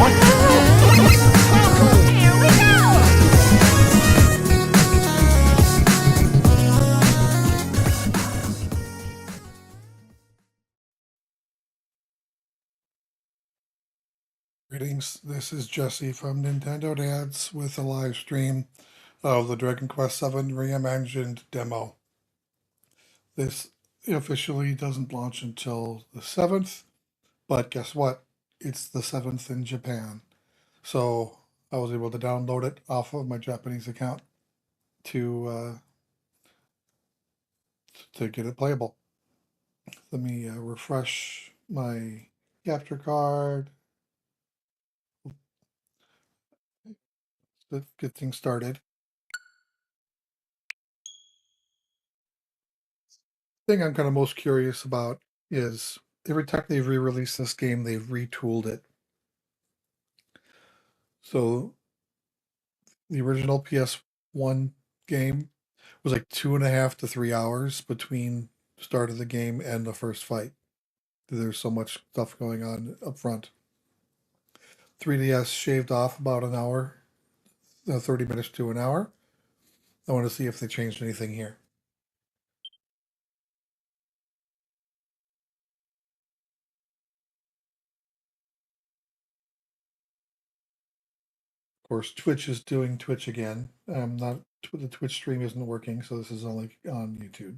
Here we go! Greetings, this is Jesse from Nintendo Dads with a live stream of the Dragon Quest VII Reimagined demo. This officially doesn't launch until the 7th, but guess what? It's the 7th in Japan. So I was able to download it off of my Japanese account to get it playable. Let me refresh my capture card. Let's get things started. The thing I'm kind of most curious about is every time they've re-released this game, they've retooled it. So the original PS1 game was like 2.5 to 3 hours between the start of the game and the first fight. There's so much stuff going on up front. 3DS shaved off about an hour, 30 minutes to an hour. I want to see if they changed anything here. Of course, Twitch is doing Twitch again. The Twitch stream isn't working, so this is only on YouTube.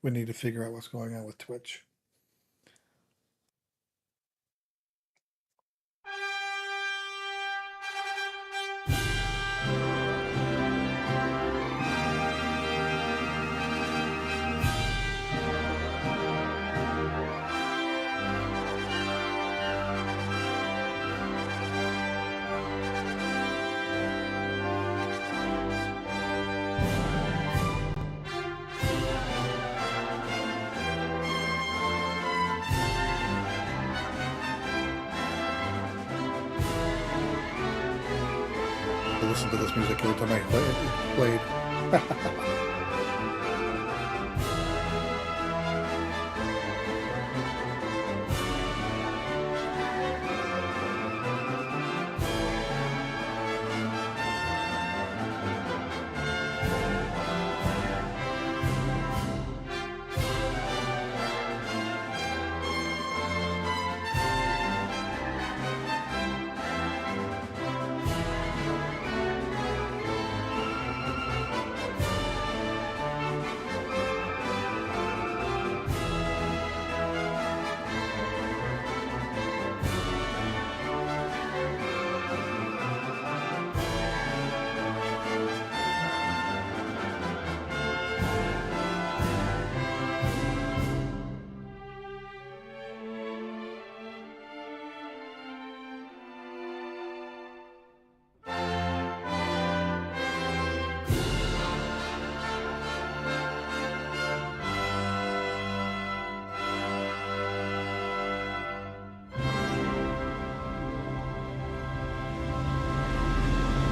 We need to figure out what's going on with Twitch. Listen to this music every time I play it played.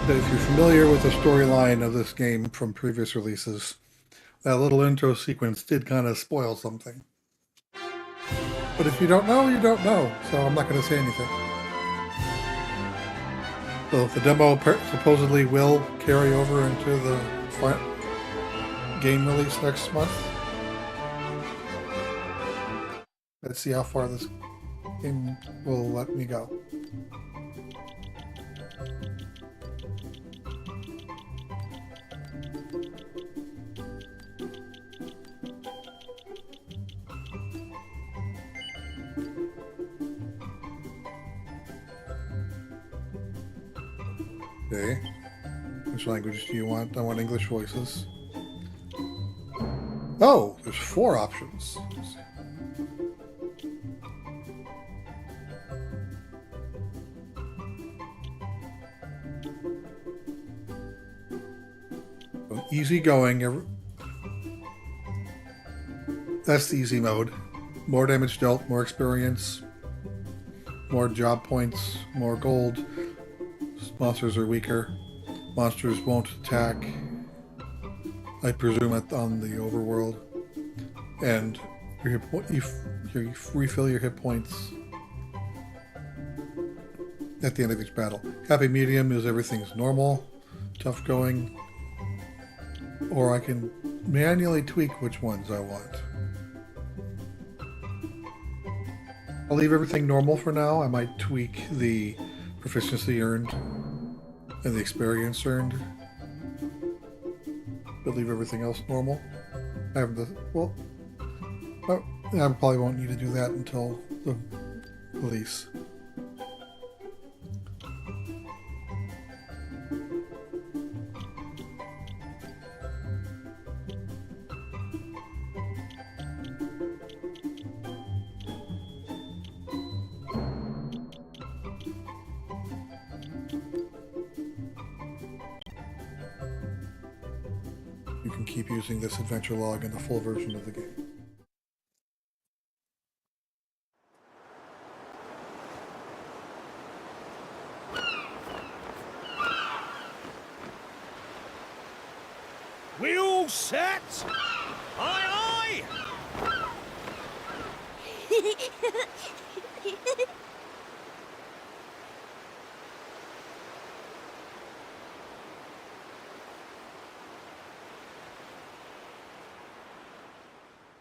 If you're familiar with the storyline of this game from previous releases, that little intro sequence did kind of spoil something. But if you don't know, you don't know, so I'm not going to say anything. So the demo supposedly will carry over into the game release next month. Let's see how far this game will let me go. Okay. Which language do you want? I want English voices. Oh, there's 4 options. So easy going. That's the easy mode. More damage dealt, more experience, more job points, more gold. Monsters are weaker. Monsters won't attack, I presume, on the overworld. And you refill your hit points at the end of each battle. Happy medium is everything's normal, tough going, or I can manually tweak which ones I want. I'll leave everything normal for now. I might tweak the proficiency earned and the experience earned, but leave everything else normal. I have the, well, oh, I probably won't need to do that until the release. You can keep using this adventure log in the full version of the game. We all set? Aye, aye!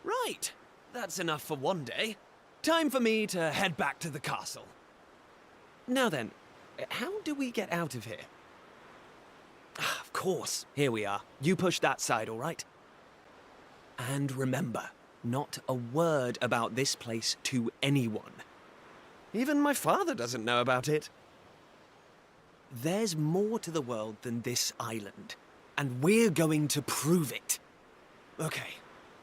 Right, that's enough for one day. Time for me to head back to the castle. Now then, how do we get out of here? Ah, of course, here we are. You push that side, all right? And remember, not a word about this place to anyone. Even my father doesn't know about it. There's more to the world than this island, and we're going to prove it. Okay,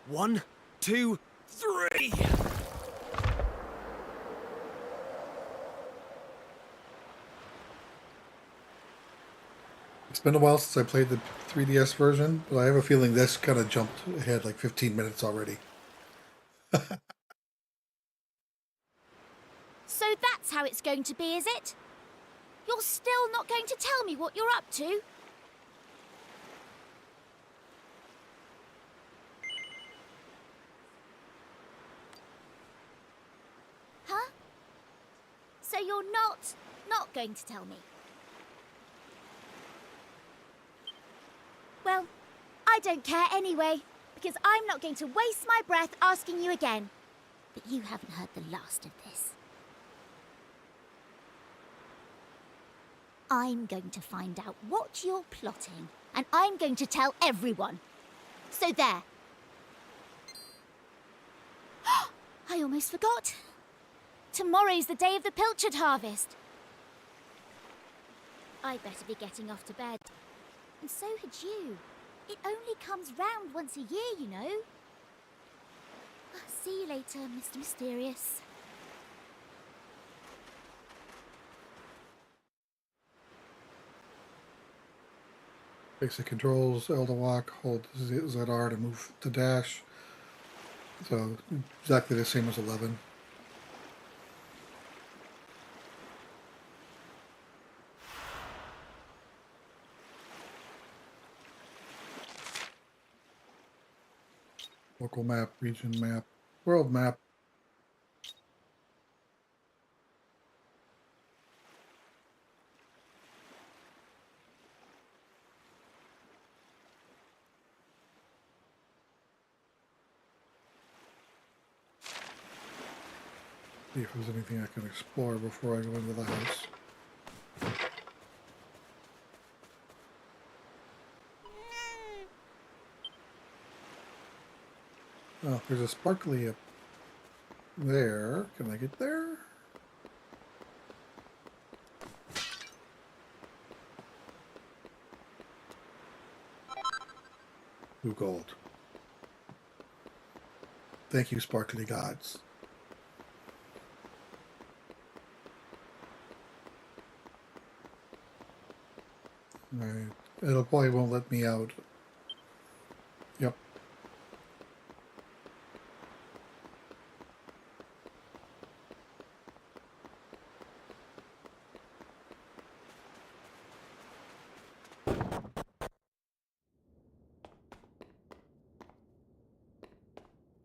1, 2, 3! It's been a while since I played the 3DS version, but I have a feeling this kind of jumped ahead like 15 minutes already. So that's how it's going to be, is it? You're still not going to tell me what you're up to? Huh? So you're not going to tell me? Well, I don't care anyway, because I'm not going to waste my breath asking you again. But you haven't heard the last of this. I'm going to find out what you're plotting, and I'm going to tell everyone. So there. I almost forgot. Tomorrow's the day of the pilchard harvest. I'd better be getting off to bed. And so had you. It only comes round once a year, you know. See you later, Mr. Mysterious. Basic controls, L to walk, hold ZR to move to dash. So exactly the same as 11. Local map, region map, world map. See if there's anything I can explore before I go into the house. Oh, there's a sparkly up there. Can I get there? Ooh, gold. Thank you, sparkly gods. Alright. It'll probably won't let me out. Yep.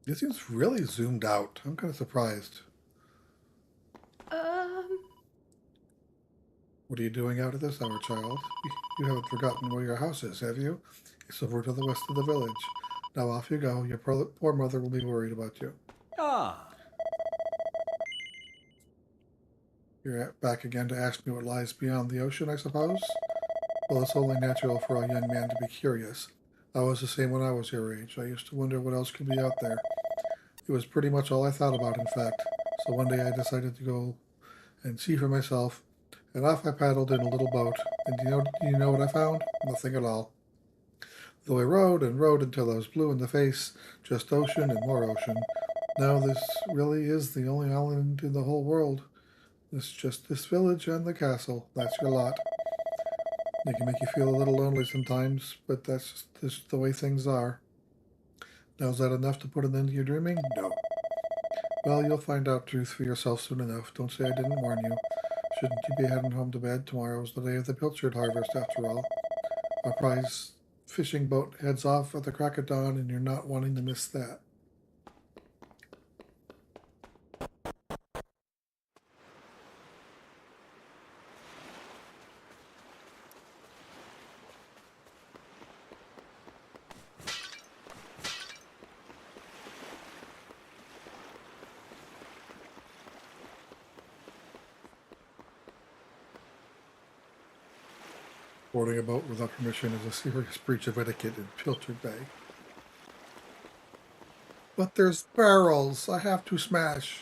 This seems really zoomed out. I'm kind of surprised. What are you doing out at this hour, child? You haven't forgotten where your house is, have you? It's over to the west of the village. Now off you go. Your poor mother will be worried about you. Ah, You're back again to ask me what lies beyond the ocean, I suppose? Well, it's only natural for a young man to be curious. I was the same when I was your age. I used to wonder what else could be out there. It was pretty much all I thought about, in fact. So one day I decided to go and see for myself, and off I paddled in a little boat. And do you know what I found? Nothing at all. Though I rowed and rowed until I was blue in the face, just ocean and more ocean. Now this really is the only island in the whole world. It's just this village and the castle. That's your lot. They can make you feel a little lonely sometimes, but that's just the way things are. Now, is that enough to put an end to your dreaming? No. Well, you'll find out truth for yourself soon enough. Don't say I didn't warn you. Shouldn't you be heading home to bed? Tomorrow's the day of the pilchard harvest, after all. Our prize fishing boat heads off at the crack of dawn, and you're not wanting to miss that. Boarding a boat without permission is a serious breach of etiquette in Pilchard Bay. But there's barrels I have to smash.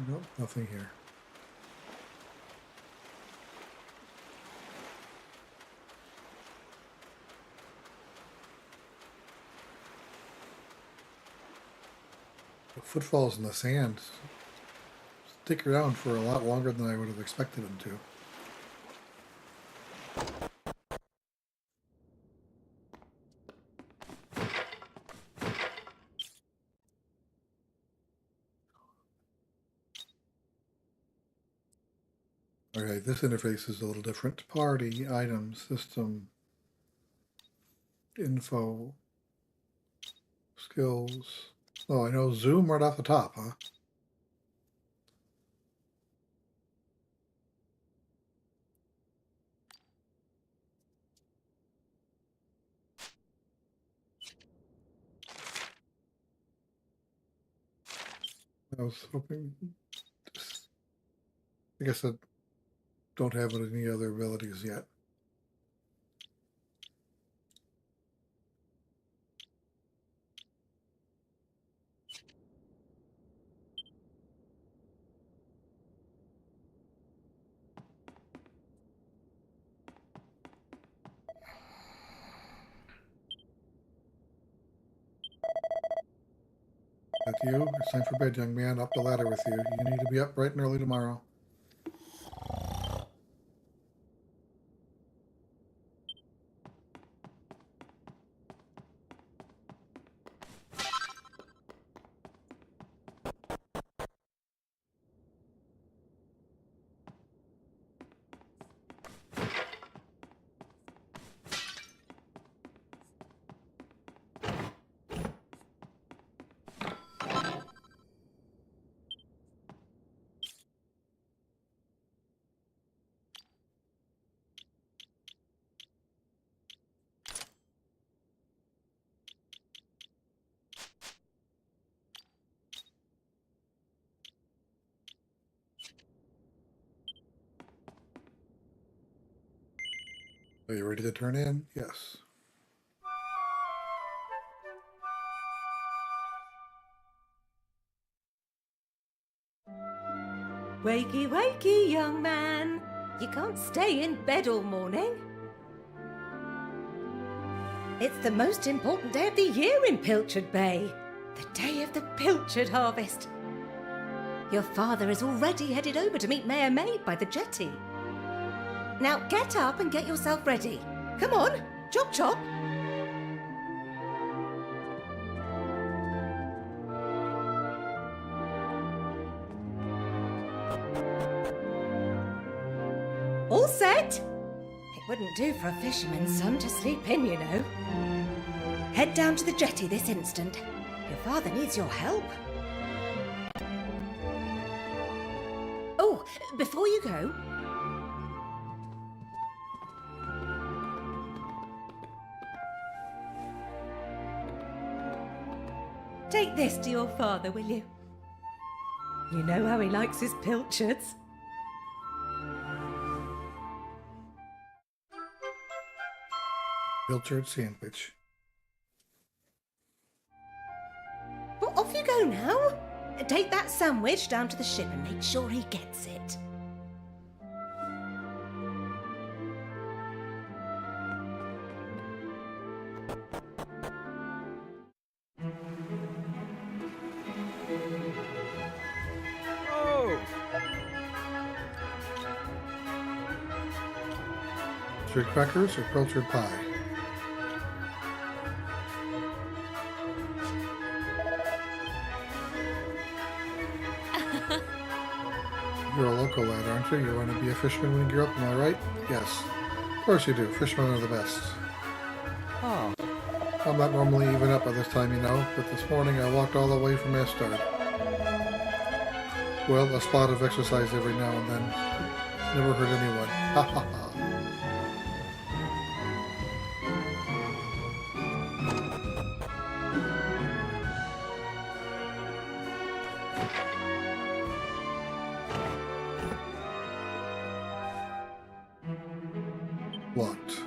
Nope, nothing here. The footfalls in the sand stick around for a lot longer than I would have expected them to. Okay, this interface is a little different. Party, items, system, info, skills. Oh, I know zoom right off the top, huh? I was hoping... I guess I don't have any other abilities yet. That you? It's time for bed, young man. Up the ladder with you. You need to be up bright and early tomorrow. Are you ready to turn in? Yes. Wakey, wakey, young man. You can't stay in bed all morning. It's the most important day of the year in Pilchard Bay. The day of the pilchard harvest. Your father is already headed over to meet Mayor Maid by the jetty. Now get up and get yourself ready. Come on, chop chop. Wouldn't do for a fisherman's son to sleep in, you know. Head down to the jetty this instant. Your father needs your help. Oh, before you go... take this to your father, will you? You know how he likes his pilchards. Pilchard sandwich. Well, off you go now. Take that sandwich down to the ship and make sure he gets it. Oh! Pilchard crackers or pilchard pie? You're a local lad, aren't you? You want to be a fisherman when you grow up, am I right? Yes. Of course you do. Fishermen are the best. Oh. I'm not normally even up by this time, you know, but this morning I walked all the way from Astard. Well, a spot of exercise every now and then. Never hurt anyone. Ha ha ha. Locked.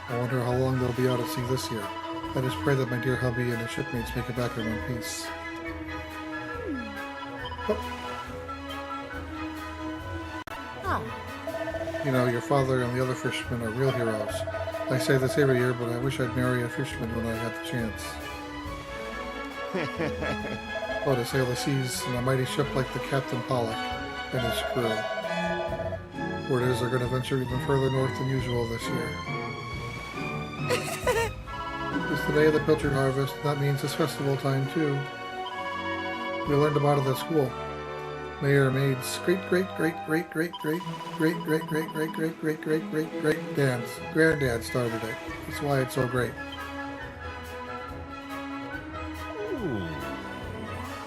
I wonder how long they'll be out at sea this year. I just pray that my dear hubby and his shipmates make it back in one piece. Oh. You know, your father and the other fishermen are real heroes. I say this every year, but I wish I'd marry a fisherman when I had the chance. Oh, to sail the seas in a mighty ship like the Captain Pollock and his crew. Word is they're going to venture even further north than usual this year. It's the day of the pilchard harvest. That means it's festival time too. We learned about it at school. Mayor Maid's great granddad started it. That's why it's so great.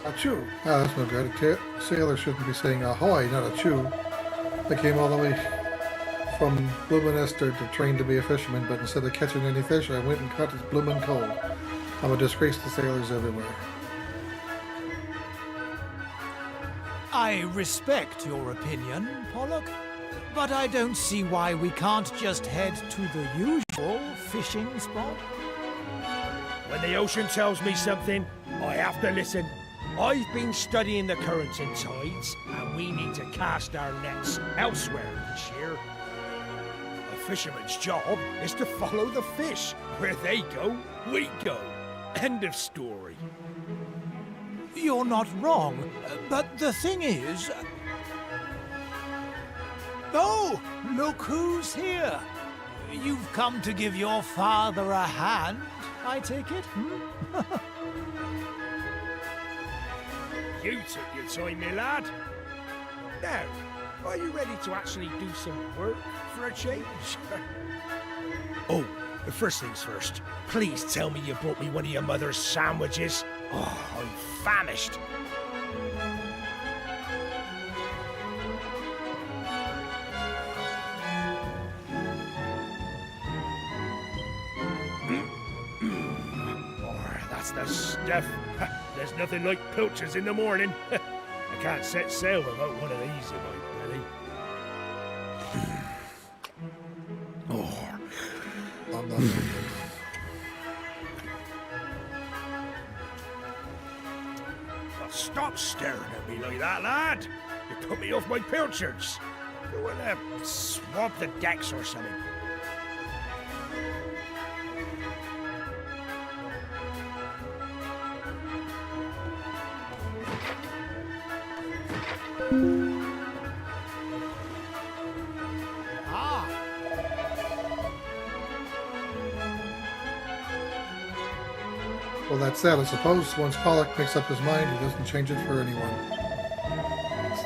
Achoo! Ah, that's no good. A sailor shouldn't be saying ahoy, not achoo. I came all the way from Bloomin' Esther to train to be a fisherman, but instead of catching any fish, I went and caught his bloomin' cold. I'm a disgrace to sailors everywhere. I respect your opinion, Pollock, but I don't see why we can't just head to the usual fishing spot. When the ocean tells me something, I have to listen. I've been studying the currents and tides, and we need to cast our nets elsewhere this year. A fisherman's job is to follow the fish. Where they go, we go. End of story. You're not wrong, but the thing is... Oh, look who's here. You've come to give your father a hand, I take it? You took your time, my lad. Now, are you ready to actually do some work for a change? Oh, first things first. Please tell me you brought me one of your mother's sandwiches. Oh, I'm famished. Oh, that's the stuff. There's nothing like pilchards in the morning. I can't set sail without one of these in my belly. Oh, I'm not stop staring at me like that, lad. You put me off my pilchards. You want to swab the decks or something? Ah, Well, that said, I suppose once Pollock makes up his mind, he doesn't change it for anyone.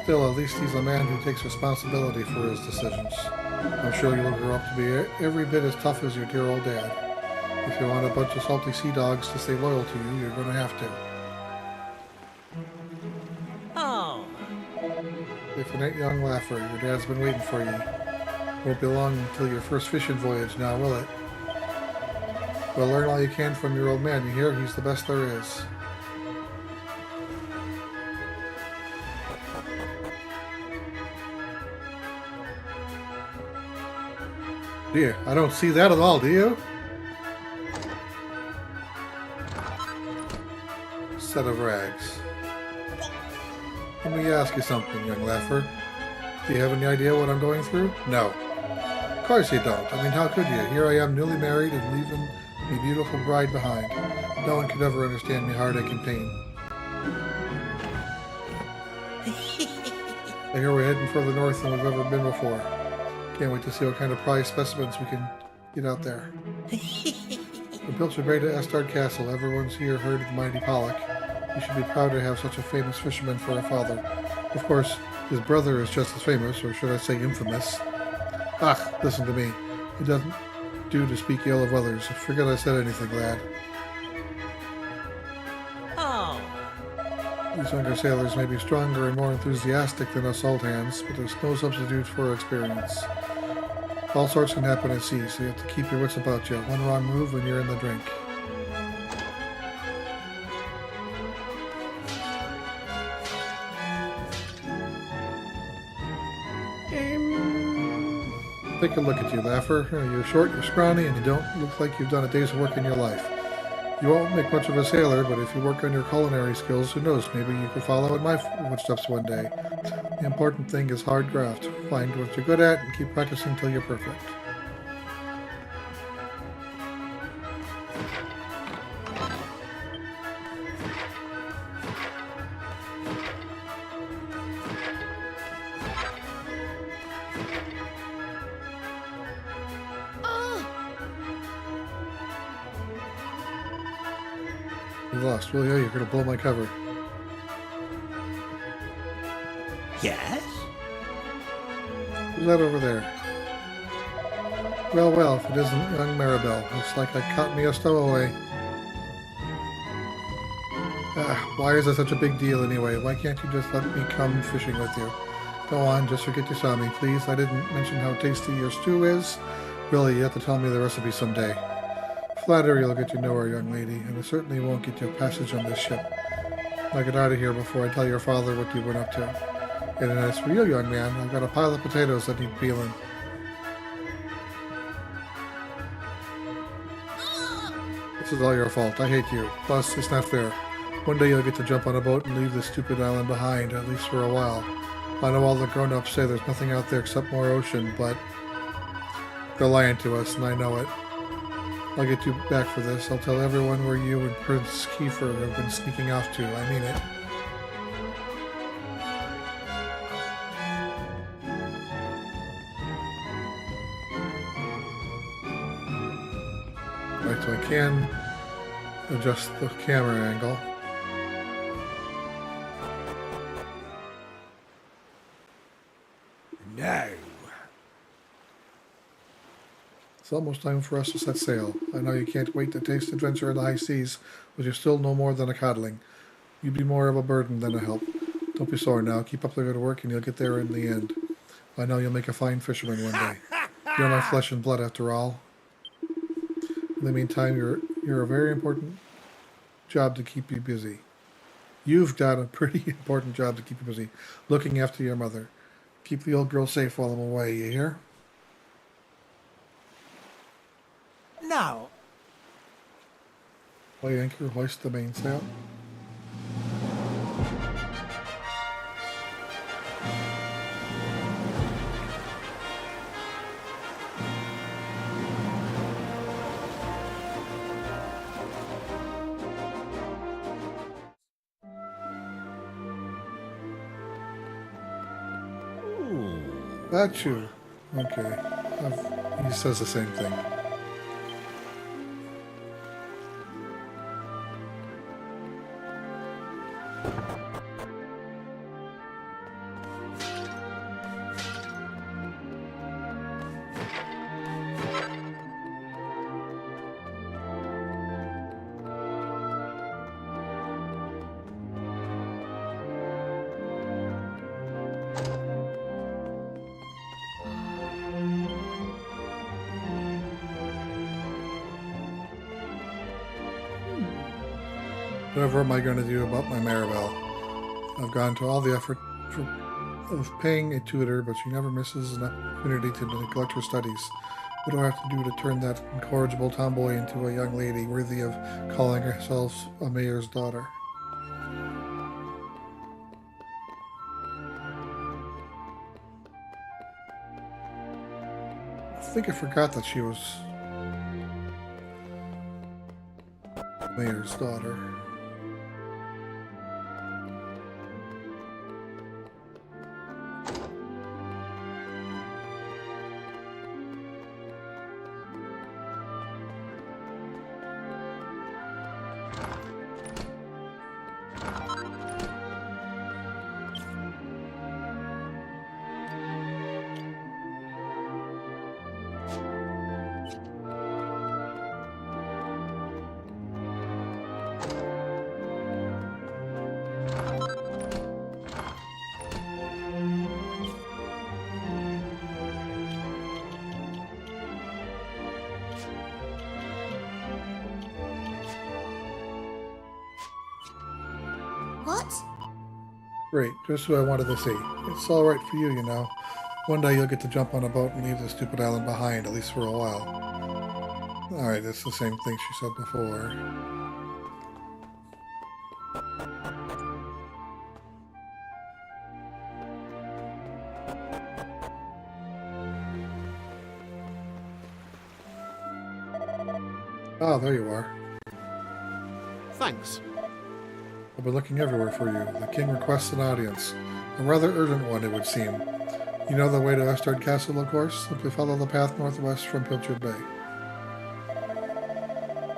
Still, at least he's a man who takes responsibility for his decisions. I'm sure you'll grow up to be every bit as tough as your dear old dad. If you want a bunch of salty sea dogs to stay loyal to you, you're going to have to. Oh. If it ain't young Laugher, your dad's been waiting for you. Won't be long until your first fishing voyage now, will it? Well, learn all you can from your old man, you hear? He's the best there is. Dear, I don't see that at all, do you? Set of rags. Let me ask you something, young Laugher. Do you have any idea what I'm going through? No. Of course you don't. I mean, how could you? Here I am, newly married and leaving my beautiful bride behind. No one could ever understand my heartache and pain. I hear we're heading further north than we've ever been before. Can't wait to see what kind of prize specimens we can get out there. From Pilchard Bay to Astard Castle, everyone's here heard of the mighty Pollock. You should be proud to have such a famous fisherman for a father. Of course, his brother is just as famous, or should I say infamous. Ah, listen to me. It doesn't do to speak ill of others. Forget I said anything, lad. Oh. These younger sailors may be stronger and more enthusiastic than us old hands, but there's no substitute for experience. All sorts can happen at sea, so you have to keep your wits about you. One wrong move and you're in the drink. Take a look at you, Laugher. You're short, you're scrawny, and you don't look like you've done a day's work in your life. You won't make much of a sailor, but if you work on your culinary skills, who knows, maybe you could follow in my footsteps one day. The important thing is hard graft. Find what you're good at and keep practicing till you're perfect. You lost, will you? You're gonna blow my cover. Yes? Who's that over there? Well, well, if it isn't young Maribel. Looks like I caught me a stowaway. Why is it such a big deal anyway? Why can't you just let me come fishing with you? Go on, just forget you saw me, please. I didn't mention how tasty your stew is. Really, you have to tell me the recipe someday. Flattery will get you nowhere, young lady, and it certainly won't get you a passage on this ship. Now get out of here before I tell your father what you went up to. And as for you, young man, I've got a pile of potatoes that need peeling. This is all your fault. I hate you. Plus, it's not fair. One day you'll get to jump on a boat and leave this stupid island behind, at least for a while. I know all the grown-ups say there's nothing out there except more ocean, but they're lying to us, and I know it. I'll get you back for this. I'll tell everyone where you and Prince Kiefer have been sneaking off to. I mean it. Right, so I can adjust the camera angle. No. It's almost time for us to set sail. I know you can't wait to taste adventure in the high seas, but you're still no more than a coddling. You'd be more of a burden than a help. Don't be sore now. Keep up the good work and you'll get there in the end. I know you'll make a fine fisherman one day. You're my flesh and blood after all. In the meantime, you're a very important job to keep you busy. You've got a pretty important job to keep you busy. Looking after your mother. Keep the old girl safe while I'm away, you hear? Now, Weigh anchor, hoist the mainsail. Got you. Okay. He says the same thing. Whatever am I going to do about my Maribel? I've gone to all the effort of paying a tutor, but she never misses an opportunity to neglect her studies. What do I have to do to turn that incorrigible tomboy into a young lady worthy of calling herself a mayor's daughter? I think I forgot that she was mayor's daughter. What? Great, just who I wanted to see. It's alright for you, you know. One day you'll get to jump on a boat and leave this stupid island behind, at least for a while. Alright, that's the same thing she said before. Ah, there you are. Thanks. I've been looking everywhere for you. The king requests an audience. A rather urgent one, it would seem. You know the way to Estard Castle, of course? Simply follow the path northwest from Pilchard Bay.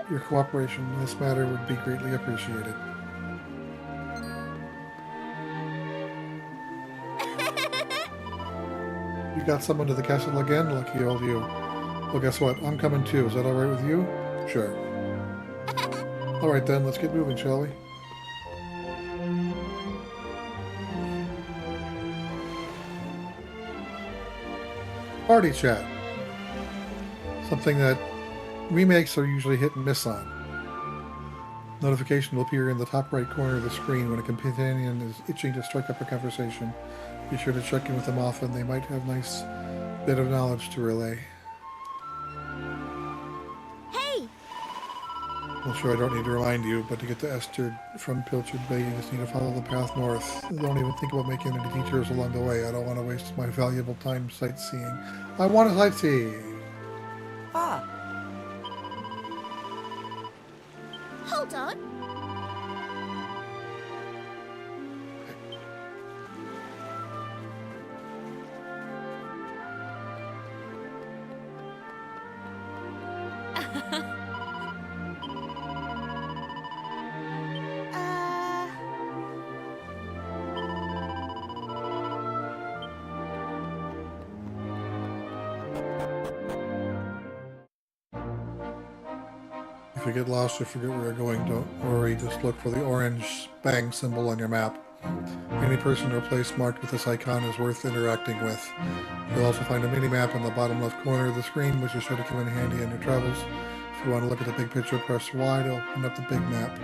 Your cooperation in this matter would be greatly appreciated. You got someone to the castle again? Lucky old you. Well, guess what? I'm coming too. Is that alright with you? Sure. Alright then, let's get moving, shall we? Party chat. Something that remakes are usually hit and miss on. Notification will appear in the top right corner of the screen when a companion is itching to strike up a conversation. Be sure to check in with them often. They might have a nice bit of knowledge to relay. Hey! Well, sure, I don't need to remind you, but to get to Esther from Pilchard Bay, you just need to follow the path north. Don't even think about making any detours along the way. I don't want to waste my valuable time sightseeing. I want to sightsee! Ah, Hold on. If you get lost or forget where you're going, don't worry, just look for the orange bang symbol on your map. Any person or place marked with this icon is worth interacting with. You'll also find a mini-map in the bottom left corner of the screen, which is sure to come in handy on your travels. If you want to look at the big picture, press Y to open up the big map.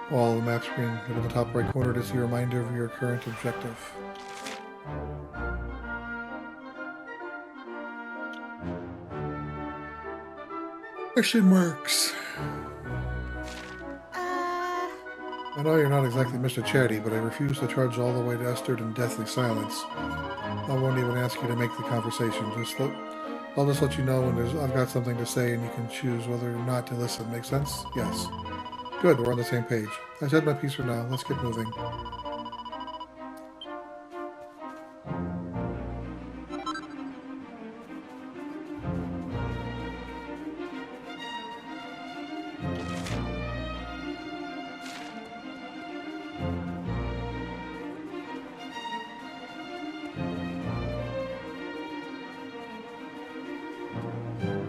While the map screen, look at the top right corner to see a reminder of your current objective. Mission marks. I know you're not exactly Mr. Charity, but I refuse to trudge all the way to Esther in deathly silence. I won't even ask you to make the conversation. I'll just let you know when I've got something to say, and you can choose whether or not to listen. Make sense? Yes. Good, we're on the same page. I said my piece for now. Let's get moving.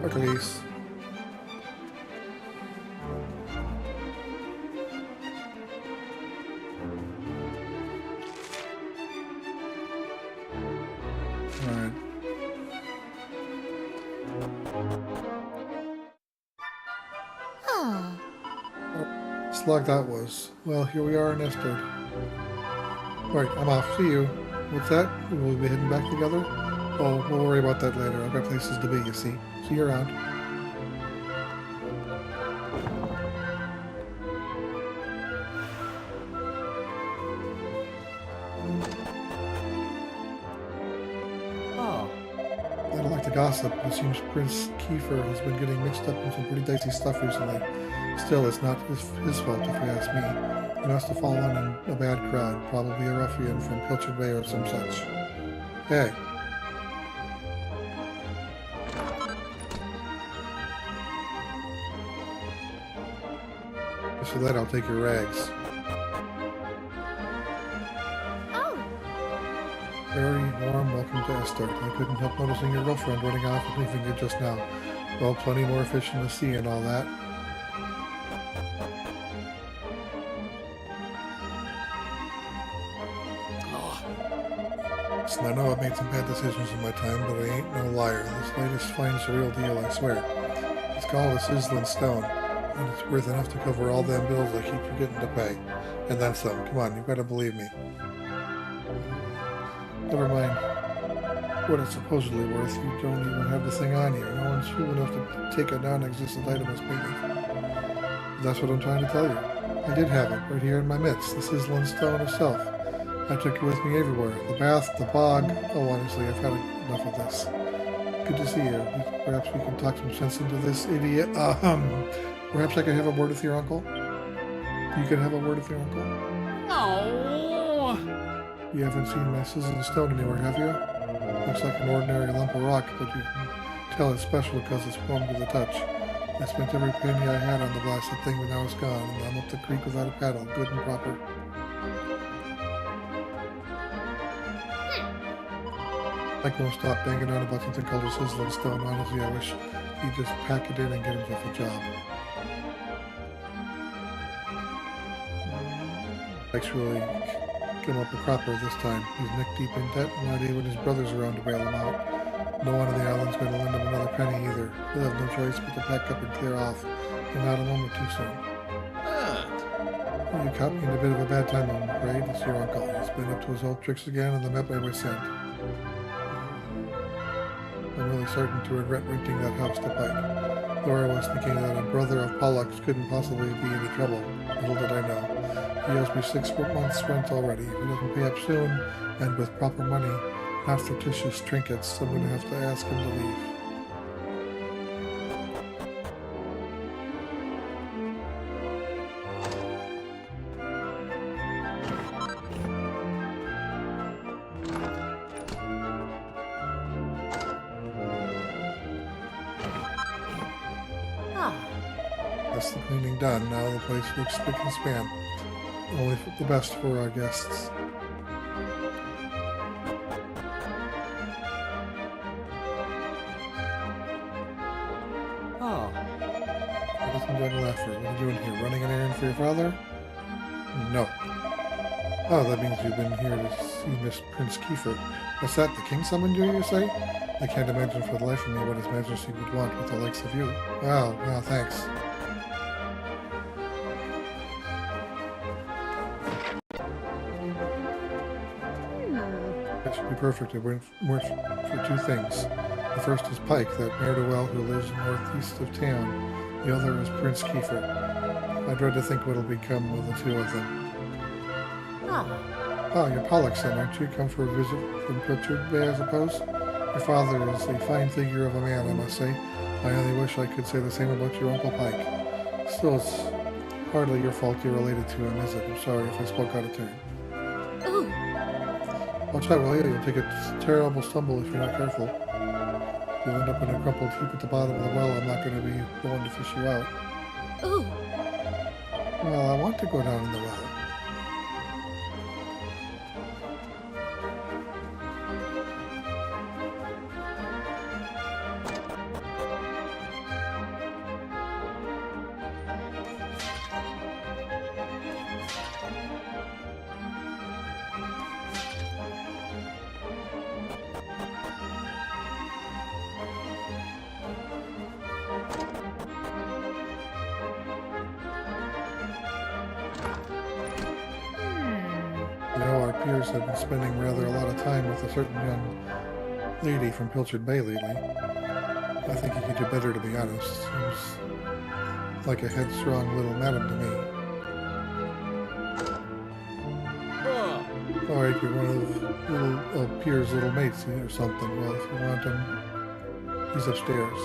Hercules. Alright. Oh. slog that was. Well, here we are in Esther. Right, I'm off. See you. What's that? Will we be heading back together? Oh, we'll worry about that later. I've got places to be, you see. See you around. Oh. I don't like to gossip, but it seems Prince Kiefer has been getting mixed up in some pretty dicey stuff recently. Still, it's not his fault if you ask me. He must have fallen in a bad crowd, probably a ruffian from Pilchard Bay or some such. Hey. For that, I'll take your rags. Oh, Very warm welcome to Esther. I couldn't help noticing your girlfriend running off and leaving you just now. Well, plenty more fish in the sea and all that. Listen, I know I've made some bad decisions in my time, but I ain't no liar. This latest fine's the real deal, I swear. It's called a sizzling stone, and it's worth enough to cover all them bills I keep forgetting to pay. And then some. Come on, you've got to believe me. Never mind what it's supposedly worth. You don't even have the thing on you. No one's fool enough to take a non-existent item as payment. That's what I'm trying to tell you. I did have it, right here in my midst. The sizzling stone itself. I took it with me everywhere. The bath, the bog. Oh, honestly, I've had enough of this. Good to see you. Perhaps we can talk some sense into this idiot. Perhaps I could have a word with your uncle? You could have a word with your uncle? No. You haven't seen my sizzling stone anywhere, have you? Looks like an ordinary lump of rock, but you can tell it's special because it's warm to the touch. I spent every penny I had on the blasted thing when I was gone, and I'm up the creek without a paddle, good and proper. Mike won't stop banging on about something called a sizzling stone. Honestly, I wish he'd just pack it in and get himself a job. Mike's really come up a cropper this time. He's neck deep in debt, and not even his brother's around to bail him out. No one on the island's going to lend him another penny either. He'll have no choice but to pack up and clear off, and not a moment too soon. You caught me in a bit of a bad time, I'm afraid. It's your uncle. He's been up to his old tricks again, and the map I was sent. I'm really starting to regret renting that house to Pike. Though I was thinking that a brother of Pollock's couldn't possibly be any trouble. Little did I know. He owes me 6 months' rent already. If he doesn't pay up soon, and with proper money, not fictitious trinkets, I'm going to have to ask him to leave. That's the cleaning done. Now the place looks spick and span. Only the best for our guests. Oh. Ladies and gentlemen, what are you doing here? Running an errand for your father? No. Oh, that means you've been here to see Miss Prince Kiefer. What's that? The king summoned you, you say? I can't imagine for the life of me what his majesty would want with the likes of you. Wow, thanks. That should be perfect. It went for 2 things. The first is Pike, that ne'er-do-well who lives northeast of town. The other is Prince Kiefer. I dread to think what'll become of the 2 of them. Oh, you're Pollock's son, aren't you? Come for a visit from Pilchard Bay, I suppose? Your father is a fine figure of a man, I must say. I only wish I could say the same about your Uncle Pike. Still, it's hardly your fault you're related to him, is it? I'm sorry if I spoke out of turn. ooh. Watch out, will you? You'll take a terrible stumble if you're not careful. You'll end up in a crumpled heap at the bottom of the well. I'm not going to be the one to fish you out. Ooh. Well, I want to go down in the well. appears to have been spending rather a lot of time with a certain young lady from Pilchard Bay lately. I think he could do better, to be honest. Seems like a headstrong little madam to me. Alright, you're one of Pierre's little mates or something. Well, if you want him, he's upstairs.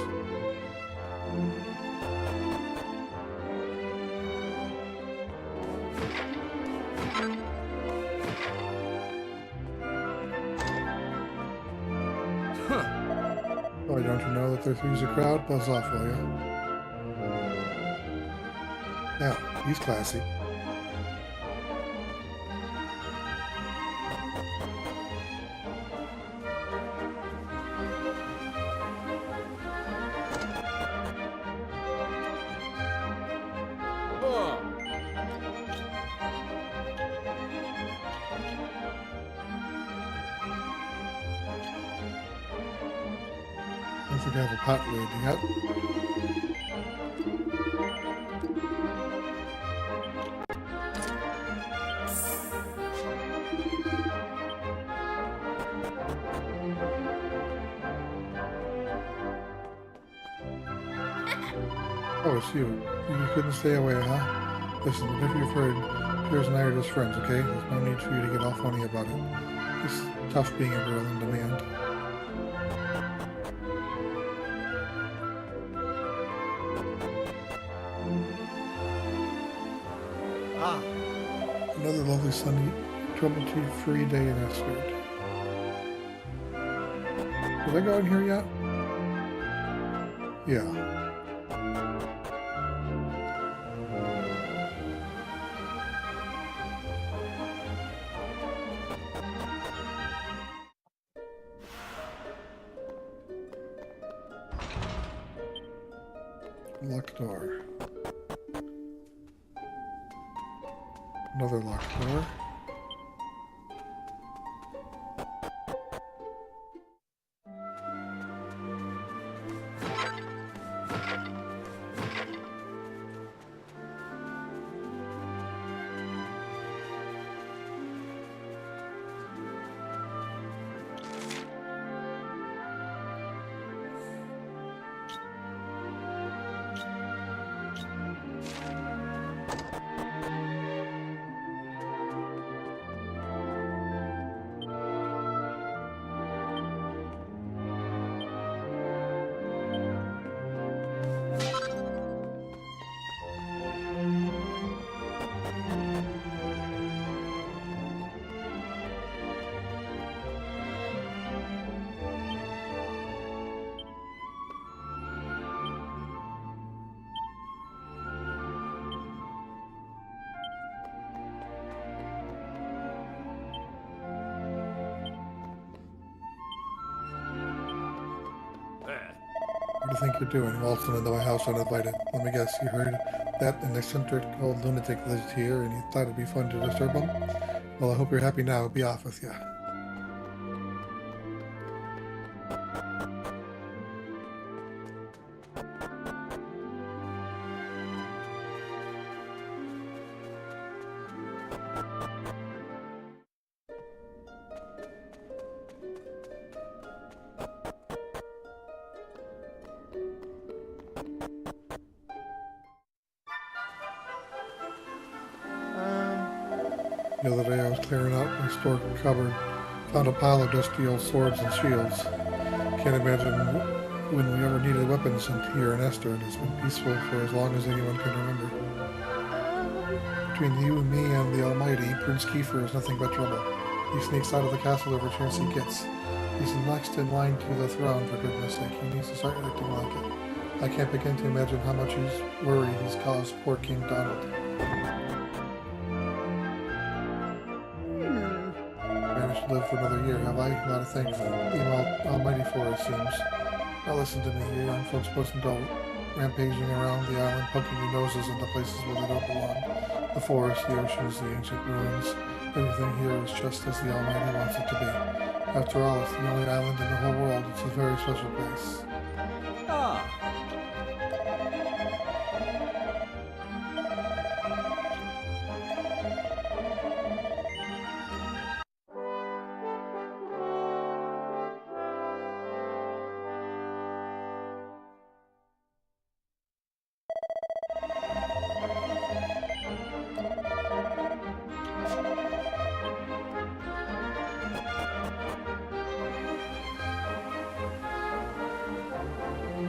Oh, don't you know that there's a crowd? Buzz off, will you? Yeah, he's classy. I think I have a pot lid yet. Oh, it's you. You couldn't stay away, huh? Listen, whatever you've heard, Piers and I are just friends, okay? There's no need for you to get all funny about it. It's tough being a girl in demand. Ah, Another lovely sunny, trouble-free day in Estrid. Did I go in here yet? Yeah. Locked door. Another locked door. What do you think you're doing, waltzing into my house uninvited? Let me guess, you heard that an eccentric old lunatic lives here and you thought it'd be fun to disturb him? Well, I hope you're happy now. Be off with you. The other day I was clearing out my store cupboard, found a pile of dusty old swords and shields. Can't imagine when we ever needed weapons here in Esther, and it's been peaceful for as long as anyone can remember. Between you and me and the Almighty, Prince Kiefer is nothing but trouble. He sneaks out of the castle every chance he gets. He's next in line to the throne, for goodness sake. He needs to start acting like it. I can't begin to imagine how much worry he's caused poor King Donald. Managed to live for another year, have I? A lot of thanks the Almighty for, it seems. Now listen to me, you young folks mustn't go rampaging around the island, poking your noses into places where they don't belong. The forest, the oceans, the ancient ruins, everything here is just as the Almighty wants it to be. After all, it's the only island in the whole world. It's a very special place.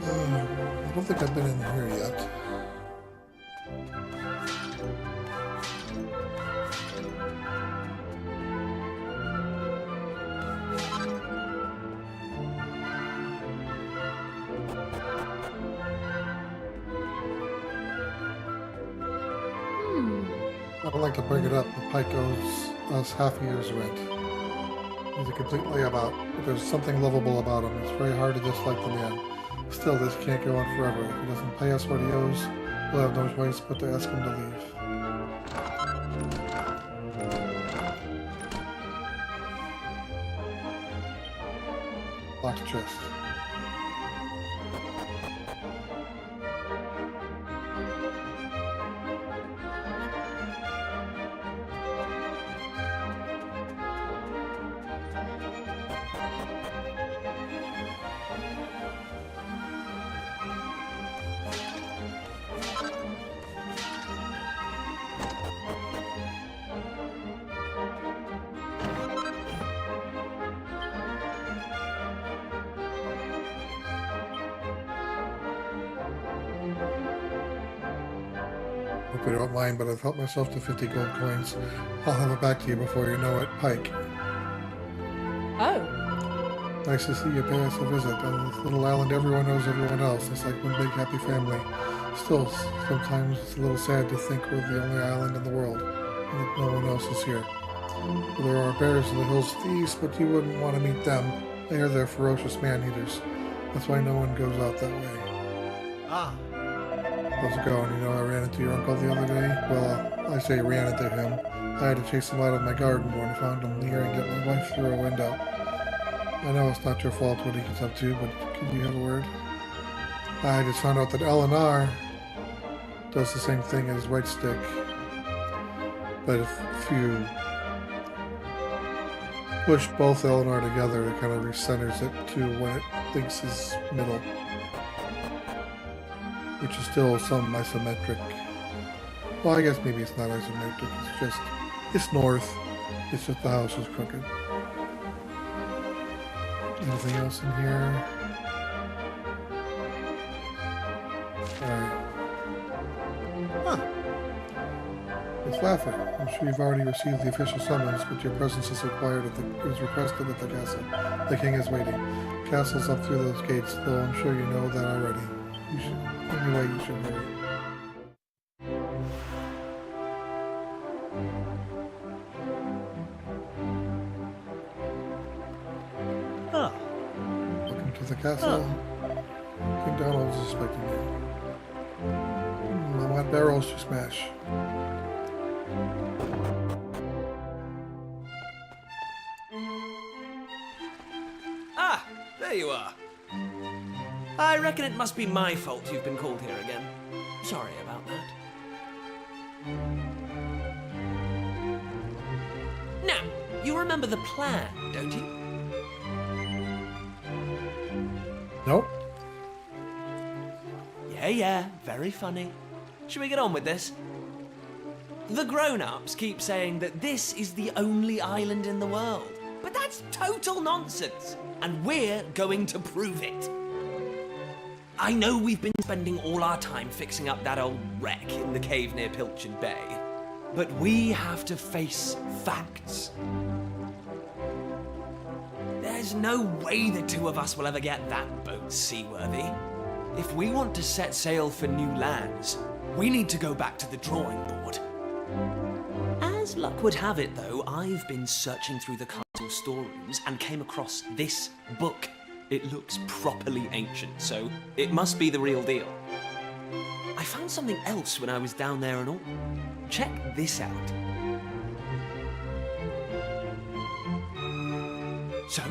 I don't think I've been in here yet. I don't like to bring it up, but Pike owes us half a year's rent. He's a complete layabout, but there's something lovable about him. It's very hard to dislike the man. Still, this can't go on forever. If he doesn't pay us what he owes, we'll have no choice but to ask him to leave. Locked chest. Hope you don't mind, but I've helped myself to 50 gold coins. I'll have it back to you before you know it, Pike. Oh. Nice to see you pay us a visit. On this little island, everyone knows everyone else. It's like one big happy family. Still, sometimes it's a little sad to think we're the only island in the world, and that no one else is here. Well, there are bears in the hills to the east, but you wouldn't want to meet them. They're ferocious man-eaters. That's why no one goes out that way. Ah, How's it going? You know, I ran into your uncle the other day. Well, I say ran into him. I had to chase him out of my garden when I found him near and get my wife through a window. I know it's not your fault what he gets up to, but could you have a word? I just found out that Eleanor does the same thing as Right Stick. But if you push both Eleanor together, it kind of recenters it to what it thinks is middle. Which is still some isometric. Well, I guess maybe it's not isometric, it's just, it's north. It's just the house is crooked. Anything else in here? Alright. Huh. It's Laffer. I'm sure you've already received the official summons, but your presence is required is requested at the castle. The king is waiting. Castle's up through those gates, though I'm sure you know that already. You should, anyway, you should hurry. ah. Welcome to the castle. King Donald is expecting you. I want barrels to smash. Ah, there you are. I reckon it must be my fault you've been called here again. Sorry about that. Now, you remember the plan, don't you? Nope. Yeah, very funny. Should we get on with this? The grown-ups keep saying that this is the only island in the world. But that's total nonsense, and we're going to prove it. I know we've been spending all our time fixing up that old wreck in the cave near Pilchard Bay, but we have to face facts. There's no way the two of us will ever get that boat seaworthy. If we want to set sail for new lands, we need to go back to the drawing board. As luck would have it, though, I've been searching through the castle storerooms and came across this book. It looks properly ancient, so it must be the real deal. I found something else when I was down there and all. Check this out. So,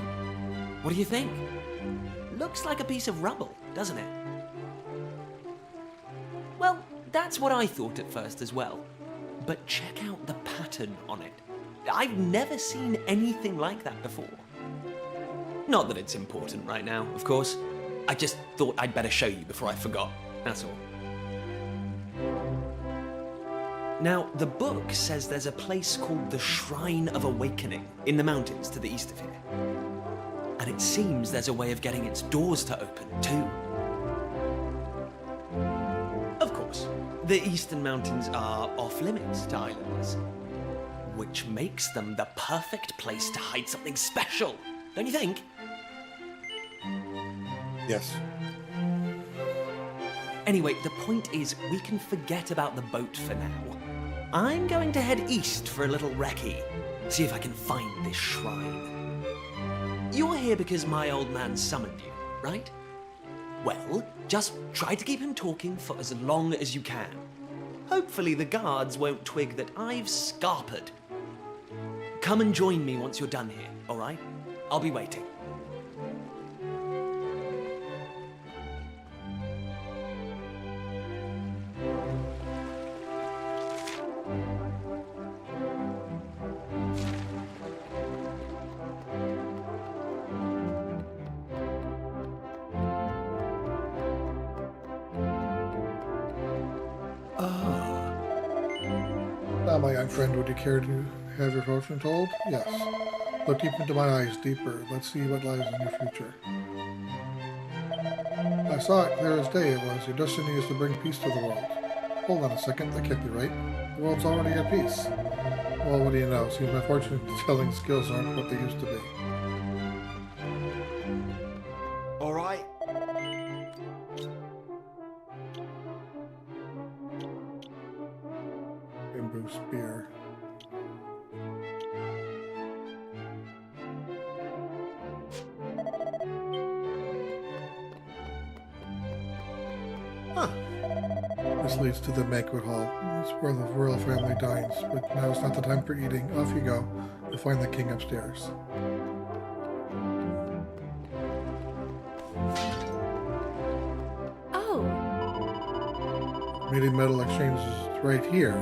what do you think? Looks like a piece of rubble, doesn't it? Well, that's what I thought at first as well. But check out the pattern on it. I've never seen anything like that before. Not that it's important right now, of course. I just thought I'd better show you before I forgot, that's all. Now, the book says there's a place called the Shrine of Awakening in the mountains to the east of here. And it seems there's a way of getting its doors to open, too. The Eastern Mountains are off-limits to islanders, which makes them the perfect place to hide something special, don't you think? Yes. Anyway, the point is, we can forget about the boat for now. I'm going to head east for a little recce, see if I can find this shrine. You're here because my old man summoned you, right? Well, just try to keep him talking for as long as you can. Hopefully the guards won't twig that I've scarpered. Come and join me once you're done here, all right? I'll be waiting. Now, my young friend, would you care to have your fortune told? Yes. Look deep into my eyes, deeper. Let's see what lies in your future. I saw it clear as day. It was your destiny is to bring peace to the world. Hold on a second, that can't be right. The world's already at peace. Well, what do you know? Seems my fortune-telling skills aren't what they used to be. All right. Bamboo spear. This leads to the banquet hall. It's where the royal family dines, but now is not the time for eating. Off you go. You'll find the king upstairs. Oh, Meeting metal exchange is right here.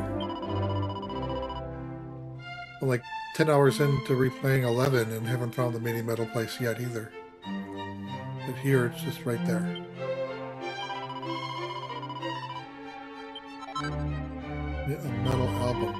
I'm like 10 hours into replaying 11 and haven't found the meeting metal place yet either. But here it's just right there. Yeah, a metal album.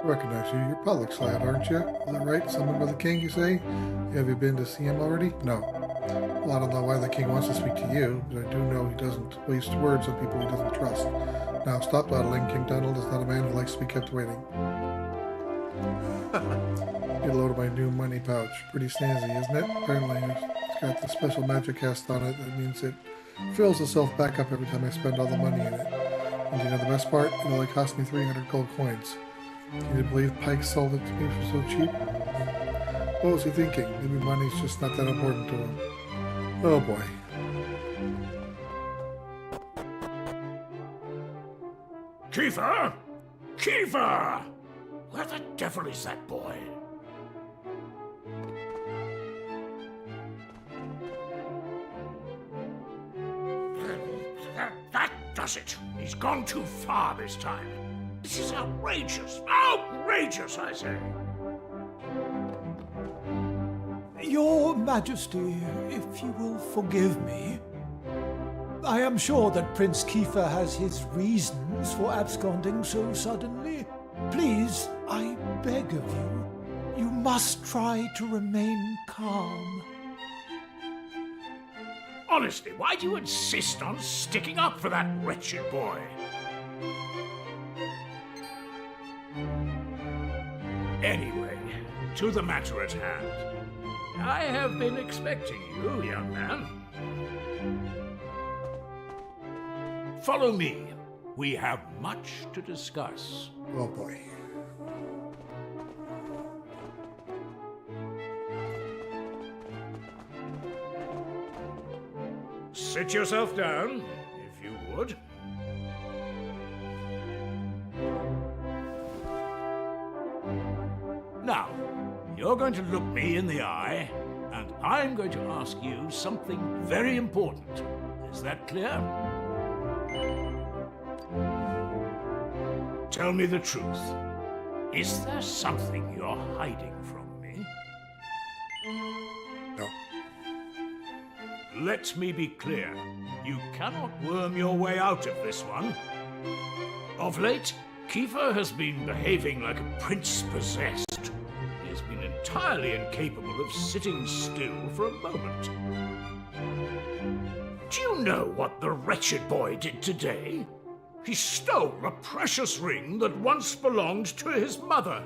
Recognize you. You're Pollock's lad, aren't you? Is that right? Summoned by the king, you say? Have you been to see him already? No. Well, I don't know why the king wants to speak to you, but I do know he doesn't waste words on people he doesn't trust. Now, stop dawdling. King Donald is not a man who likes to be kept waiting. Get a load of my new money pouch. Pretty snazzy, isn't it? Apparently, it's got the special magic cast on it. That means it fills itself back up every time I spend all the money in it. And you know the best part? It only cost me 300 gold coins. Can you believe Pike sold it to me for so cheap? What was he thinking? Maybe money's just not that important to him. Oh boy. Kiefer! Kiefer! Where the devil is that boy? That does it. He's gone too far this time. This is outrageous. Outrageous, I say. Your Majesty, if you will forgive me, I am sure that Prince Kiefer has his reasons for absconding so suddenly. Please, I beg of you, you must try to remain calm. Honestly, why do you insist on sticking up for that wretched boy? Anyway, to the matter at hand. I have been expecting you, young man. Follow me. We have much to discuss. Oh boy. Sit yourself down, if you would. Now, you're going to look me in the eye, and I'm going to ask you something very important. Is that clear? Tell me the truth. Is there something you're hiding from me? No. Let me be clear. You cannot worm your way out of this one. Of late, Kiefer has been behaving like a prince possessed. He has been entirely incapable of sitting still for a moment. Do you know what the wretched boy did today? He stole a precious ring that once belonged to his mother.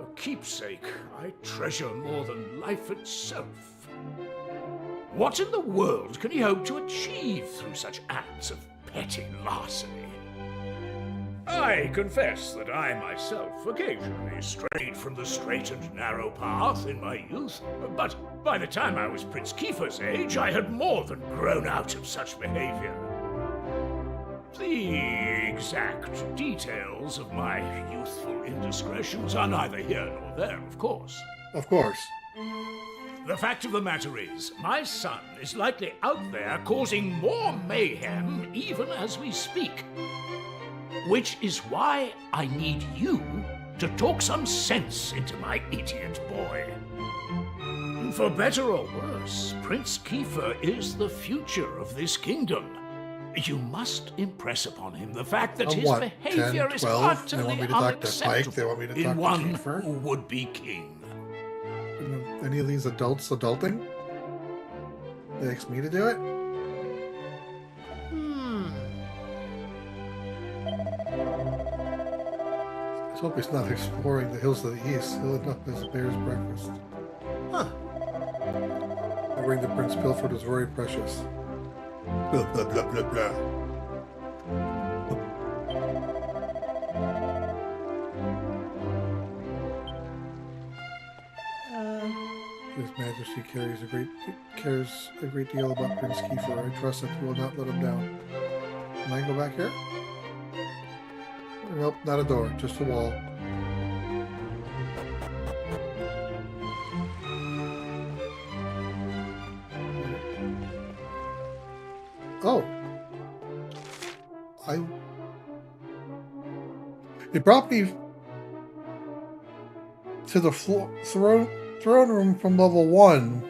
A keepsake I treasure more than life itself. What in the world can he hope to achieve through such acts of petty larceny? I confess that I myself occasionally strayed from the straight and narrow path in my youth, but by the time I was Prince Kiefer's age, I had more than grown out of such behavior. The exact details of my youthful indiscretions are neither here nor there, of course. Of course. The fact of the matter is, my son is likely out there causing more mayhem even as we speak. Which is why I need you to talk some sense into my idiot boy. For better or worse, Prince Kiefer is the future of this kingdom. You must impress upon him the fact that his behavior 10, 12? is They want utterly me to talk to Pike? They unacceptable want me to talk in to one Kiefer? who would be king. Any of these adults adulting? They ask me to do it? Let's hope he's not exploring the hills of the east. He'll end up as bear's breakfast. Huh. The ring that Prince pilfered is very precious. Blah, blah, blah, blah, blah. His Majesty cares a great deal about Prince Kiefer. I trust that he will not let him down. Can I go back here? Nope, not a door, just a wall. Oh. It brought me to the throne room from level 1,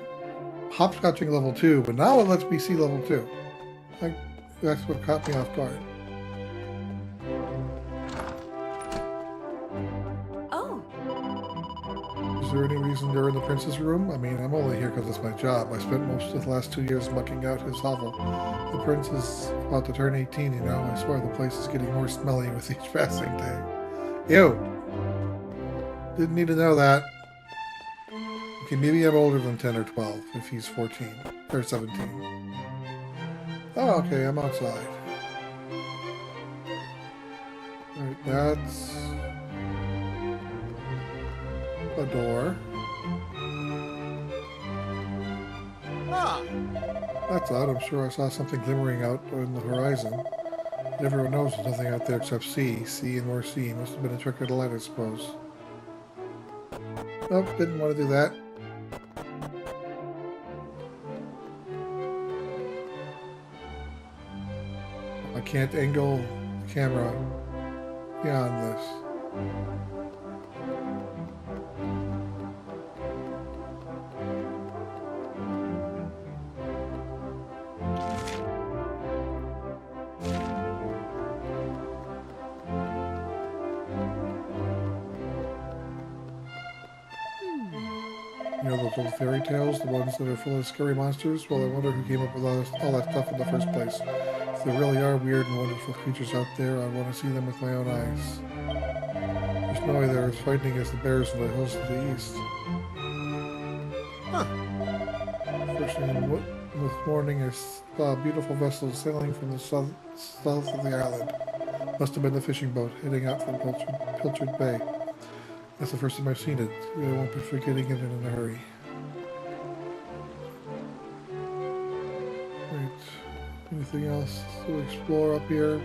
hopscotching level 2, but now it lets me see level 2. That's what caught me off guard. Oh, Is there any reason they're in the prince's room? I mean, I'm only here because it's my job. I spent most of the last 2 years mucking out his hovel. The prince is about to turn 18, you know. I swear the place is getting more smelly with each passing day. Ew! Didn't need to know that. Okay, maybe I'm older than 10 or 12 if he's 14 or 17. Oh, okay, I'm outside. Alright, that's a door. Ah, That's odd. I'm sure I saw something glimmering out on the horizon. Everyone knows there's nothing out there except sea. Sea and more sea. Must have been a trick of the light, I suppose. Nope, didn't want to do that. I can't angle the camera beyond this. You know those old fairy tales, the ones that are full of scary monsters? Well, I wonder who came up with all that stuff in the first place. If there really are weird and wonderful creatures out there, I want to see them with my own eyes. There's no way they're as frightening as the bears in the hills to the east. huh. First thing this morning, I saw a beautiful vessel sailing from the south of the island. Must have been the fishing boat heading out from Pilchard Bay. That's the first time I've seen it. I won't be forgetting it in a hurry. Right. Anything else to explore up here?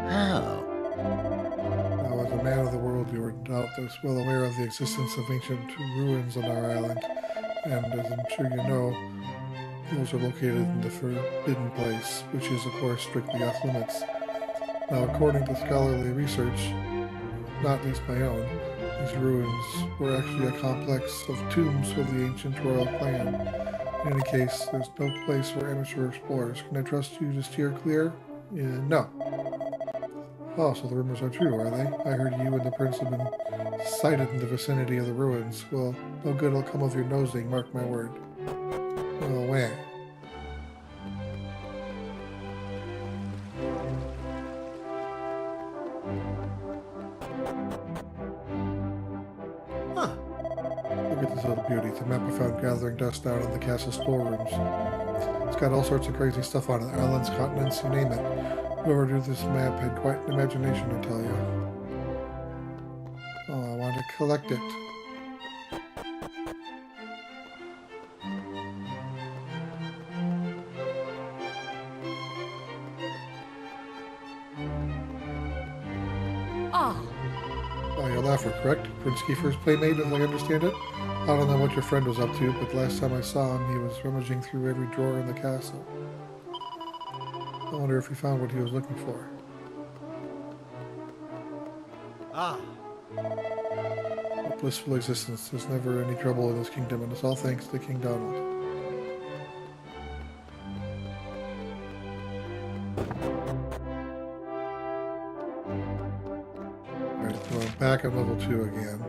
How? I was a man of the is well aware of the existence of ancient ruins on our island, and as I'm sure you know, those are located in the Forbidden Place, which is, of course, strictly off limits. Now, according to scholarly research, not least my own, these ruins were actually a complex of tombs for the ancient royal clan. In any case, there's no place for amateur explorers. Can I trust you to steer clear? No. Oh, so the rumors are true, are they? I heard you and the prince have been sighted in the vicinity of the ruins. Well, no good will come of your nosing, mark my word. Oh, where? Huh. Look at this little beauty. It's a map I found gathering dust out in the castle storerooms. It's got all sorts of crazy stuff on it. Islands, continents, you name it. Whoever drew this map had quite an imagination, I tell you. Oh, I want to collect it. Oh, Oh, your laugher, correct? Prince Kiefer's playmate, as I understand it? I don't know what your friend was up to, but last time I saw him, he was rummaging through every drawer in the castle. I wonder if he found what he was looking for. Ah. A blissful existence. There's never any trouble in this kingdom, and it's all thanks to King Donald. Alright, so I'm back at level 2 again.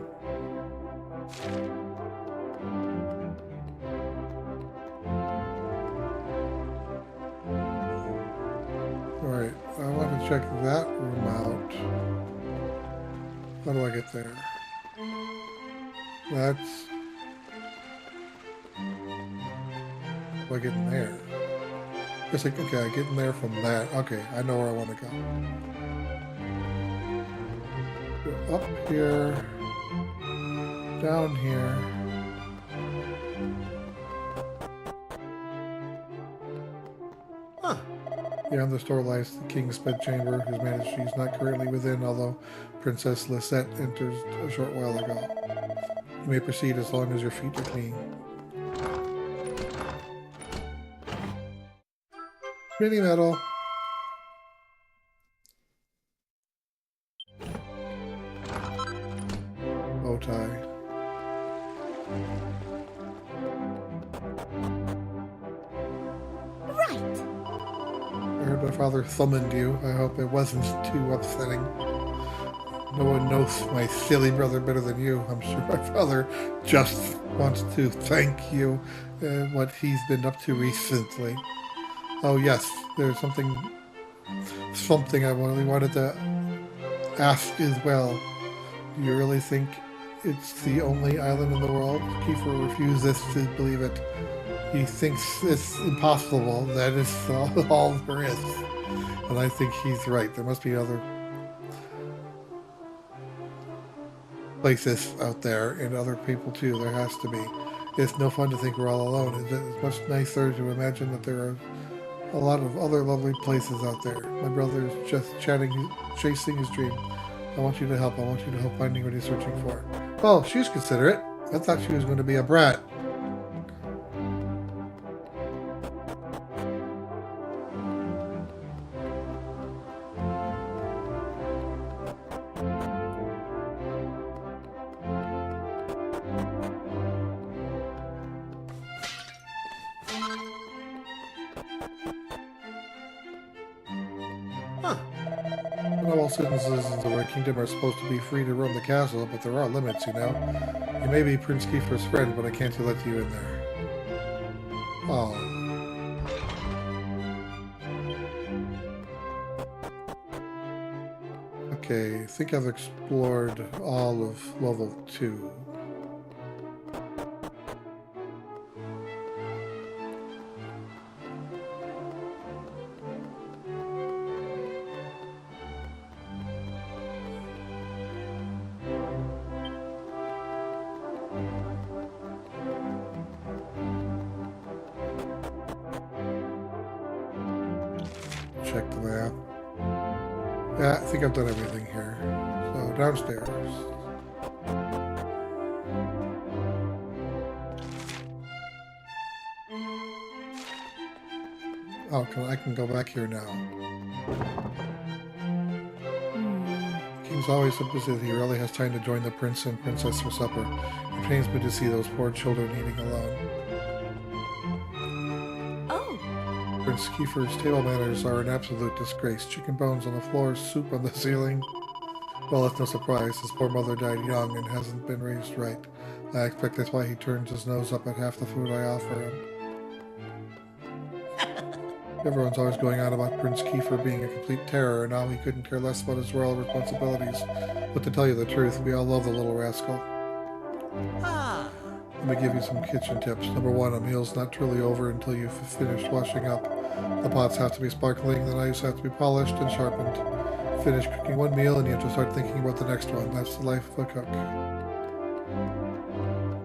Alright, I want to check that room out. How do I get there? That's... How do I get in there? It's like, okay, I get in there from that. Okay, I know where I want to go. Go up here. Down here. Huh. Beyond the store lies the king's bedchamber, whose majesty is not currently within, although Princess Lisette entered a short while ago. You may proceed as long as your feet are clean. Mini medal. Bow tie. right. I heard my father summoned you. I hope it wasn't too upsetting. No one knows my silly brother better than you. I'm sure my father just wants to thank you and what he's been up to recently. Oh yes, there's something I really wanted to ask as well. Do you really think it's the only island in the world? Kiefer refuses to believe it. He thinks it's impossible. That is all there is. And I think he's right. There must be other places out there and other people too. There has to be. It's no fun to think we're all alone. It's much nicer to imagine that there are a lot of other lovely places out there. My brother is just chasing his dream. I want you to help. I want you to help finding what he's searching for. Well, she's considerate. I thought she was going to be a brat. Huh. Not all citizens of our kingdom are supposed to be free to roam the castle, but there are limits, you know. You may be Prince Kiefer's friend, but I can't let you in there. Oh. Okay, I think I've explored all of level 2. Check the map. Yeah, I think I've done everything here. So downstairs. Oh, I can go back here now. King's always so busy that he rarely has time to join the prince and princess for supper. It pains me to see those poor children eating alone. Oh, Prince Kiefer's table manners are an absolute disgrace. Chicken bones on the floor, soup on the ceiling. Well, it's no surprise. His poor mother died young and hasn't been raised right. I expect that's why he turns his nose up at half the food I offer him. Everyone's always going on about Prince Kiefer being a complete terror, and how he couldn't care less about his royal responsibilities. But to tell you the truth, we all love the little rascal. Let me give you some kitchen tips. Number 1, a meal's not truly over until you've finished washing up. The pots have to be sparkling, the knives have to be polished and sharpened. Finish cooking one meal and you have to start thinking about the next one. That's the life of a cook.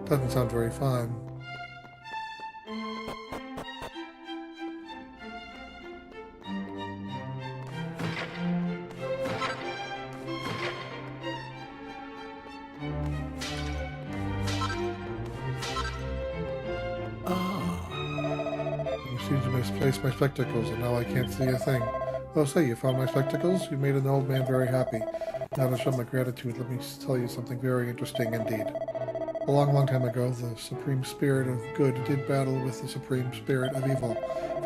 Doesn't sound very fun. I seem to misplace my spectacles and now I can't see a thing. Oh, say, you found my spectacles? You made an old man very happy. Now to show my gratitude, let me tell you something very interesting indeed. A long, long time ago, the supreme spirit of good did battle with the supreme spirit of evil.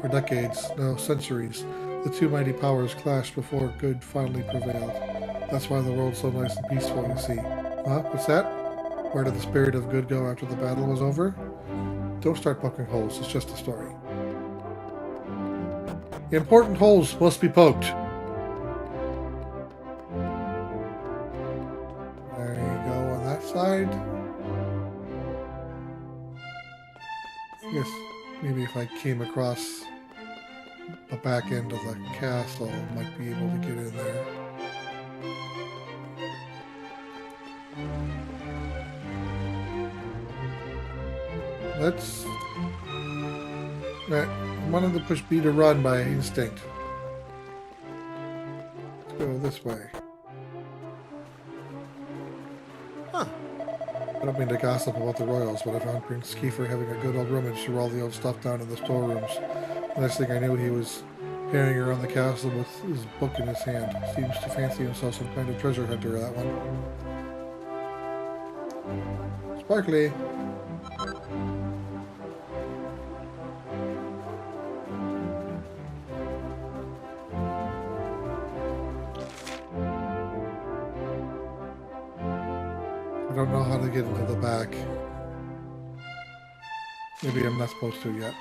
For decades, no centuries, the two mighty powers clashed before good finally prevailed. That's why the world's so nice and peaceful, you see. Huh? What's that? Where did the spirit of good go after the battle was over? Don't start poking holes, it's just a story. Important holes must be poked. There you go on that side. I guess maybe if I came across the back end of the castle, I might be able to get in there. Let's... I wanted to push B to run by instinct. Let's go this way. Huh. I don't mean to gossip about the royals, but I found Prince Kiefer having a good old rummage through all the old stuff down in the storerooms. The next thing I knew, he was carrying around the castle with his book in his hand. Seems to fancy himself some kind of treasure hunter, that one. Sparkly! I don't know how to get into the back. Maybe I'm not supposed to yet.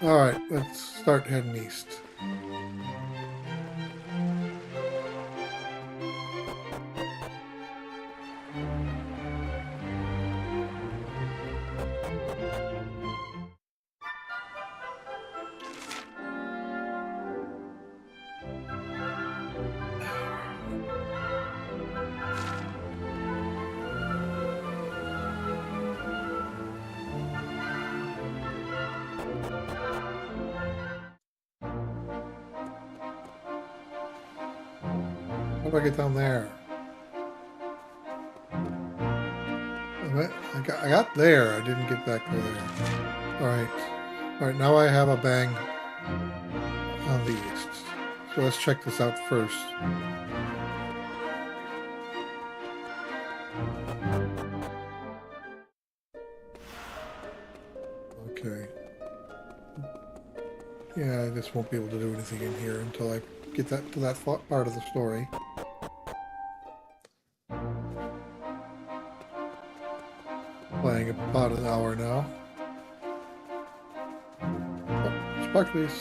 Alright, let's start heading east. How do I get down there? I got there. I didn't get back to there. Alright. Alright, now I have a bang on the east. So let's check this out first. Okay. Yeah, I just won't be able to do anything in here until I get that to that part of the story. Playing about an hour now. Oh, sparklies.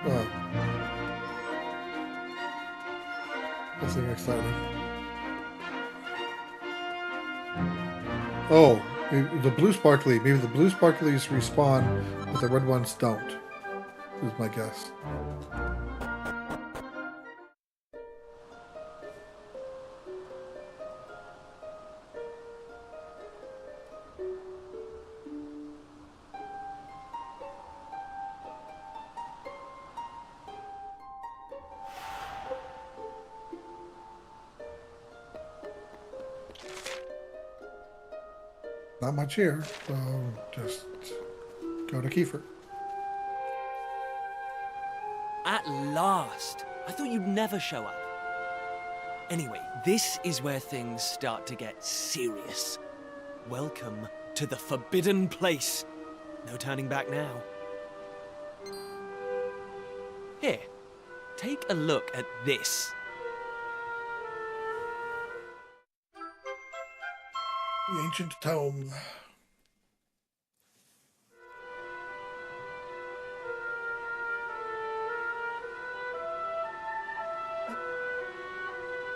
Oh. Nothing exciting. Oh, the blue sparkly. Maybe the blue sparklies respawn, but the red ones don't. Is my guess. Not much here, so just go to Kiefer. At last! I thought you'd never show up. Anyway, this is where things start to get serious. Welcome to the forbidden place. No turning back now. Here, take a look at this. The ancient tome.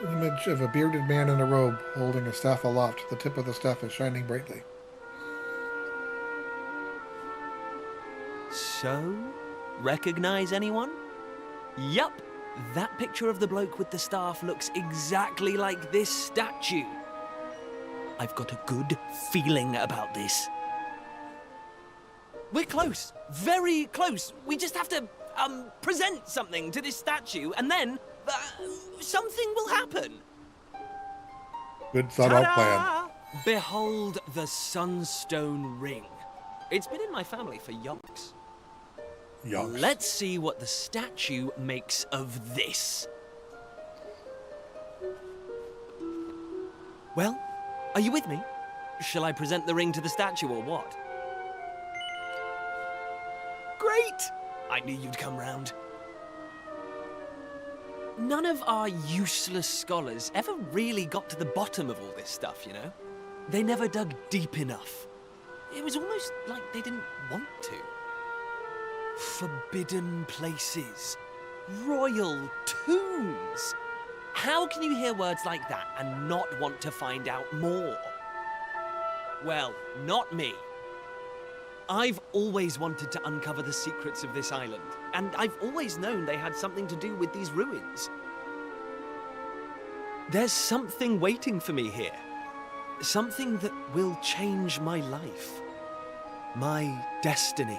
An image of a bearded man in a robe holding a staff aloft. The tip of the staff is shining brightly. So, recognize anyone? Yup, that picture of the bloke with the staff looks exactly like this statue. I've got a good feeling about this. We're close, very close. We just have to, present something to this statue, and then, something will happen. Good thought out plan. Ta-da! Behold the Sunstone Ring. It's been in my family for yonks. Yonks. Let's see what the statue makes of this. Well, are you with me? Shall I present the ring to the statue or what? Great! I knew you'd come round. None of our useless scholars ever really got to the bottom of all this stuff, you know? They never dug deep enough. It was almost like they didn't want to. Forbidden places. Royal tombs. How can you hear words like that and not want to find out more? Well, not me. I've always wanted to uncover the secrets of this island, and I've always known they had something to do with these ruins. There's something waiting for me here. Something that will change my life. My destiny.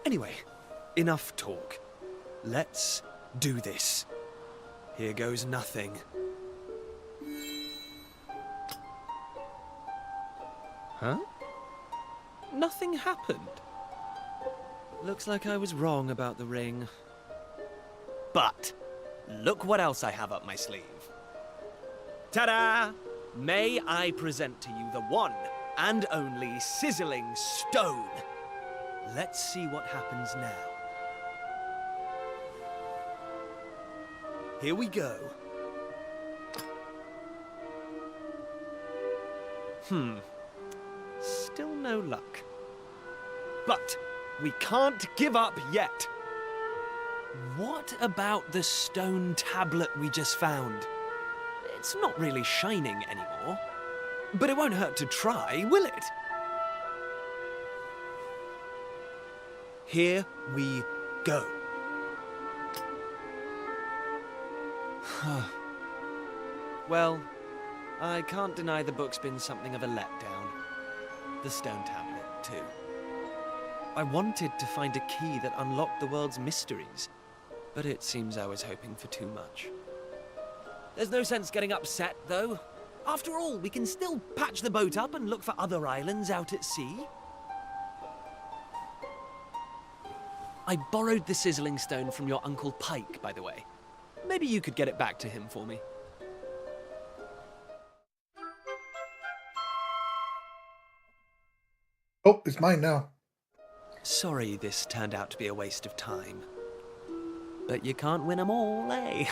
Anyway, enough talk. Let's do this. Here goes nothing. Huh? Nothing happened. Looks like I was wrong about the ring. But, look what else I have up my sleeve. Ta-da! May I present to you the one and only sizzling stone. Let's see what happens now. Here we go. Still no luck. But we can't give up yet. What about the stone tablet we just found? It's not really shining anymore. But it won't hurt to try, will it? Here we go. Well, I can't deny the book's been something of a letdown. The stone tablet, too. I wanted to find a key that unlocked the world's mysteries, but it seems I was hoping for too much. There's no sense getting upset, though. After all, we can still patch the boat up and look for other islands out at sea. I borrowed the sizzling stone from your Uncle Pike, by the way. Maybe you could get it back to him for me. Oh, it's mine now. Sorry this turned out to be a waste of time. But you can't win 'em all, eh?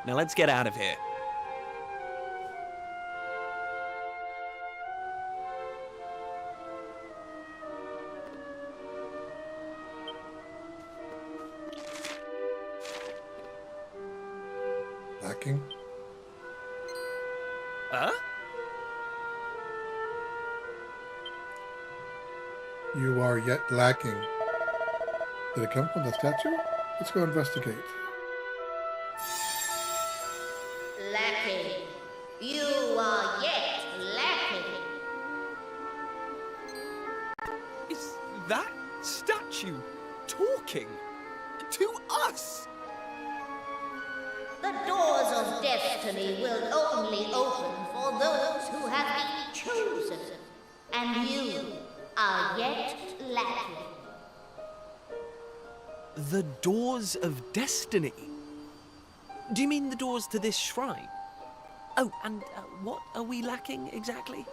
Now let's get out of here. Lacking. Huh? You are yet lacking. Did it come from the statue? Let's go investigate. Lacking. You are yet lacking. Is that statue talking to us? The doors of destiny will only open for those who have been chosen. And you are yet lacking. The doors of destiny? Do you mean the doors to this shrine? Oh, and what are we lacking exactly?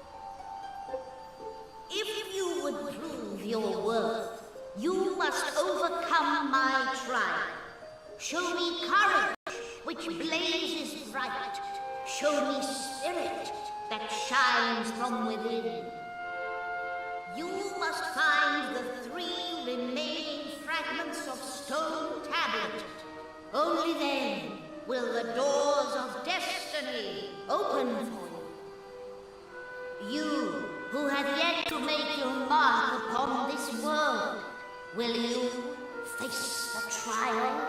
If you would prove your worth, you must overcome my trial. Show me courage, which blazes bright. Show me spirit that shines from within. You must find the 3 remaining fragments of stone tablet. Only then will the doors of destiny open for you. You, who have yet to make your mark upon this world, will you face the trial?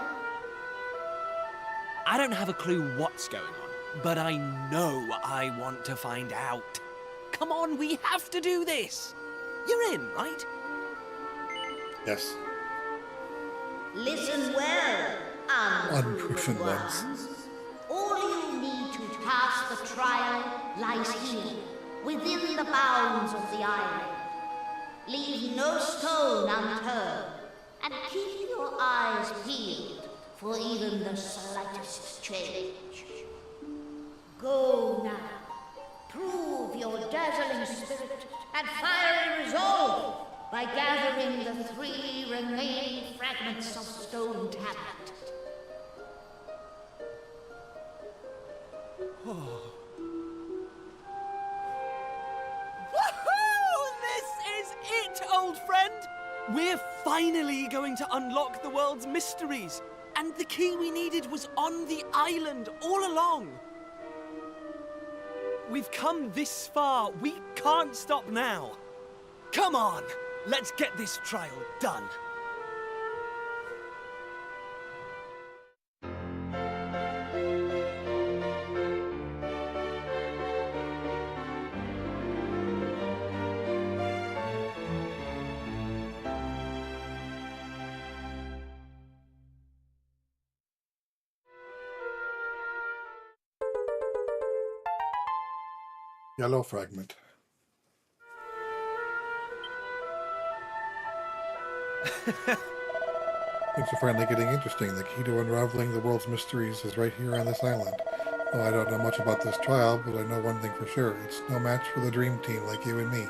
I don't have a clue what's going on, but I know I want to find out. Come on, we have to do this. You're in, right? Yes. Listen well, unproven ones. All you need to pass the trial lies here, within the bounds of the island. Leave no stone unturned, and keep your eyes peeled for even the slightest change. Go now. Prove your dazzling spirit and fiery resolve by gathering the 3 remaining fragments of stone tablet. Woohoo! This is it, old friend! We're finally going to unlock the world's mysteries. And the key we needed was on the island all along. We've come this far. We can't stop now. Come on, let's get this trial done. Yellow fragment. Things are finally getting interesting. The key to unraveling the world's mysteries is right here on this island. Well, I don't know much about this trial, but I know one thing for sure. It's no match for the dream team like you and me.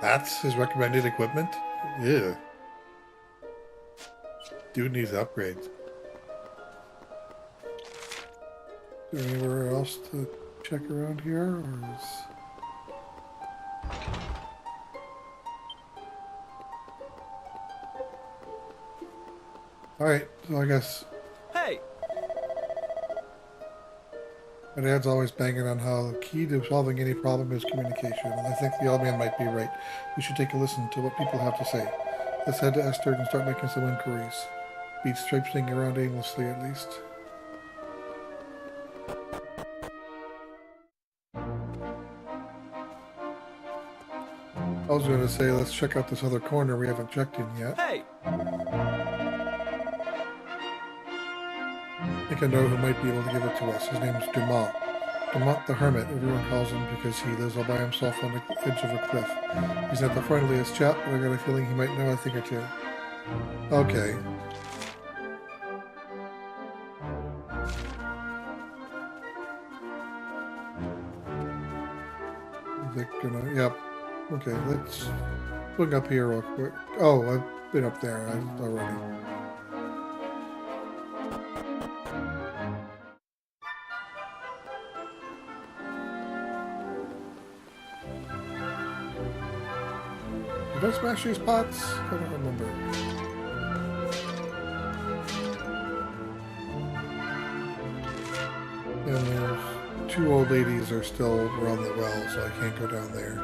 That's his recommended equipment? Yeah. Dude needs upgrades. Is there anywhere else to check around here, or is... Alright, so I guess... Hey! My dad's always banging on how the key to solving any problem is communication, and I think the old man might be right. We should take a listen to what people have to say. Let's head to Esther and start making some inquiries. Beats traipsing around aimlessly, at least. I was going to say, let's check out this other corner we haven't checked in yet. Hey! I think I know who might be able to give it to us. His name's Dumont. Dumont the Hermit, everyone calls him because he lives all by himself on the edge of a cliff. He's not the friendliest chap, but I got a feeling he might know a thing or two. Okay. Is it gonna... Yep. Okay, let's look up here real quick. Oh, I've been up there already. Did I smash these pots? I don't remember. And there's 2 old ladies are still around the well, so I can't go down there.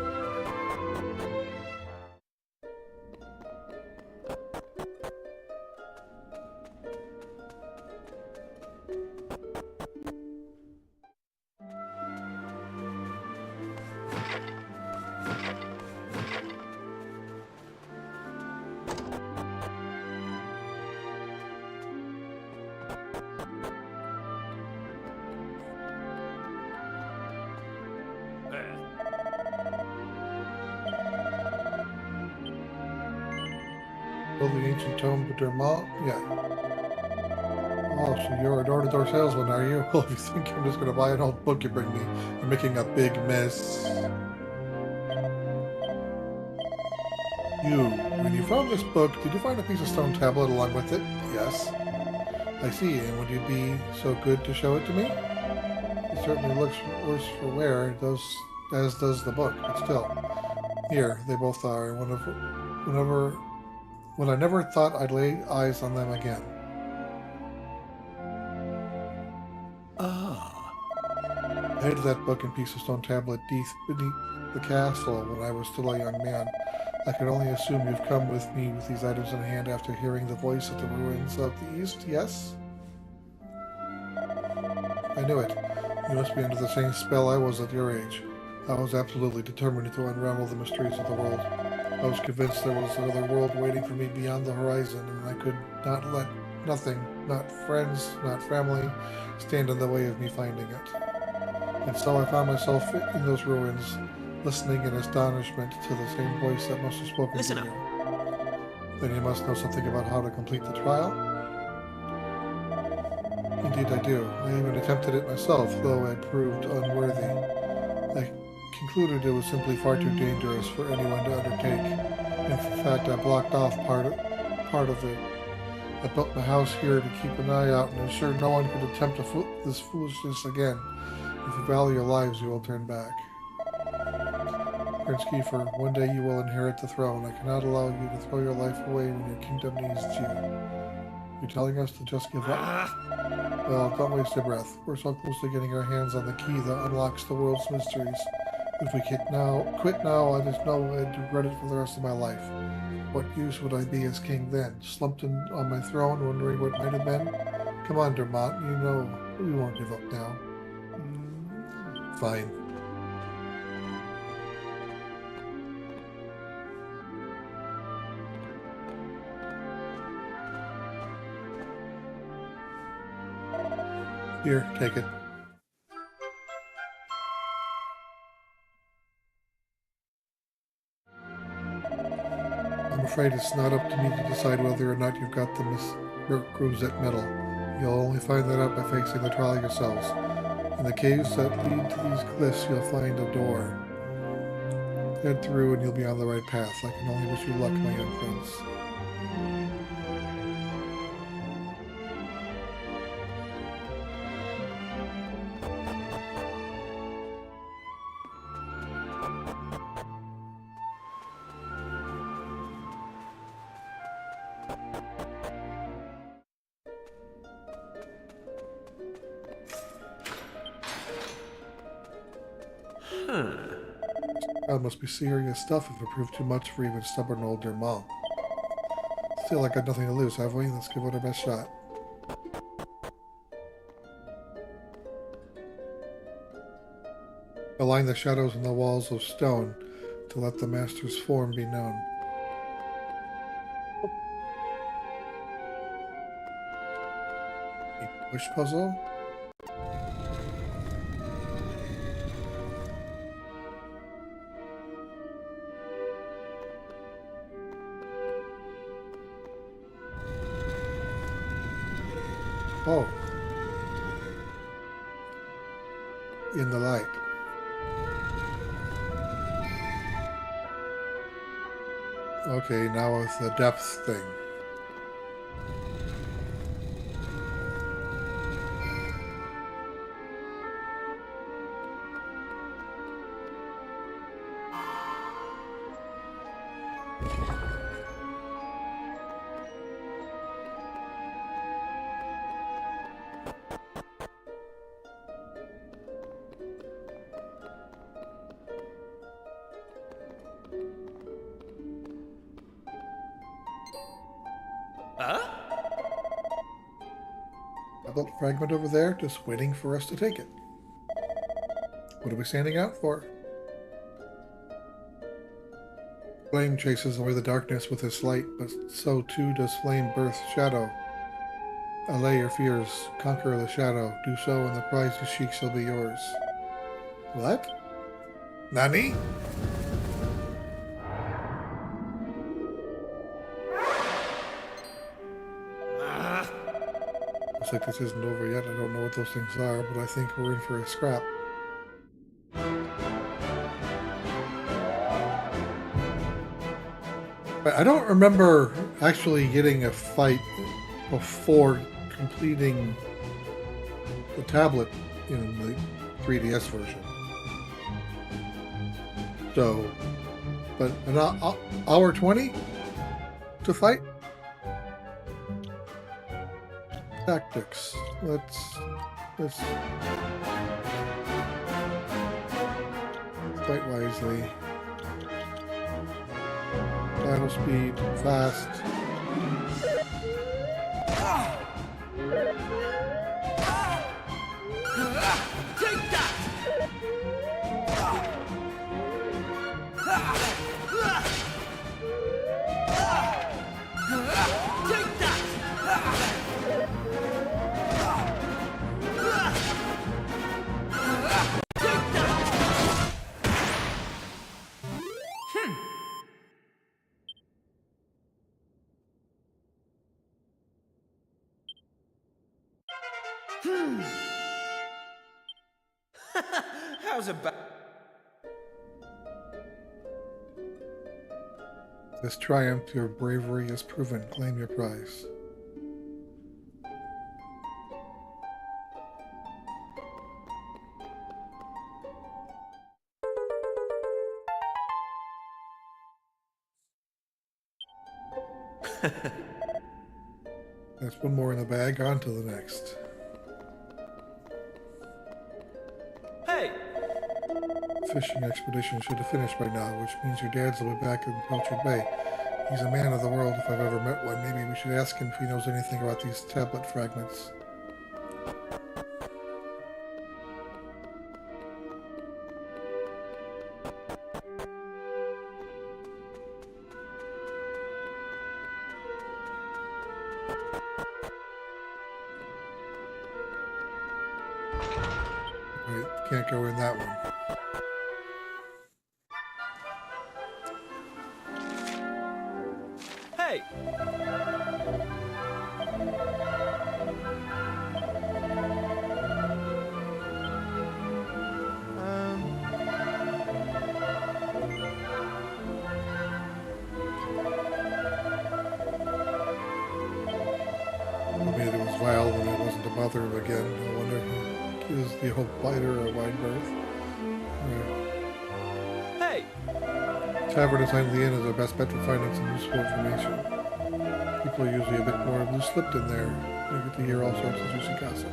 the ancient tome of Dermont? Yeah. Oh, so you're a door-to-door salesman, are you? Well, if you think I'm just going to buy an old book you bring me, you're making a big mess. When you found this book, did you find a piece of stone tablet along with it? Yes. I see, and would you be so good to show it to me? It certainly looks worse for wear, as does the book, but still. Here, they both are. When I never thought I'd lay eyes on them again. Ah. I hid that book and piece of stone tablet deep beneath the castle when I was still a young man. I can only assume you've come with me with these items in hand after hearing the voice at the ruins of the east, yes? I knew it. You must be under the same spell I was at your age. I was absolutely determined to unravel the mysteries of the world. I was convinced there was another world waiting for me beyond the horizon, and I could not let nothing, not friends, not family, stand in the way of me finding it. And so I found myself in those ruins, listening in astonishment to the same voice that must have spoken Listen to up. you. Then you must know something about how to complete the trial? Indeed I do. I even attempted it myself, though I proved unworthy. I concluded it was simply far too dangerous for anyone to undertake. In fact, I blocked off part of it. I built my house here to keep an eye out and ensure no one could attempt this foolishness again. If you value your lives, you will turn back. Prince Kiefer, one day you will inherit the throne. I cannot allow you to throw your life away when your kingdom needs you. You're telling us to just give up? Well, don't waste your breath. We're so close to getting our hands on the key that unlocks the world's mysteries. If we quit now, I just know I'd regret it for the rest of my life. What use would I be as king then? Slumped on my throne, wondering what might have been? Come on, Dermont, you know we won't give up now. Fine. Here, take it. I'm afraid it's not up to me to decide whether or not you've got the Miss Rosette medal. You'll only find that out by facing the trial yourselves. In the caves that lead to these glyphs, you'll find a door. Head through and you'll be on the right path. I can only wish you luck, my young friends. That must be serious stuff if it proved too much for even stubborn old Dermont. Still, I got nothing to lose, have we? Let's give it our best shot. Align the shadows in the walls of stone to let the master's form be known. A push puzzle? Oh. In the light. Okay, now with the depth thing. That fragment over there, just waiting for us to take it. What are we standing out for? Flame chases away the darkness with its light, but so too does flame birth shadow. Allay your fears, conquer the shadow, do so and the prize you seek shall be yours. What? Nani? Looks like this isn't over yet. I don't know what those things are, but I think we're in for a scrap. I don't remember actually getting a fight before completing the tablet in the 3DS version. So, but an hour 20 to fight? Tactics. Let's fight wisely. Battle speed, fast. Take that! Take that! How's about... This triumph, your bravery is proven. Claim your prize. That's one more in the bag. On to the next. Hey! Fishing expedition should have finished by now, which means your dad's will be back in Pilchard Bay. He's a man of the world if I've ever met one. Maybe we should ask him if he knows anything about these tablet fragments. Right, can't go in that one. Hey! Maybe it was vile and it wasn't to bother him again. I wonder who is the old biter or wide berth. Hey! Tavern assigned the inn is our best bet for finding some useful information. People are usually a bit more loose-lipped in there. You get to hear all sorts of juicy gossip.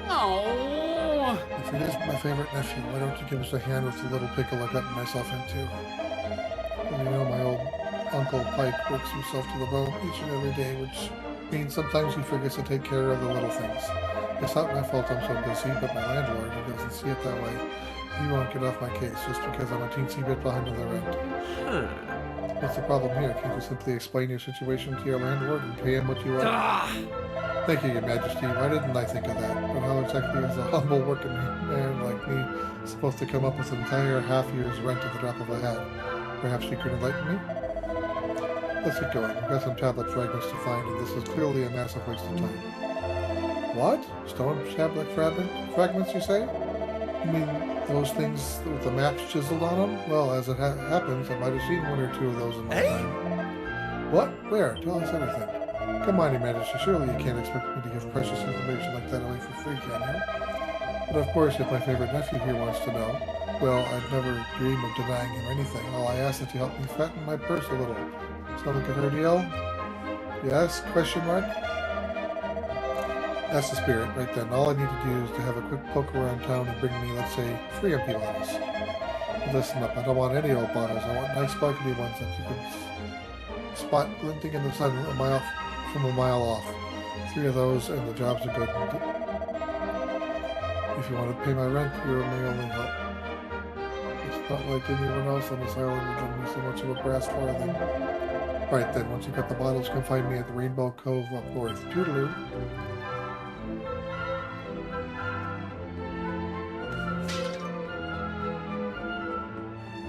Oh! If it is my favorite nephew, why don't you give us a hand with the little pickle I got myself into? And you know my old Uncle Pike works himself to the bone each and every day, which means sometimes he forgets to take care of the little things. It's not my fault I'm so busy, but my landlord, who doesn't see it that way, he won't get off my case just because I'm a teensy bit behind on the rent. What's the problem here? Can't you simply explain your situation to your landlord and pay him what you want? Thank you, Your Majesty. Why didn't I think of that? But how exactly is a humble working man like me supposed to come up with an entire half year's rent at the drop of a hat? Perhaps you could enlighten me? Let's get going. We've got some tablet fragments to find, and this is clearly a massive waste of time. What? Stone tablet fragments, you say? You mean those things with the maps chiseled on them? Well, as it happens, I might have seen one or two of those in my time. What? Where? Tell us everything. Come on, Your Majesty. Surely you can't expect me to give precious information like that away for free, can you? But of course, if my favorite nephew here wants to know, well, I'd never dream of denying him anything. All I ask that you help me fatten my purse a little. Sound like a fair deal? Yes? Question mark? That's the spirit, right then. All I need to do is to have a quick poke around town and bring me, let's say, 3 empty bottles. But listen up, I don't want any old bottles. I want nice sparkly ones that you can spot glinting in the sun from a mile off. 3 of those and the jobs are good. If you want to pay my rent, you're my only hope. It's not like anyone else on this island would give me so much of a brass farthing. Alright then, once you got the bottles, come find me at the Rainbow Cove up north. Toodaloo.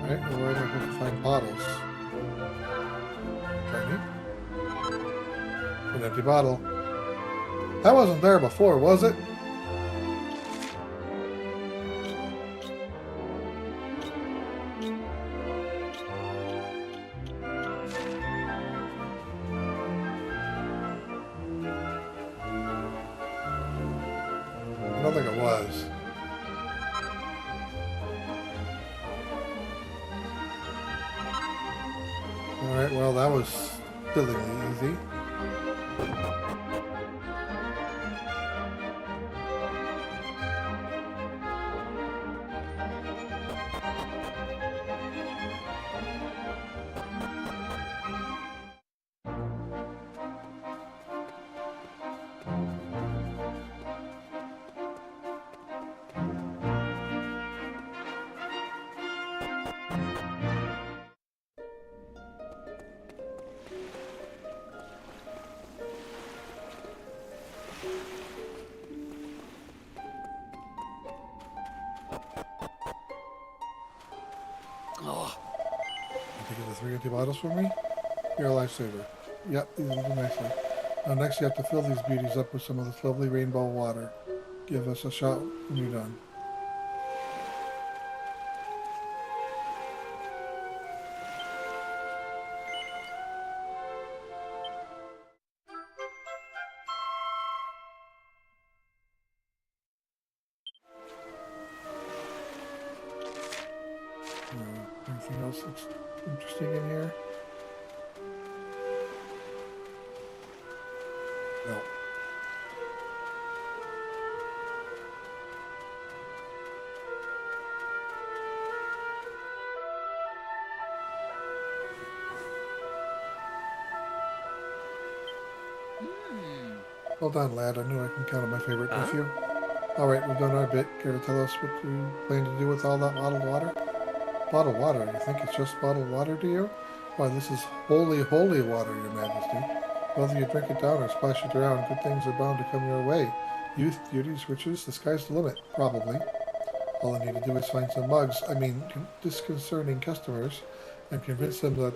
Alright, well, where am I going to find bottles? Shiny. An empty bottle. That wasn't there before, was it? I don't think it was. Alright, well that was stillingly easy. You get the 3 empty bottles for me? You're a lifesaver. Yep, these will do nicely. Now next you have to fill these beauties up with some of this lovely rainbow water. Give us a shot when you're done. Anything else that's interesting in here? No. Well done, lad. I knew I can count on my favorite nephew. Alright, we've done our bit. Care to tell us what you plan to do with all that bottled water? Bottled water? You think it's just bottled water, do you? Why, this is holy, holy water, your majesty. Whether you drink it down or splash it around, good things are bound to come your way. Youth, beauties, riches, the sky's the limit, probably. All I need to do is find some disconcerting customers, and convince them that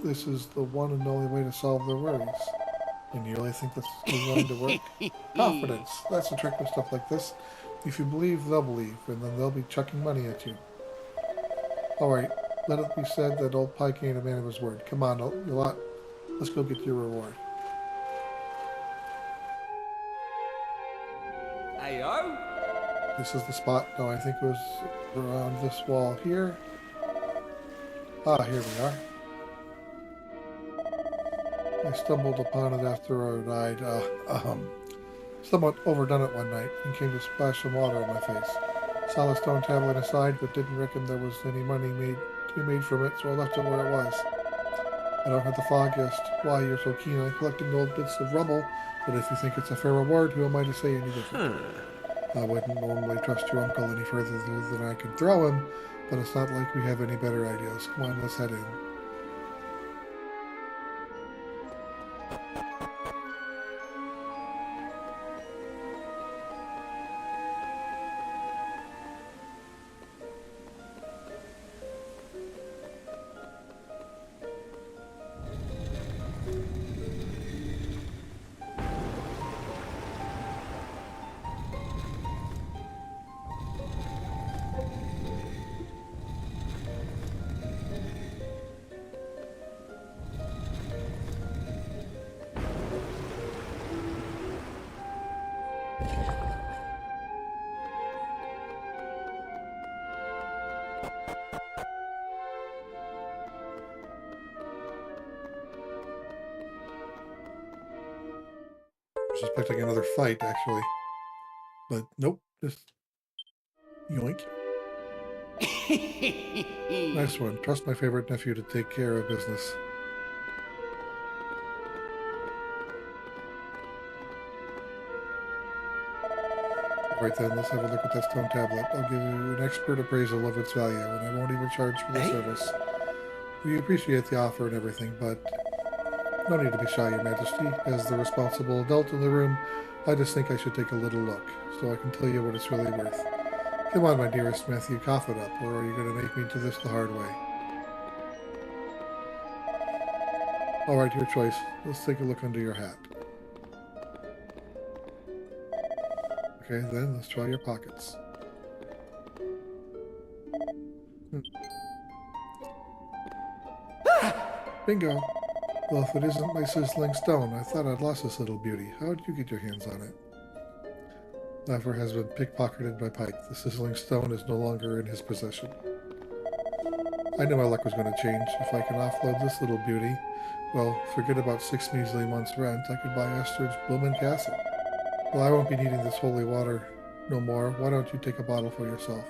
this is the one and only way to solve their worries. And you really think this is going to work? Confidence. That's the trick with stuff like this. If you believe, they'll believe, and then they'll be chucking money at you. Alright, let it be said that old Pike ain't a man of his word. Come on, you lot. Let's go get your reward. Ayo? This is the spot. No, I think it was around this wall here. Ah, here we are. I stumbled upon it after I'd somewhat overdone it one night and came to splash some water on my face. Saw the stone tablet aside, but didn't reckon there was any money to be made from it, so I left it where it was. I don't have the foggiest why you're so keen on collecting old bits of rubble, but if you think it's a fair reward, who am I to say any different? I wouldn't normally trust your uncle any further than I could throw him, but it's not like we have any better ideas. Come on, let's head in. I was expecting another fight, actually. But nope, just yoink. Nice one. Trust my favorite nephew to take care of business. Right then, let's have a look at that stone tablet. I'll give you an expert appraisal of its value, and I won't even charge for the service. We appreciate the offer and everything, but No need to be shy, Your Majesty. As the responsible adult in the room, I just think I should take a little look, so I can tell you what it's really worth. Come on, my dearest Matthew, cough it up, or are you going to make me do this the hard way? Alright, your choice. Let's take a look under your hat. Okay, then let's try your pockets. Bingo! Well, if it isn't my sizzling stone, I thought I'd lost this little beauty. How did you get your hands on it? Laugher has been pickpocketed by Pike. The sizzling stone is no longer in his possession. I knew my luck was going to change. If I can offload this little beauty, well, forget about 6 measly months' rent. I could buy Esther's bloomin' castle. Well, I won't be needing this holy water no more. Why don't you take a bottle for yourself?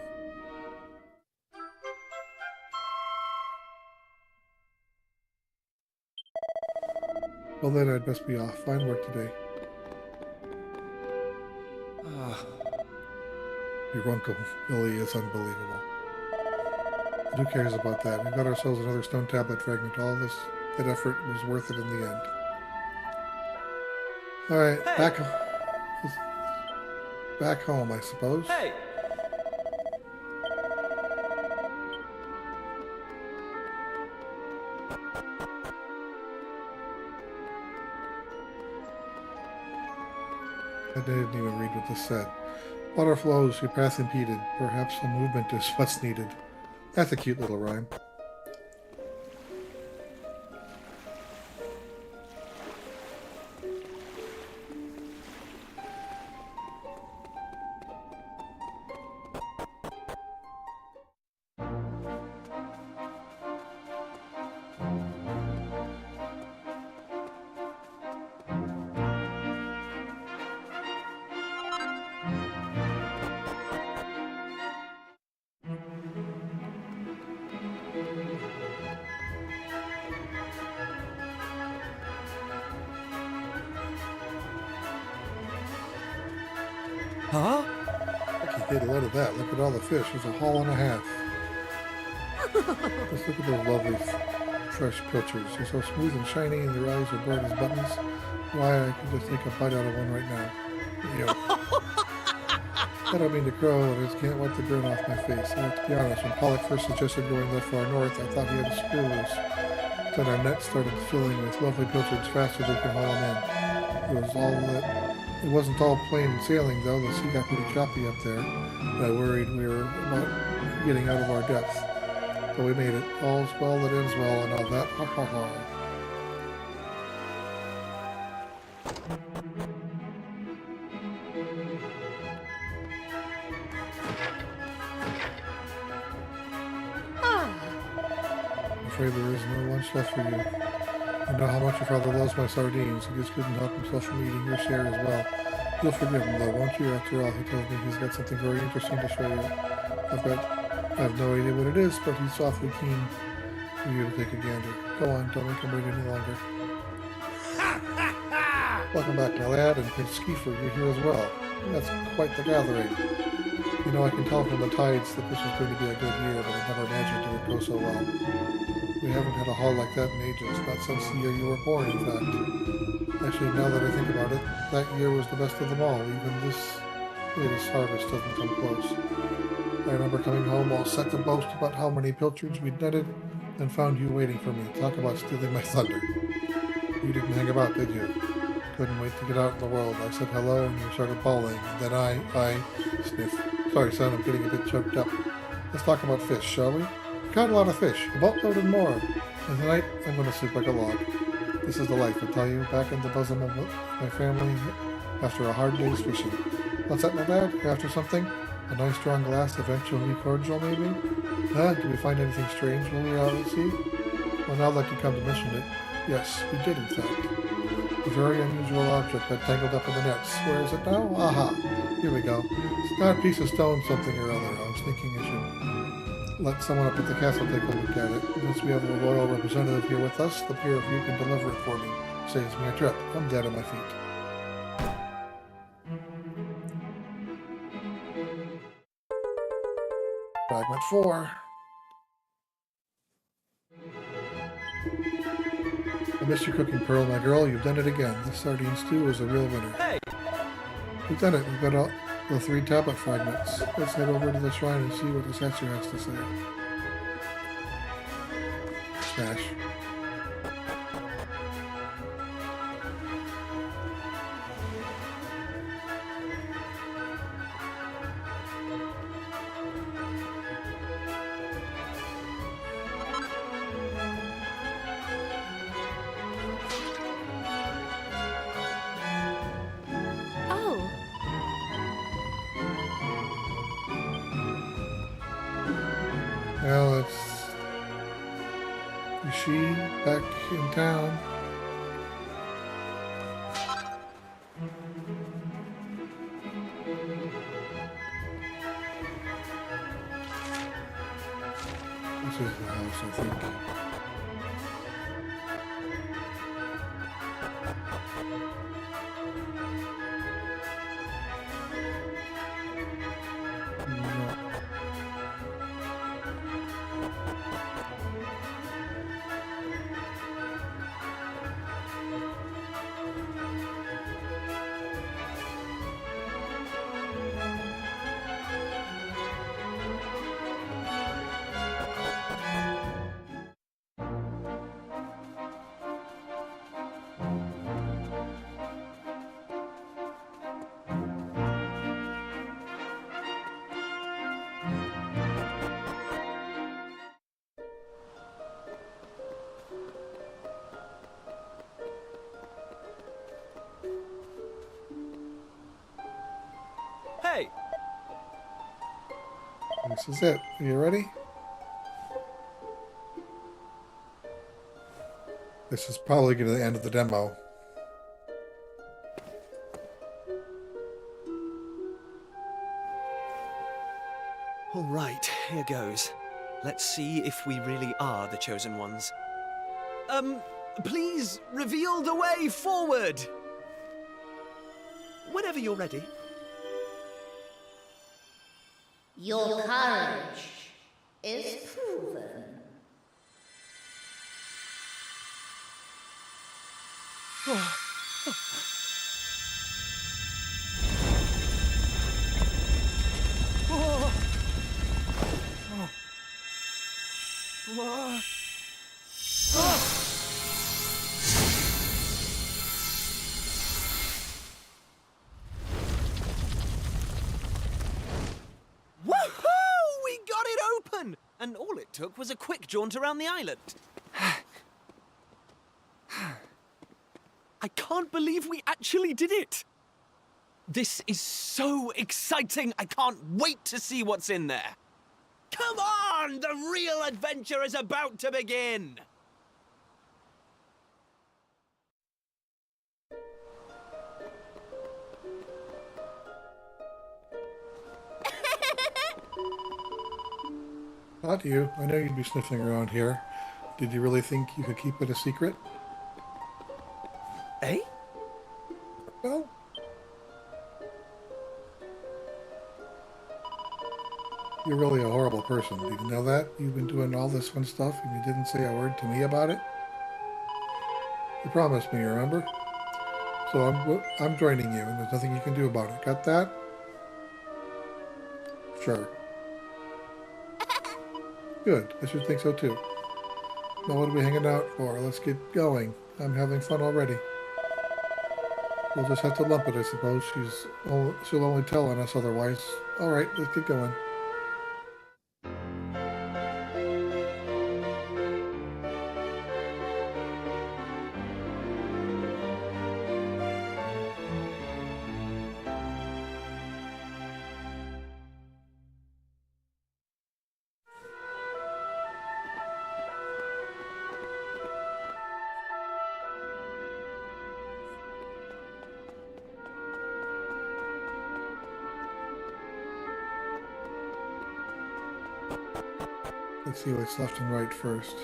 Well, then I'd best be off. Fine work today. Your uncle really is unbelievable. But who cares about that? We got ourselves another stone tablet fragment. All this, that effort was worth it in the end. Alright, hey. Back home, I suppose. Hey! I didn't even read what this said. Water flows, your path impeded. Perhaps some movement is what's needed. That's a cute little rhyme. Huh? You get a load of that. Look at all the fish. There's a haul and a half. Just look at those lovely fresh pilchards. They're so smooth and shiny, and their eyes are bright as buttons. Why, I could just take a bite out of one right now. I don't mean to crow, I just can't wipe the grin off my face. I have to be honest, when Pollock first suggested going that far north, I thought he had a screw loose. Then our net started filling with lovely pilchards faster than we could haul them in. It wasn't all plain sailing, though. The sea got pretty choppy up there. I worried we were about getting out of our depth. But we made it. All's well that ends well and all that. Ha ha ha. I'm afraid there is no lunch left for you. You know how much your father loves my sardines. He just couldn't help himself from eating your share as well. You'll forgive him, though, won't you? After all, he tells me he's got something very interesting to show you. I have no idea what it is, but he's awfully keen for you to take a gander. Go on, don't make him wait any longer. Welcome back, my lad, and Prince Kiefer, you're here as well. That's quite the gathering. You know, I can tell from the tides that this was going to be a good year, but I never imagined it would go so well. We haven't had a haul like that in ages, not since the year you were born, in fact. Actually, now that I think about it, that year was the best of them all. Even this latest harvest doesn't come close. I remember coming home all set to boast about how many pilchards we'd netted, and found you waiting for me. Talk about stealing my thunder. You didn't hang about, did you? Couldn't wait to get out in the world. I said hello, and you started bawling, and then I sniff. Sorry, son, I'm getting a bit choked up. Let's talk about fish, shall we? Caught a lot of fish, a boatload and more. And tonight, I'm going to sleep like a log. This is the life, I tell you, back in the bosom of my family after a hard day's fishing. What's that, my lad? You're after something? A nice strong glass of anchovy cordial, maybe? Did we find anything strange when we were out at sea? Well, now that you come to mention it, yes, we did, in fact. A very unusual object that tangled up in the nets. Where is it now? Aha! Here we go. It's not a piece of stone something or other. I was thinking I should let someone up at the castle take a look at it. Since we have a royal representative here with us, the pair of you can deliver it for me. Saves me a trip. I'm dead on my feet. Fragment 4. I miss your cooking, Pearl, my girl. You've done it again. This sardine stew is a real winner. Hey! We've done it. We've got all the 3 tablet fragments. Let's head over to the shrine and see what the statue has to say. Smash. Oh, Well, it's... Is she back in town? This is the house, I think. No. Hey! This is it. Are you ready? This is probably going to the end of the demo. All right, here goes. Let's see if we really are the chosen ones. Please reveal the way forward! Whenever you're ready. Your courage is proven. Woohoo! We got it open! And all it took was a quick jaunt around the island. I can't believe we actually did it! This is so exciting! I can't wait to see what's in there! Come on! The real adventure is about to begin! Not you. I know you'd be sniffing around here. Did you really think you could keep it a secret? Eh? No. You're really a horrible person. Did you know that? You've been doing all this fun stuff and you didn't say a word to me about it? You promised me, remember? So I'm joining you and there's nothing you can do about it. Got that? Sure. Good. I should think so too. Now what are we hanging out for? Let's get going. I'm having fun already. We'll just have to lump it, I suppose. She'll only tell on us otherwise. Alright, let's get going. Let's see what's left and right first.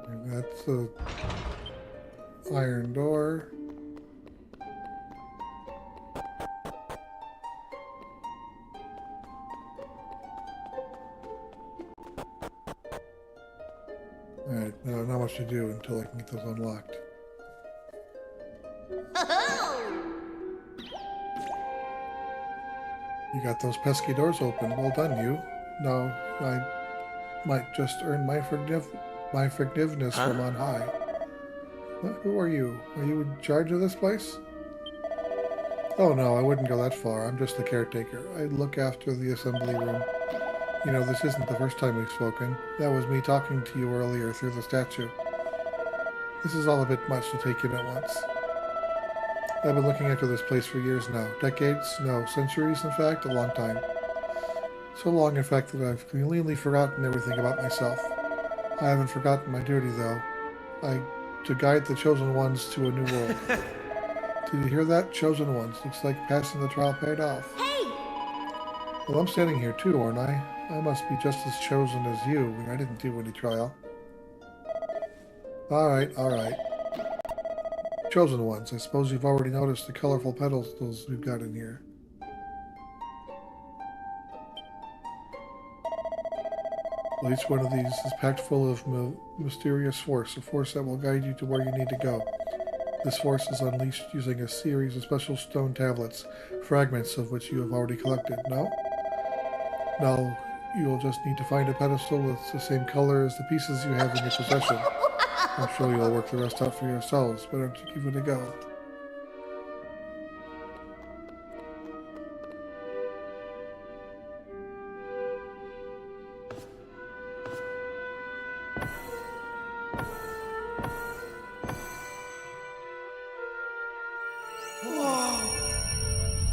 And that's the iron door. Alright, now not much to do until I can get those unlocked. You got those pesky doors open. Well done, you. Now I might just earn my forgiveness from on high. Who are you? Are you in charge of this place? Oh no, I wouldn't go that far. I'm just the caretaker. I look after the assembly room. You know, this isn't the first time we've spoken. That was me talking to you earlier through the statue. This is all a bit much to take in at once. I've been looking after this place for years now. Decades? No, centuries, in fact. A long time. So long, in fact, that I've completely forgotten everything about myself. I haven't forgotten my duty, though. To guide the Chosen Ones to a new world. Did you hear that? Chosen Ones. Looks like passing the trial paid off. Hey! Well, I'm standing here too, aren't I? I must be just as chosen as you. I didn't do any trial. Alright, alright. Chosen Ones. I suppose you've already noticed the colorful pedestals we've got in here. Well, each one of these is packed full of mysterious force, a force that will guide you to where you need to go. This force is unleashed using a series of special stone tablets, fragments of which you have already collected, no? Now, you'll just need to find a pedestal that's the same color as the pieces you have in your possession. I'm sure you'll work the rest out for yourselves, but don't you give it a go.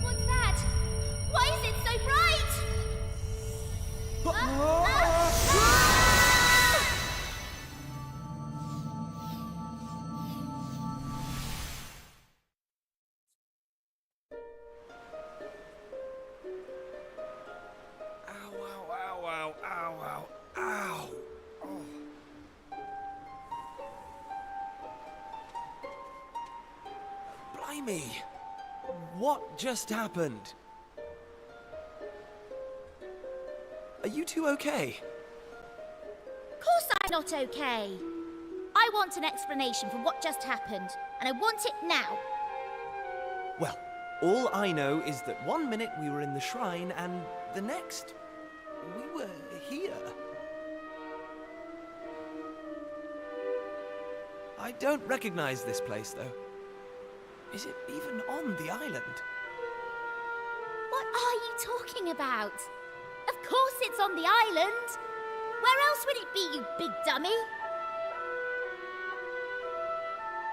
What's that? Why is it so bright? Ow. Oh. Blimey! What just happened? Are you two okay? Of course I'm not okay. I want an explanation for what just happened, and I want it now. Well, all I know is that one minute we were in the shrine, and the next, we were here. I don't recognize this place, though. Is it even on the island? What are you talking about? Of course it's on the island. Where else would it be, you big dummy?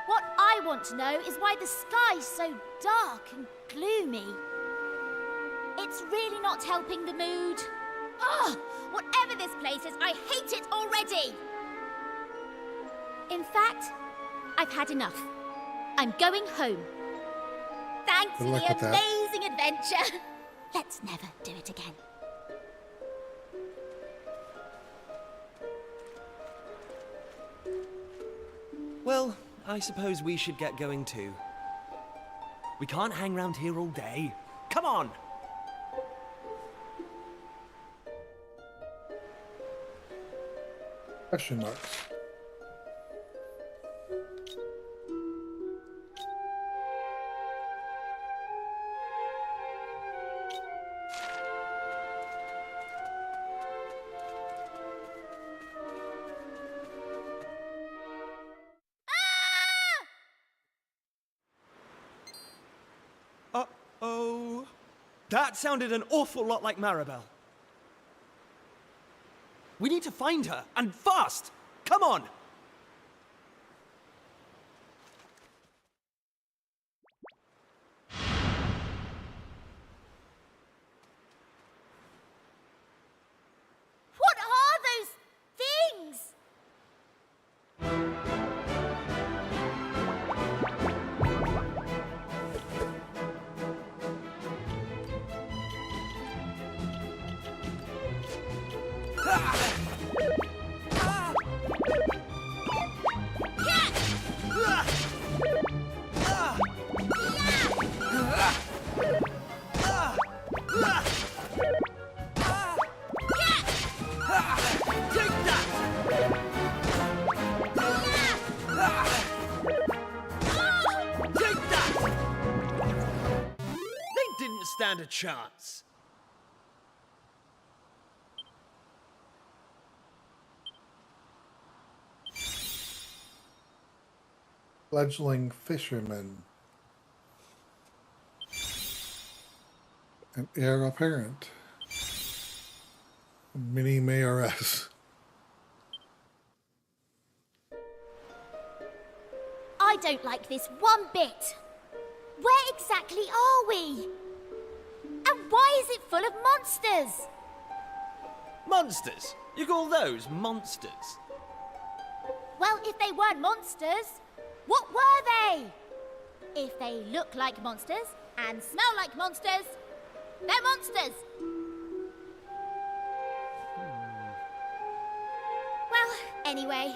What I want to know is why the sky's so dark and gloomy. It's really not helping the mood. Ugh! Whatever this place is, I hate it already! In fact, I've had enough. I'm going home. Thanks for Good luck the with that. amazing adventure. Let's never do it again. Well, I suppose we should get going too. We can't hang around here all day. Come on! Question marks. Uh-oh. That sounded an awful lot like Maribel. We need to find her, and fast! Come on! What are those things? Take that! stand a chance. Fledgling fisherman. An heir apparent. A mini mayoress. I don't like this one bit. Where exactly are we? And why is it full of monsters? Monsters? You call those monsters? Well, if they weren't monsters, what were they? If they look like monsters and smell like monsters, they're monsters. Well, anyway,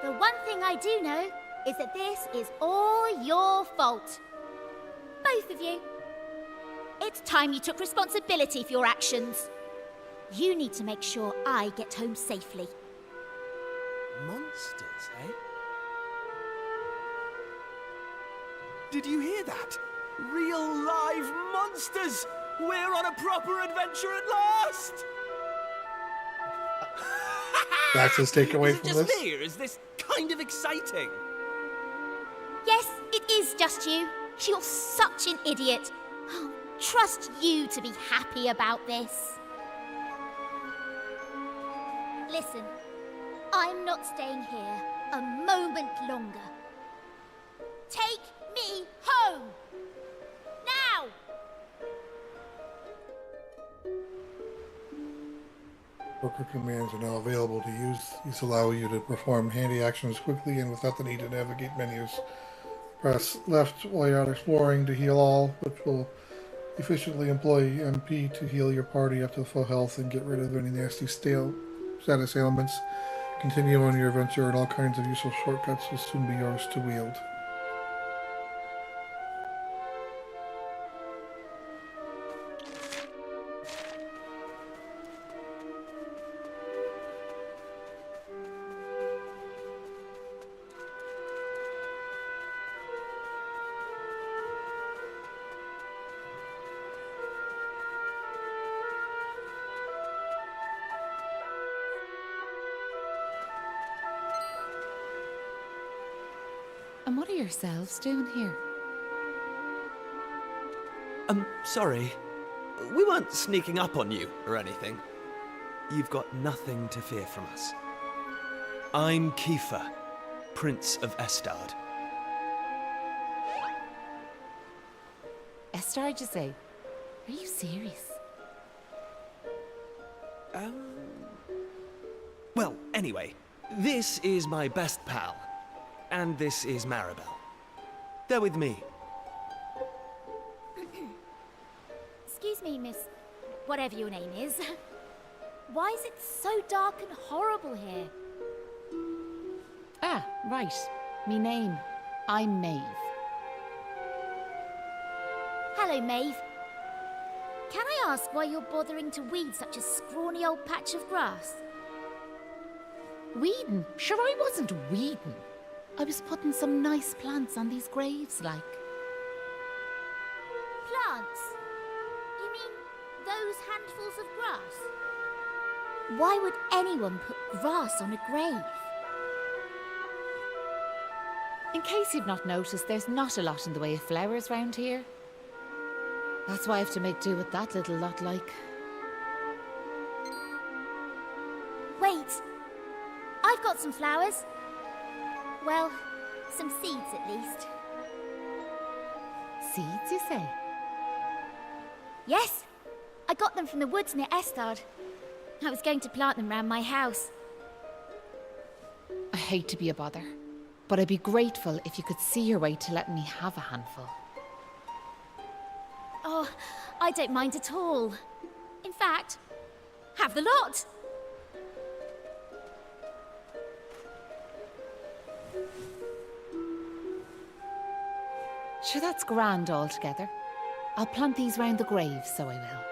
the one thing I do know is that this is all your fault. Both of you. It's time you took responsibility for your actions. You need to make sure I get home safely. Monsters, eh? Did you hear that? Real live monsters! We're on a proper adventure at last! That's his takeaway Is it from just this. me, or is this kind of exciting? Yes, it is just you. You're such an idiot. Oh, trust you to be happy about this. Listen, I'm not staying here a moment longer. Take me home! Now! Broker commands are now available to use. These allow you to perform handy actions quickly and without the need to navigate menus. Press left while you're out exploring to heal all, which will efficiently employ MP to heal your party up to full health and get rid of any nasty status ailments. Continue on your adventure, and all kinds of useful shortcuts will soon be yours to wield. And what are yourselves doing here? Sorry. We weren't sneaking up on you or anything. You've got nothing to fear from us. I'm Kiefer, Prince of Estard. Estard, you say? Are you serious? Well, anyway, this is my best pal. And this is Maribel. They're with me. Excuse me, miss, whatever your name is. Why is it so dark and horrible here? Ah, right. Me name. I'm Maeve. Hello, Maeve. Can I ask why you're bothering to weed such a scrawny old patch of grass? Weeding? Sure, I wasn't weeding. I was putting some nice plants on these graves, like. Plants? You mean those handfuls of grass? Why would anyone put grass on a grave? In case you've not noticed, there's not a lot in the way of flowers round here. That's why I have to make do with that little lot, like. Wait! I've got some flowers. Well, some seeds at least. Seeds, you say? Yes, I got them from the woods near Estard. I was going to plant them round my house. I hate to be a bother, but I'd be grateful if you could see your way to letting me have a handful. Oh, I don't mind at all. In fact, have the lot. Sure, that's grand altogether. I'll plant these round the grave, so I will.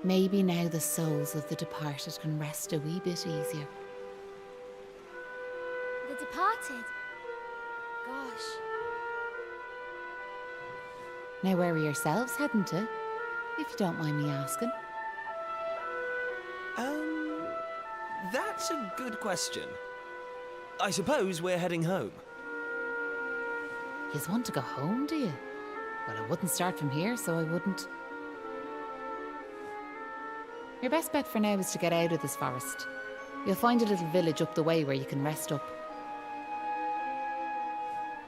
Maybe now the souls of the departed can rest a wee bit easier. The departed. Gosh. Now, where are yourselves heading to? If you don't mind me asking. That's a good question. I suppose we're heading home. Yous want to go home, do you? Well, I wouldn't start from here, so I wouldn't. Your best bet for now is to get out of this forest. You'll find a little village up the way where you can rest up.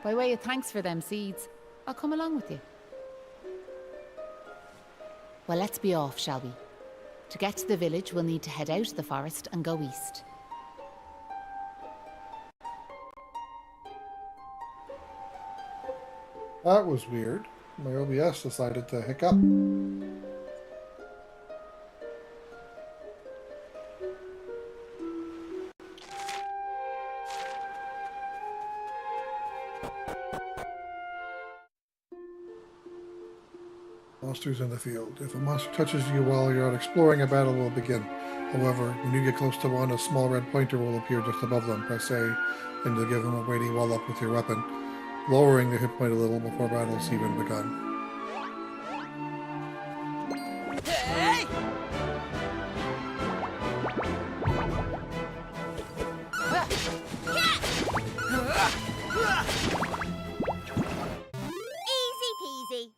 By way of thanks for them seeds, I'll come along with you. Well, let's be off, shall we? To get to the village, we'll need to head out of the forest and go east. That was weird. My OBS decided to hiccup. Monsters in the field. If a monster touches you while you're out exploring, a battle will begin. However, when you get close to one, a small red pointer will appear just above them. Press A, and you'll give them a waiting wall up with your weapon, lowering the hit point a little before battle's even begun. Hey! Easy peasy.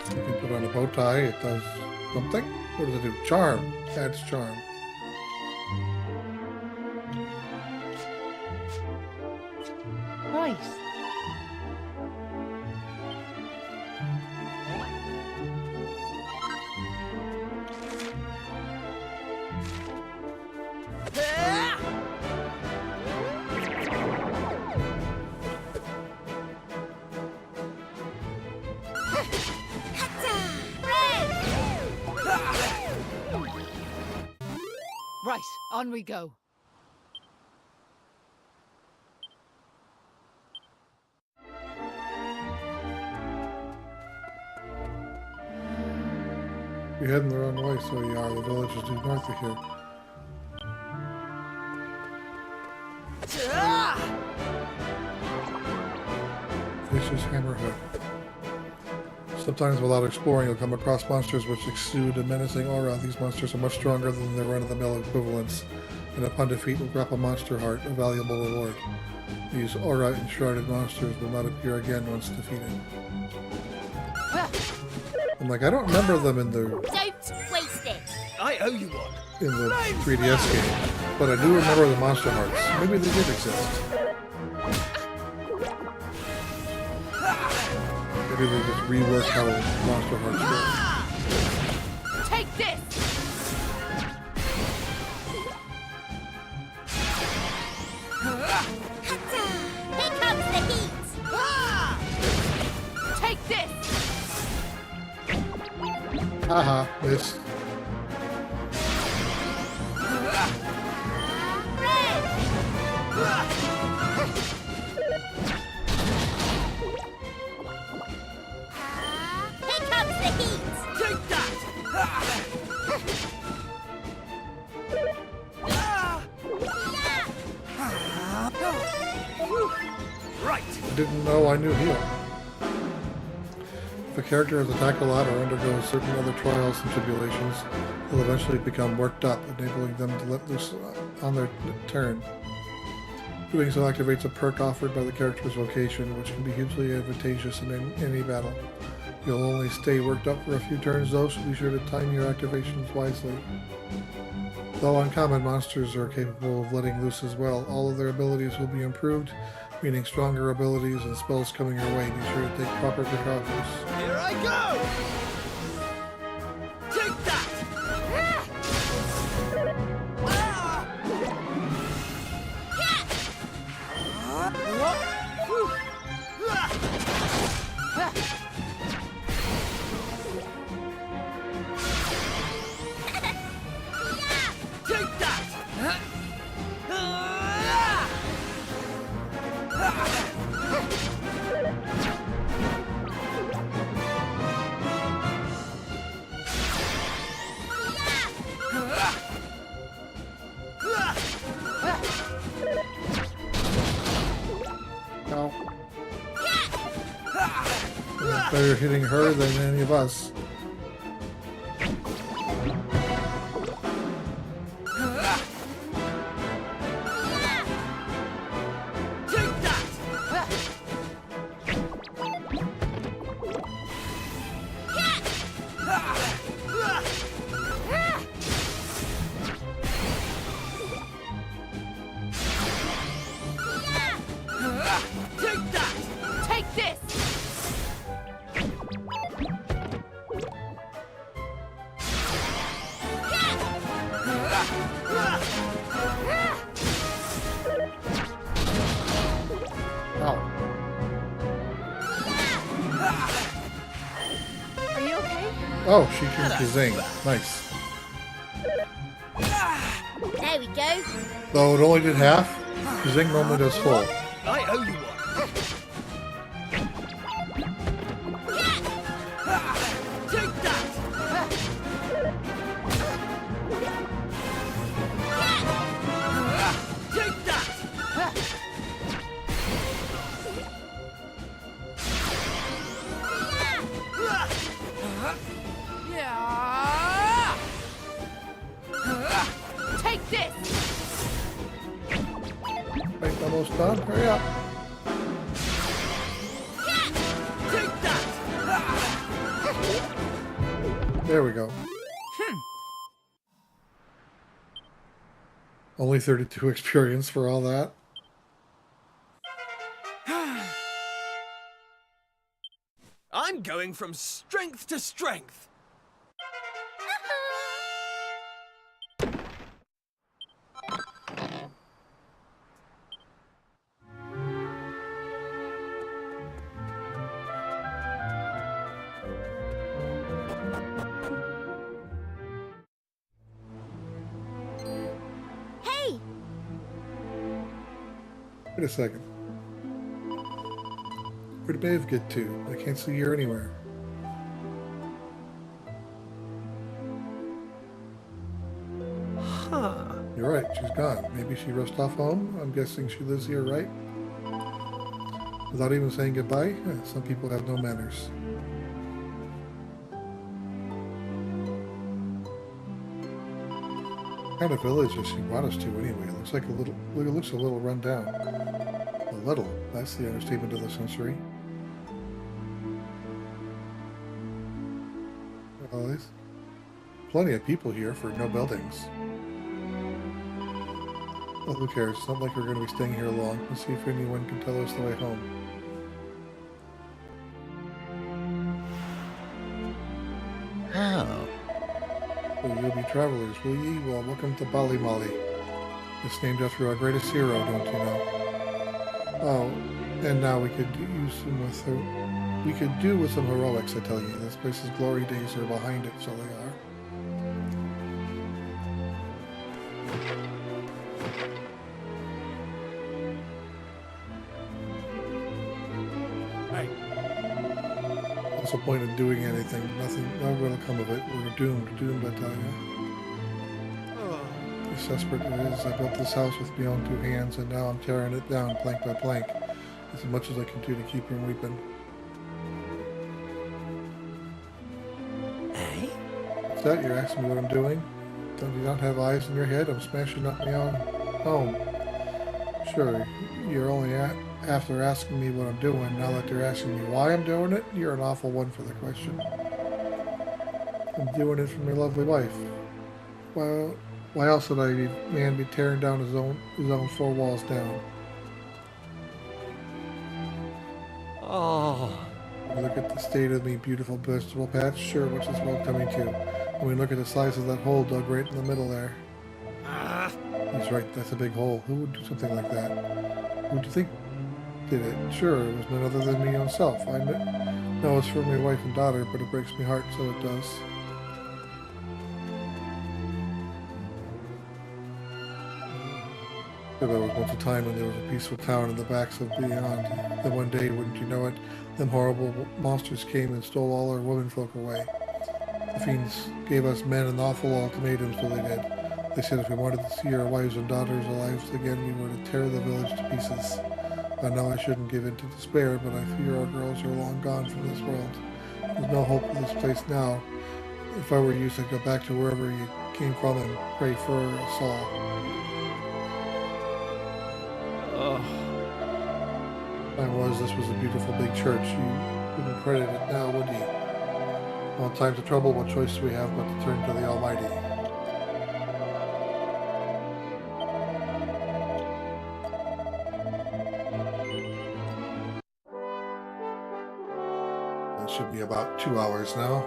You can put on a bow tie, it does something. What does it do? Charm. Adds charm. Right. Right, on we go. You're heading the wrong way, so you are. The village is due north of here. This is Hammerhead. Sometimes without exploring, you'll come across monsters which exude a menacing aura. These monsters are much stronger than their run-of-the-mill equivalents, and upon defeat will drop a monster heart, a valuable reward. These aura-enshrouded monsters will not appear again once defeated. I'm like, I don't remember them in the Don't waste it. I owe you one. 3DS game, but I do remember the monster hearts. Maybe they did exist. Maybe they just reworked how monster hearts work. Take this! Here comes the heat. Take this! Haha, missed. Here comes the heat. Take that! Right. I didn't know I knew heal. If a character has attacked a lot or undergoes certain other trials and tribulations, they'll eventually become worked up, enabling them to let loose on their turn. Doing so activates a perk offered by the character's vocation, which can be hugely advantageous in any battle. You'll only stay worked up for a few turns though, so be sure to time your activations wisely. Though uncommon, monsters are capable of letting loose as well. All of their abilities will be improved, meaning stronger abilities and spells coming your way. Be sure to take proper precautions. Here I go! Take that! Take that! No. It's better hitting her than any of us. Take this! Oh. Are you okay? Oh, she turned to Zing. Nice. There we go. Though it only did half, Zing normally does full. I owe you one. Take that! Take that! Yeah! Take this! Right, almost done. Hurry up. Take that! There we go. Only 32 experience for all that. I'm going from strength to strength. Hey! Wait a second. Where did Maeve get to? I can't see her anywhere. Huh. You're right, she's gone. Maybe she rushed off home. I'm guessing she lives here, right? Without even saying goodbye? Some people have no manners. What kind of village does she want us to anyway? It looks like a little. It looks a little run down. A little. That's the understatement of the century. Well, there's plenty of people here for no buildings. Well, who cares? It's not like we're going to be staying here long. Let's see if anyone can tell us the way home. How? Well, you'll be travelers, will ye? Well, welcome to Bali Mali. It's named after our greatest hero, don't you know? Oh, and now we could use some with we could do with some heroics, I tell you. This place's glory days are behind it, so they are. Hey, What's the point of doing anything? Nothing will come of it. We're doomed, I tell you. As desperate it is, I built this house with my own two hands, and now I'm tearing it down plank by plank. As much as I can do to keep from weeping. Eh? What's that? You're asking me what I'm doing? Don't you not have eyes in your head? I'm smashing up my own home. Sure, you're only after asking me what I'm doing. Now that you're asking me why I'm doing it, you're an awful one for the question. I'm doing it for my lovely wife. Well, why else would a man be tearing down his own four walls down? Oh. Look at the state of me beautiful vegetable patch. Sure, what's this world coming to? I mean, look at the size of that hole dug right in the middle there. He's right, that's a big hole. Who would do something like that? Who do you think did it? Sure, it was none other than me own self. I know it's for my wife and daughter, but it breaks my heart, so it does. There was once a time when there was a peaceful town in the backs of beyond. Then one day, wouldn't you know it, them horrible monsters came and stole all our womenfolk away. The fiends gave us men an awful ultimatum, so they did. They said if we wanted to see our wives and daughters alive again, we were to tear the village to pieces. I know I shouldn't give in to despair, but I fear our girls are long gone from this world. There's no hope for this place now. If I were you, I'd go back to wherever you came from and pray for us all. This was a beautiful big church. You wouldn't credit it now, would you? Well, in times of trouble, what choice do we have but to turn to the Almighty? That should be about 2 hours now.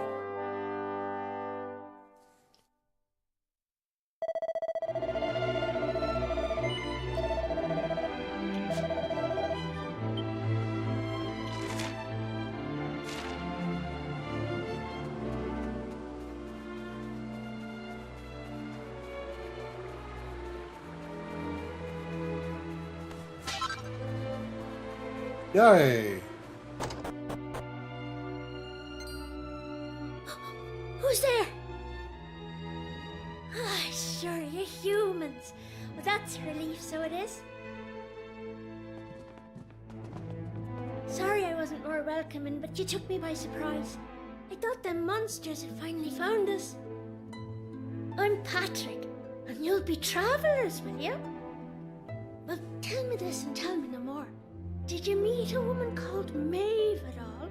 Yay! Who's there? Ah, sure, you're humans. Well, that's a relief, so it is. Sorry I wasn't more welcoming, but you took me by surprise. I thought them monsters had finally found us. I'm Patrick, and you'll be travellers, will you? Well, tell me this and tell me no more. Did you meet a woman called Maeve at all?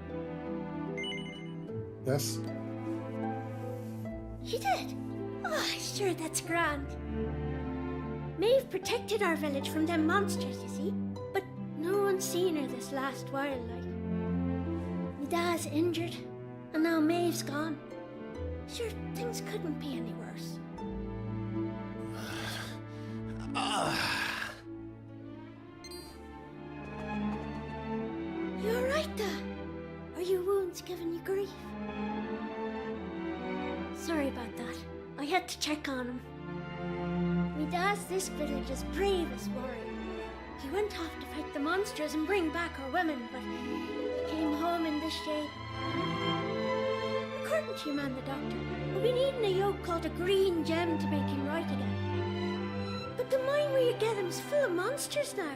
Yes? You did? Oh, sure, that's grand. Maeve protected our village from them monsters, you see. But no one's seen her this last while, like. My dad's injured, and now Maeve's gone. Sure, things couldn't be any worse. You alright, Dad? Are your wounds giving you grief? Sorry about that. I had to check on him. Me dad's this village's bravest warrior. He went off to fight the monsters and bring back our women, but he came home in this shape. According to your man, the doctor, we'll be needing a yoke called a green gem to make him right again. But the mine where you get him's full of monsters now.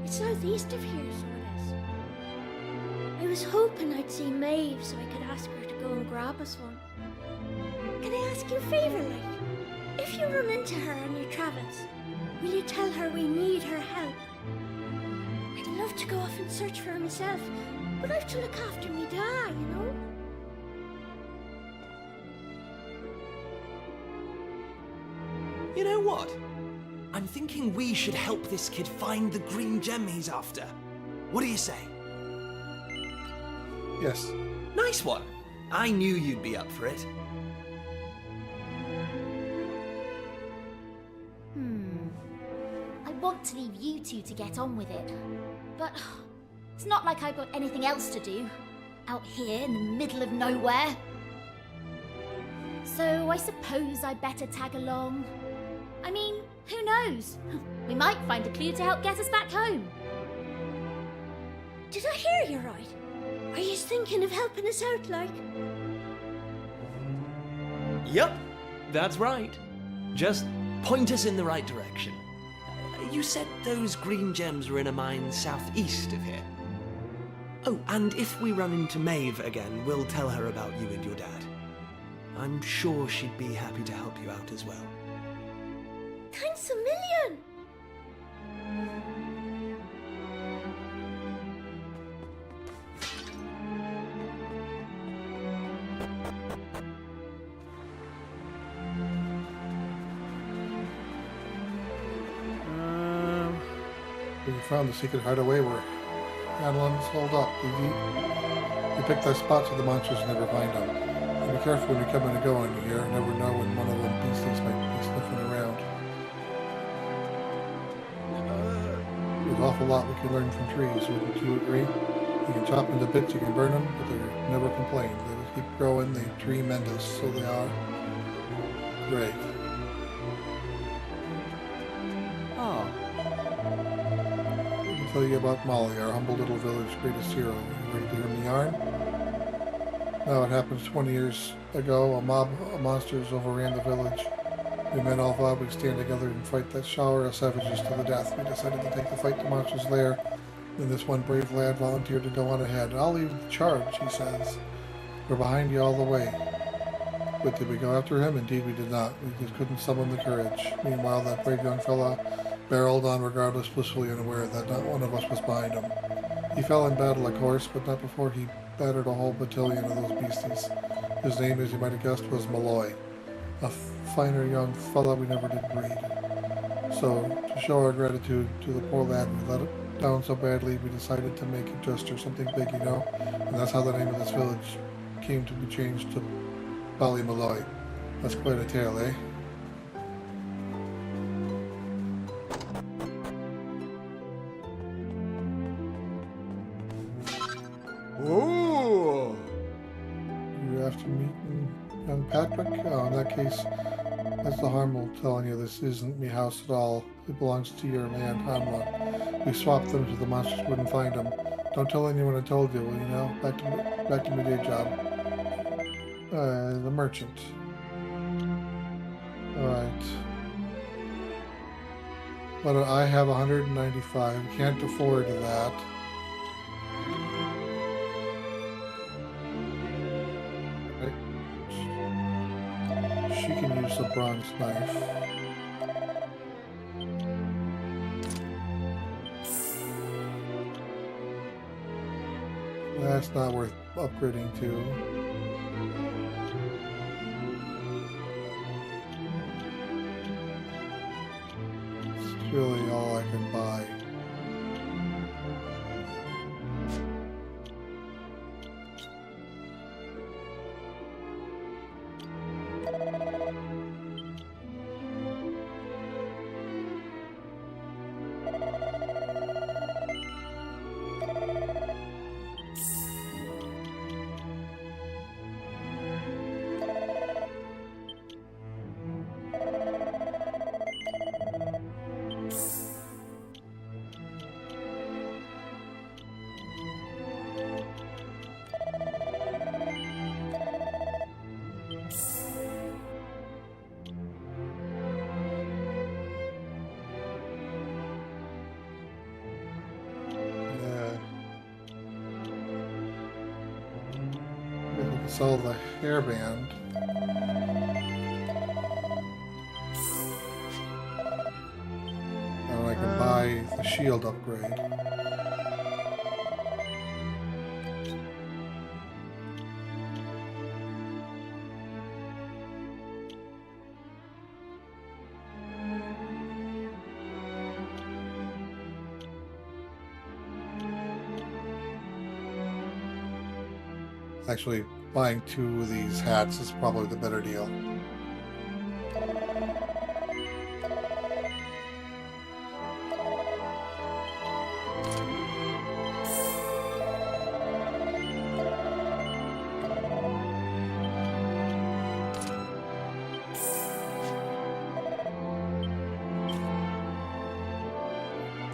It's southeast of here, so it is. I was hoping I'd see Maeve so I could ask her to go and grab us one. Can I ask you a favour, like? If you run into her on your travels, will you tell her we need her help? I'd love to go off and search for her myself, but I have to look after me dad, you know? You know what? I'm thinking we should help this kid find the green gem he's after. What do you say? Yes. Nice one. I knew you'd be up for it. I want to leave you two to get on with it. But it's not like I've got anything else to do. Out here in the middle of nowhere. So I suppose I better tag along. I mean, who knows? We might find a clue to help get us back home. Did I hear you right? Are you thinking of helping us out, like? Yep, that's right. Just point us in the right direction. You said those green gems were in a mine southeast of here. Oh, and if we run into Maeve again, we'll tell her about you and your dad. I'm sure she'd be happy to help you out as well. Thanks a million! We found the secret hideaway where Adelon's hold up. You pick those spots where the monsters never find them. And be careful when you're coming and going here. You never know when one of them beasties might be sniffing around. There's an awful lot we can learn from trees, wouldn't you agree? You can chop them to bits, you can burn them, but they never complain. They just keep growing, they tremendous, so they are. Great. Oh, tell you about Molly, our humble little village greatest hero. You ready to hear me yarn? Now it happens 20 years ago, a mob of monsters overran the village. We men all vowed we'd stand together and fight that shower of savages to the death. We decided to take the fight to Monsters' Lair, and this one brave lad volunteered to go on ahead. I'll lead the charge, he says. We're behind you all the way. But did we go after him? Indeed we did not. We just couldn't summon the courage. Meanwhile, that brave young fella barreled on regardless, blissfully unaware that not one of us was behind him. He fell in battle, of course, but not before he battered a whole battalion of those beasties. His name, as you might have guessed, was Malloy. A finer young fella we never did breed. So, to show our gratitude to the poor lad we let it down so badly, we decided to make a gesture, something big, you know? And that's how the name of this village came to be changed to Ballymalloy. That's quite a tale, eh? Oh! You after meeting young Patrick? Oh, in that case, that's the harm of telling you this isn't me house at all. It belongs to your man, Hanma. We swapped them so the monsters wouldn't find him. Don't tell anyone I told you, will you know? Back to my day job. The merchant. Alright. But I have 195. Can't afford that. She can use the bronze knife. That's not worth upgrading to. It's really all I can buy. Sell the hairband. And I can buy the shield upgrade. Actually, buying 2 of these hats is probably the better deal.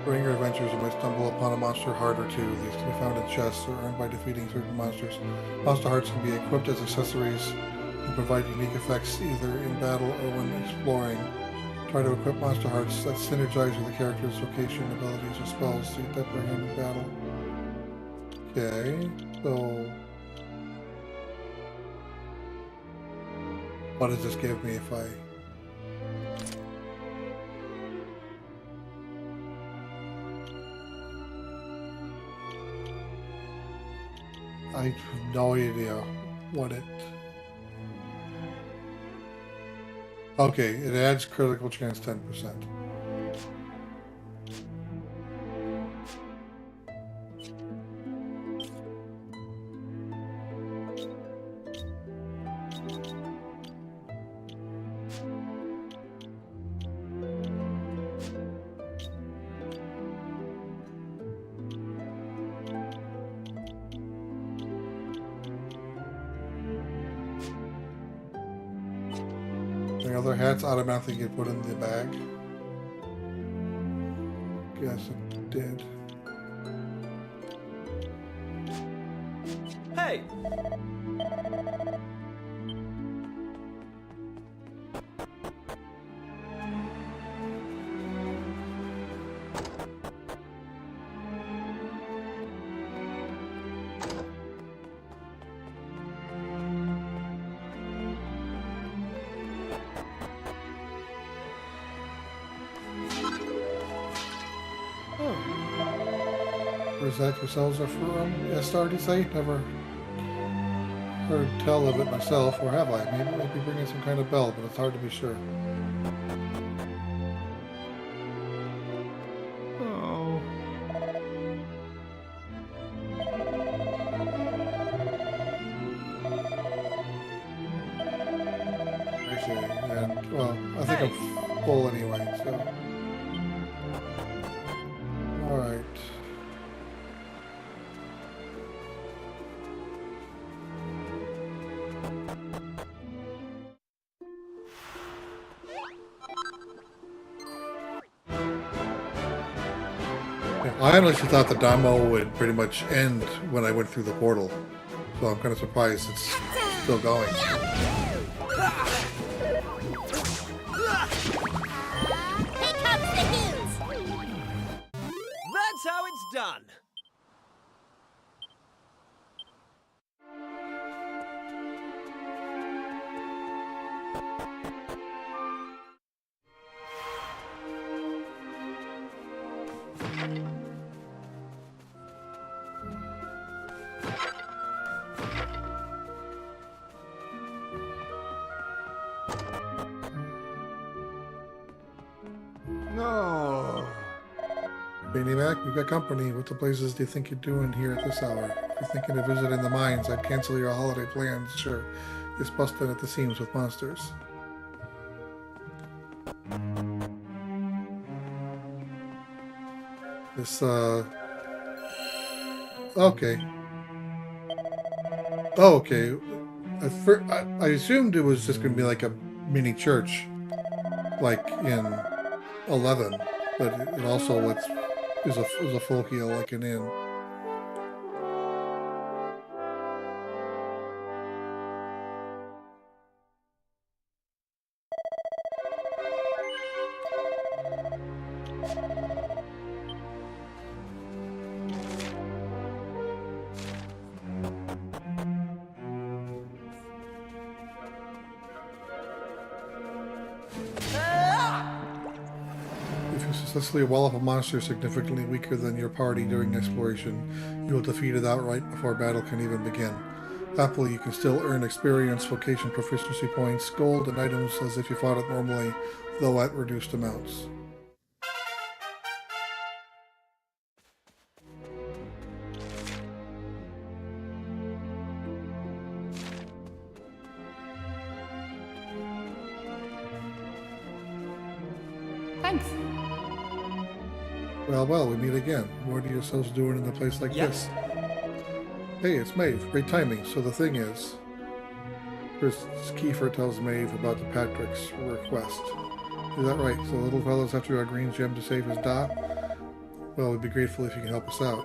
During your adventures, you might stumble upon a monster heart or 2. These can be found in chests or earned by defeating certain monsters. Monster hearts can be equipped as accessories and provide unique effects either in battle or when exploring. Try to equip monster hearts that synergize with the character's location, abilities, or spells to get that bring in battle. Okay, so what does this give me if I have no idea what it... Okay, it adds critical chance 10%. The other hats automatically get put in the bag. Guess it did. Hey! Is that yourselves are from Estar, you say? Never heard tell of it myself, or have I? Maybe it might be ringing some kind of bell, but it's hard to be sure. Oh. Okay, and, well, I think I'm full anyway, so. Alright. I honestly thought the demo would pretty much end when I went through the portal, so I'm kind of surprised it's still going. Here comes the hills! That's how it's done. No. Beanie Mac, we've got company. What the places do you think you're doing here at this hour? If you're thinking of visiting the mines, I'd cancel your holiday plans. Sure, it's busting at the seams with monsters. This, okay. Oh, okay. I assumed it was just going to be like a mini church, like in 11, but it also is a full heal like an inn. Successfully wall up a monster significantly weaker than your party during exploration. You will defeat it outright before battle can even begin. Happily, you can still earn experience, vocation proficiency points, gold, and items as if you fought it normally, though at reduced amounts. Thanks. Well, we meet again. What are yourselves doing in a place like this? Hey, it's Maeve. Great timing. So the thing is, Chris Kiefer tells Maeve about the Patrick's request. Is that right? So the little fella's after our green gem to save his da? Well, we'd be grateful if you can help us out.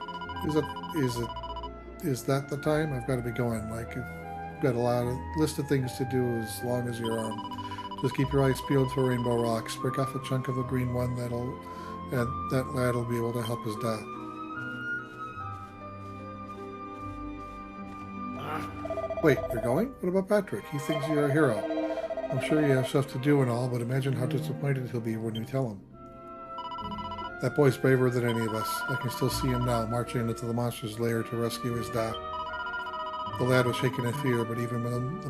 Is that the time? I've got to be going. Like, I've got a list of things to do as long as your arm. Just keep your eyes peeled for rainbow rocks. Break off a chunk of the green one and that lad will be able to help us da. Wait, you're going? What about Patrick? He thinks you're a hero. I'm sure you have stuff to do and all, but imagine how disappointed he'll be when you tell him. That boy's braver than any of us. I can still see him now, marching into the monster's lair to rescue his da. The lad was shaking in fear, but even when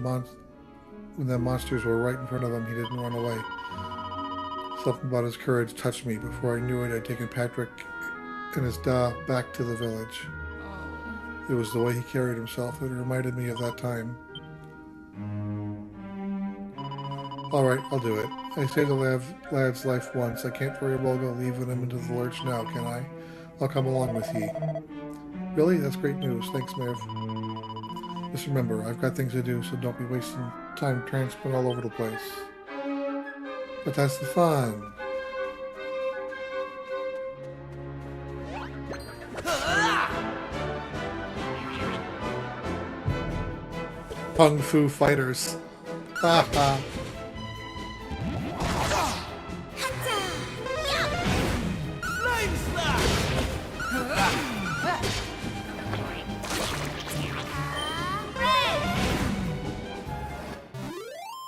the monsters were right in front of him, he didn't run away. Something about his courage touched me. Before I knew it, I'd taken Patrick and his da back to the village. It was the way he carried himself. It reminded me of that time. Alright, I'll do it. I saved the lad's life once. I can't very well go leaving him into the lurch now, can I? I'll come along with ye. Really? That's great news. Thanks, Maeve. Just remember, I've got things to do, so don't be wasting time transporting all over the place. But that's the fun. Kung Fu Fighters. Haha.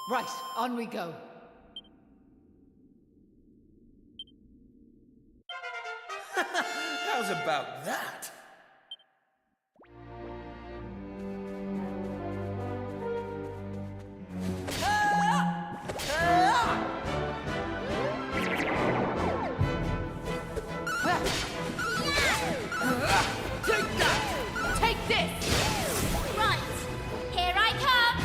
Right, on we go. How's about that? Take that! Take this! Right, here I come.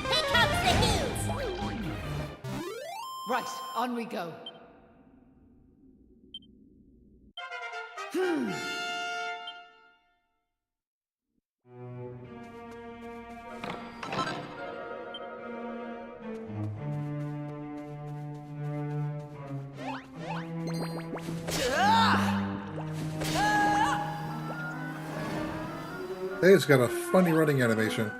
Here comes the heat. Right, on we go. Hey, it's got a funny running animation.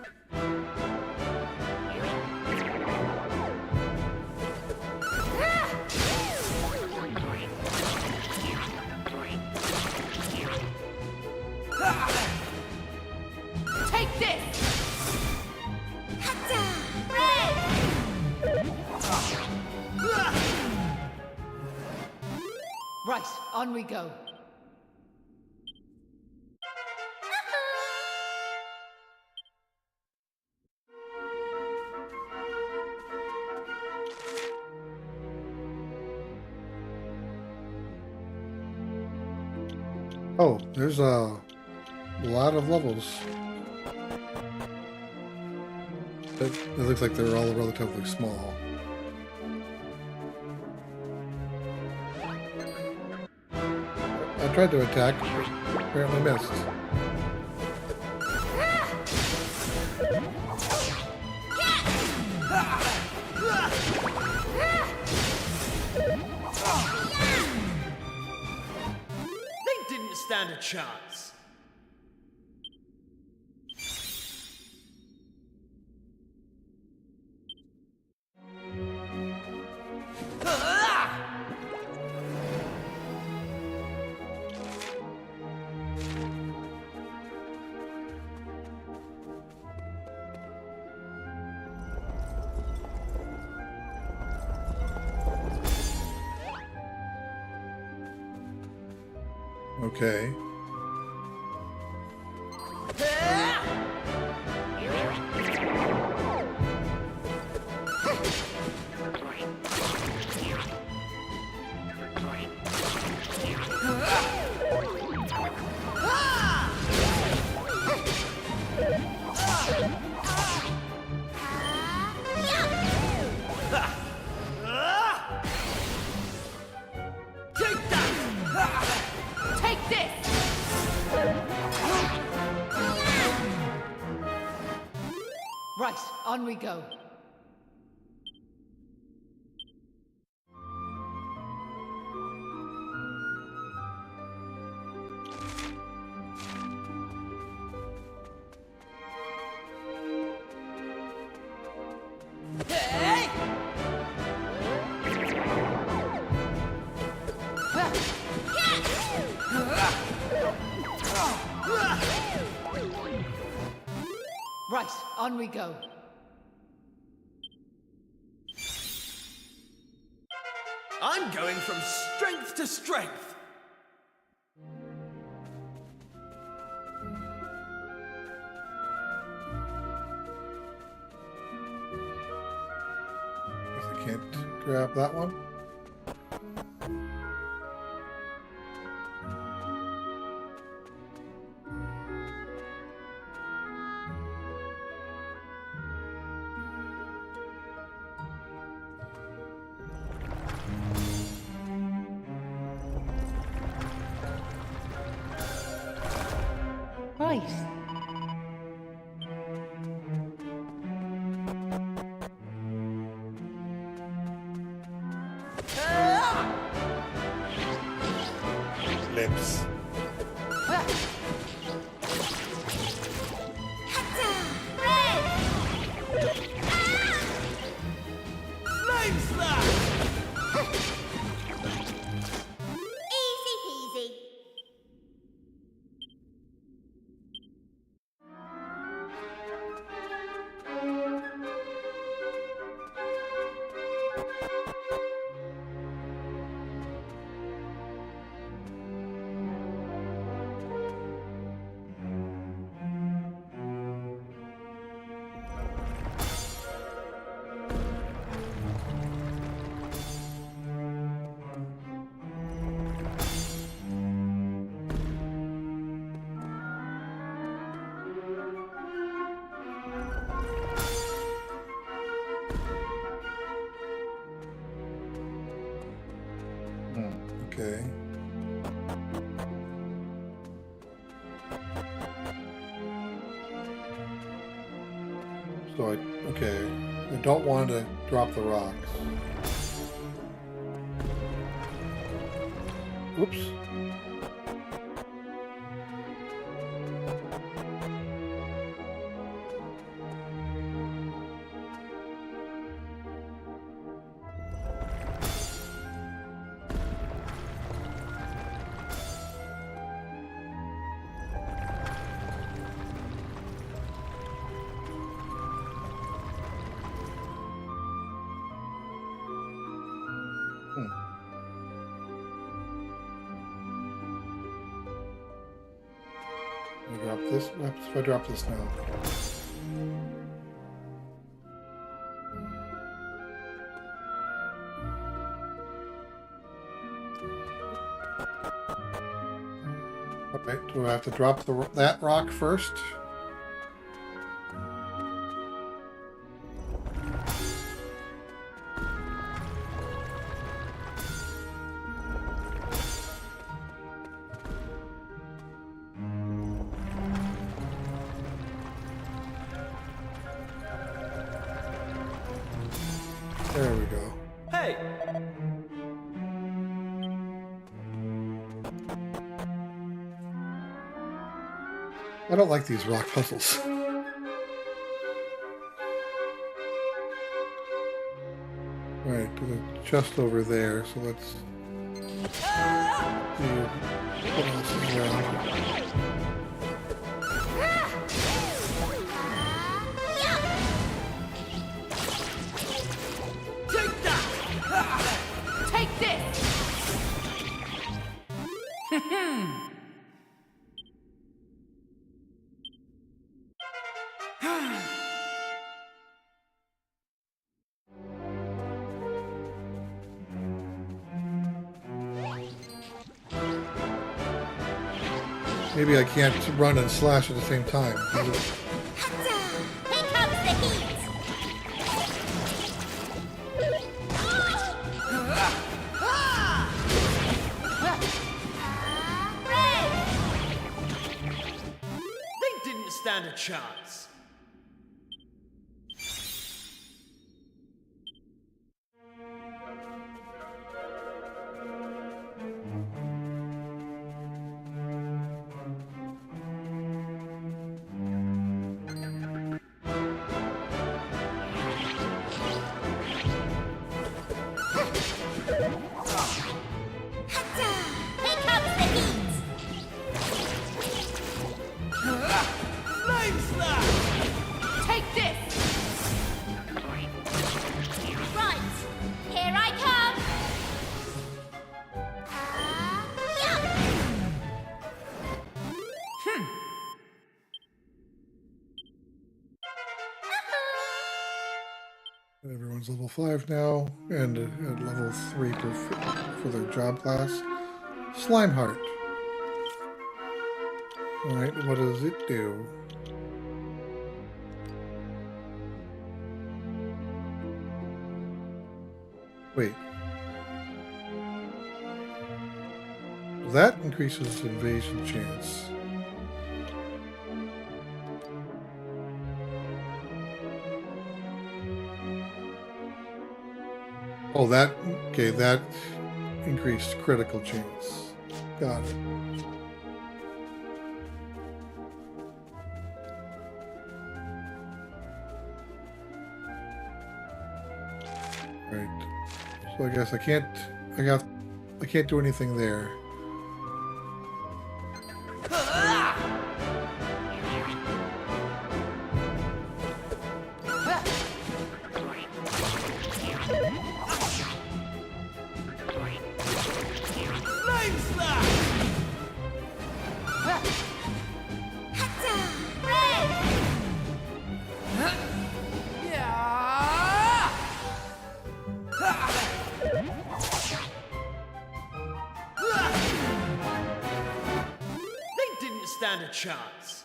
Take this! Right, on we go. Oh, there's a lot of levels. It looks like they're all relatively small. I tried to attack, but apparently missed. They didn't stand a chance. Okay. Take this! Right, on we go. Hey! Right, on we go. I'm going from strength to strength. Guess I can't grab that one. Right. Lips. So okay. I don't want to drop the rocks. Oops. I drop this. What happens if I drop this now? Okay, do I have to drop that rock first? There we go. Hey! I don't like these rock puzzles. Right, to the chest over there, so let's see what else is around. Take this! Maybe I can't run and slash at the same time. Here comes the heat! They didn't stand a chance. Here comes the heat! Flame slash! Take this! Right, here I come! Everyone's level 5 now, and at level 3 for their job class. Slime Heart. Alright, what does it do? Wait. That increases invasion chance. Oh, that increased critical chance. Got it. Right. So I guess I can't do anything there. Flame slash! They didn't stand a chance.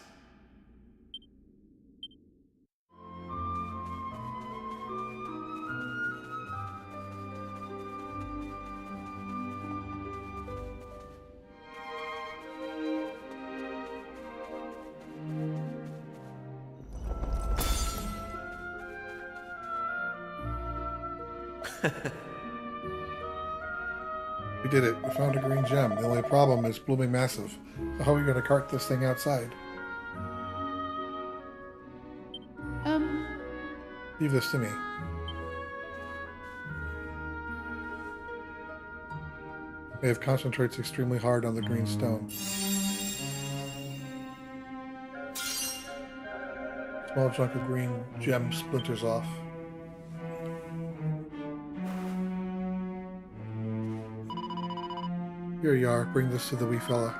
We did it. We found a green gem. The only problem is blooming massive. So how are we going to cart this thing outside? Leave this to me. Maeve concentrates extremely hard on the green stone. Small chunk of green gem splinters off. Here you are. Bring this to the wee fella.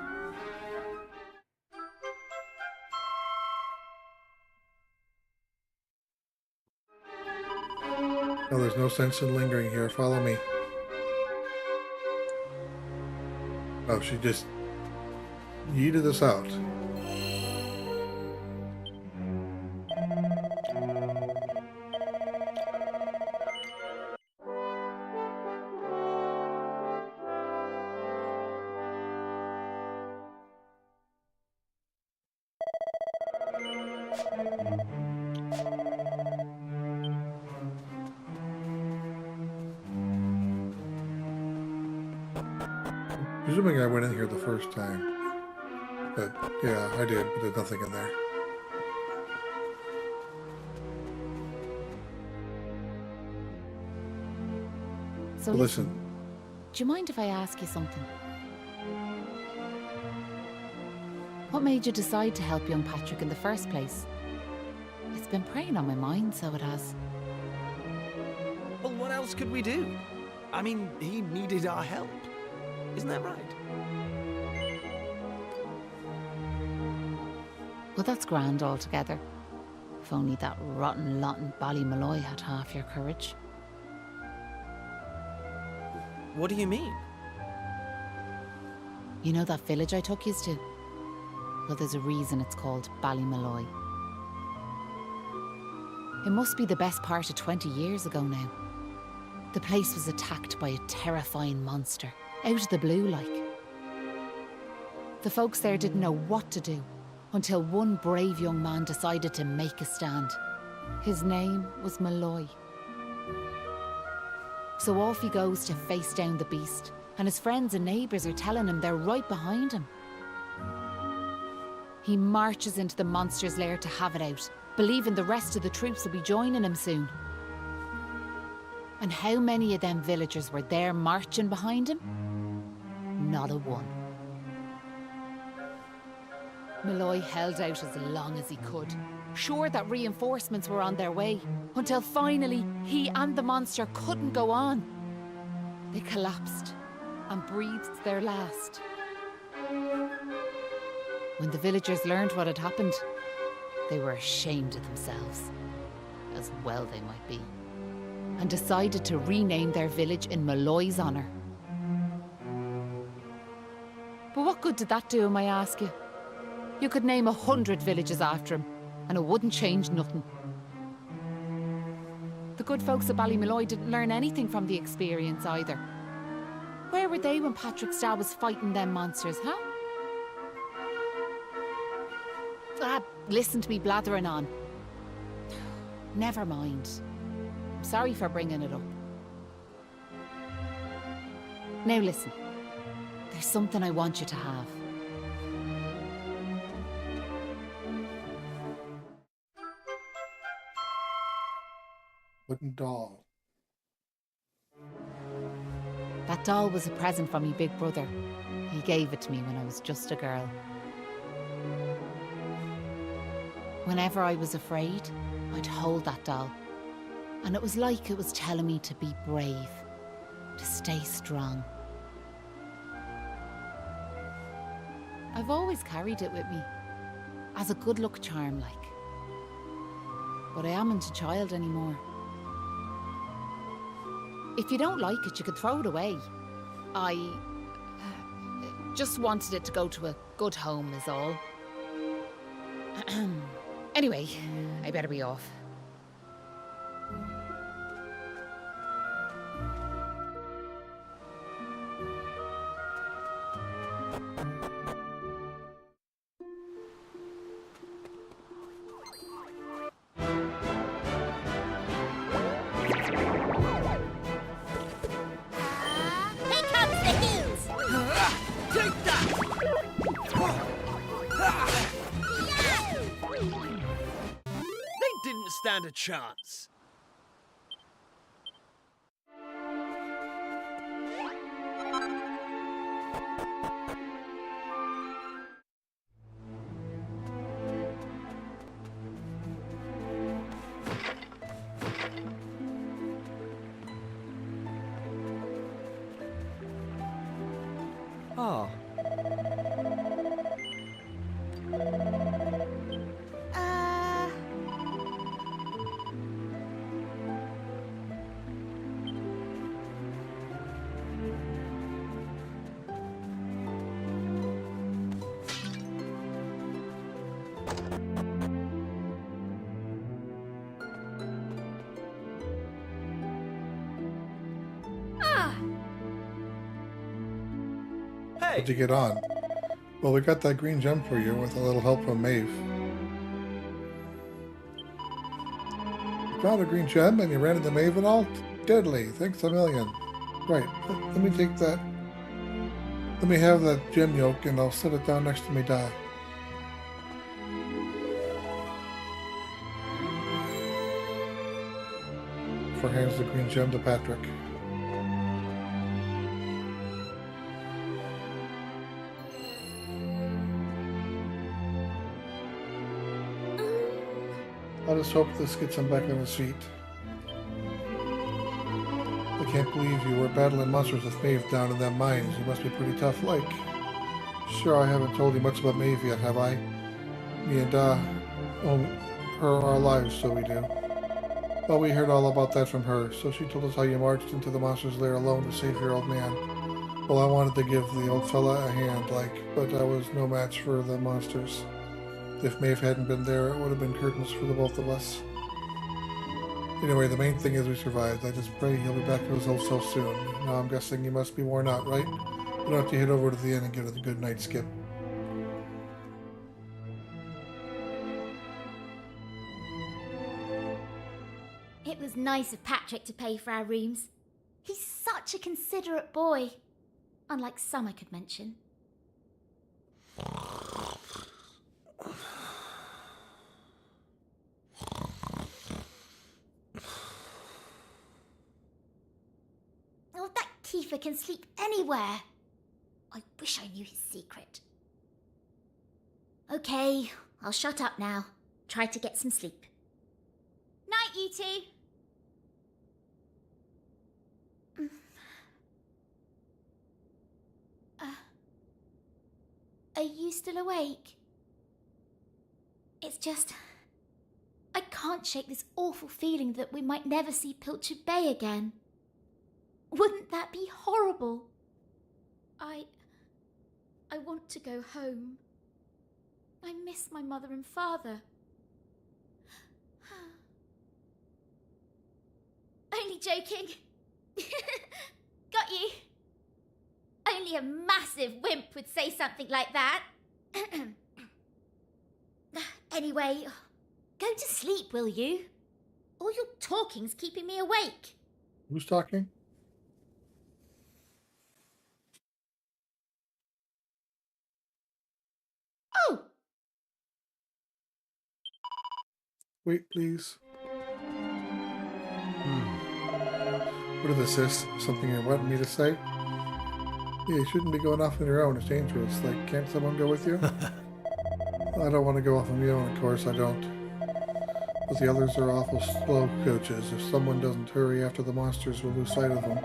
No, there's no sense in lingering here. Follow me. Oh, she just yeeted us out. Presuming I went in here the first time. But yeah, I did, but there's nothing in there. So Listen. do you mind if I ask you something? What made you decide to help young Patrick in the first place? It's been preying on my mind, so it has. Well, what else could we do? I mean, he needed our help. Isn't that right? Well, that's grand altogether. If only that rotten lot in Ballymalloy had half your courage. What do you mean? You know that village I took yous to? Well, there's a reason it's called Ballymalloy. It must be the best part of 20 years ago now. The place was attacked by a terrifying monster, out of the blue like. The folks there didn't know what to do, until one brave young man decided to make a stand. His name was Malloy. So off he goes to face down the beast, and his friends and neighbours are telling him they're right behind him. He marches into the monster's lair to have it out, believing the rest of the troops will be joining him soon. And how many of them villagers were there marching behind him? Not a one. Malloy held out as long as he could, sure that reinforcements were on their way, until finally he and the monster couldn't go on. They collapsed and breathed their last. When the villagers learned what had happened, they were ashamed of themselves, as well they might be, and decided to rename their village in Malloy's honour. But what good did that do him, I ask you? You could name 100 villages after him, and it wouldn't change nothing. The good folks of Ballymalloy didn't learn anything from the experience either. Where were they when Patrick's dad was fighting them monsters, huh? Listen to me blathering on. Never mind. I'm sorry for bringing it up. Now listen. There's something I want you to have. Wooden doll. That doll was a present from me big brother. He gave it to me when I was just a girl. Whenever I was afraid, I'd hold that doll. And it was like it was telling me to be brave, to stay strong. I've always carried it with me, as a good luck charm like. But I amn't a child anymore. If you don't like it, you could throw it away. I just wanted it to go to a good home is all. Anyway, I better be off. stand a chance. Ah, Uh... Hey, How'd you get on? Well, we got that green gem for you with a little help from Maeve. You found a green gem and you ran into Maeve and all? Deadly. Thanks a million. Right. Let me take that. Let me have that gem yolk and I'll set it down next to me die. For hands the green gem to Patrick. I just hope this gets him back on his feet. I can't believe you were battling monsters with Maeve down in them mines. You must be pretty tough like. Sure, I haven't told you much about Maeve yet, have I? Me and owe her our lives, so we do. Well, we heard all about that from her, so she told us how you marched into the monster's lair alone to save your old man. Well, I wanted to give the old fella a hand, but I was no match for the monsters. If Maeve hadn't been there, it would have been curtains for the both of us. Anyway, the main thing is we survived. I just pray he'll be back to his old self soon. Now I'm guessing you must be worn out, right? You'll have to head over to the inn and get a good night's skip. It was nice of Patrick to pay for our rooms. He's such a considerate boy. Unlike some I could mention. Oh, that Kiefer can sleep anywhere. I wish I knew his secret. Okay, I'll shut up now. Try to get some sleep. Night, you two. Are you still awake? It's just... I can't shake this awful feeling that we might never see Pilchard Bay again. Wouldn't that be horrible? I want to go home. I miss my mother and father. Only joking. Got you. Only a massive wimp would say something like that. Anyway, go to sleep, will you? All your talking's keeping me awake. Who's talking? Oh! Wait, please. What is this, sis? Something you want me to say? Yeah, you shouldn't be going off on your own. It's dangerous. Like, can't someone go with you? I don't want to go off on my own, of course I don't. But the others are awful slow coaches. If someone doesn't hurry after the monsters, we'll lose sight of them.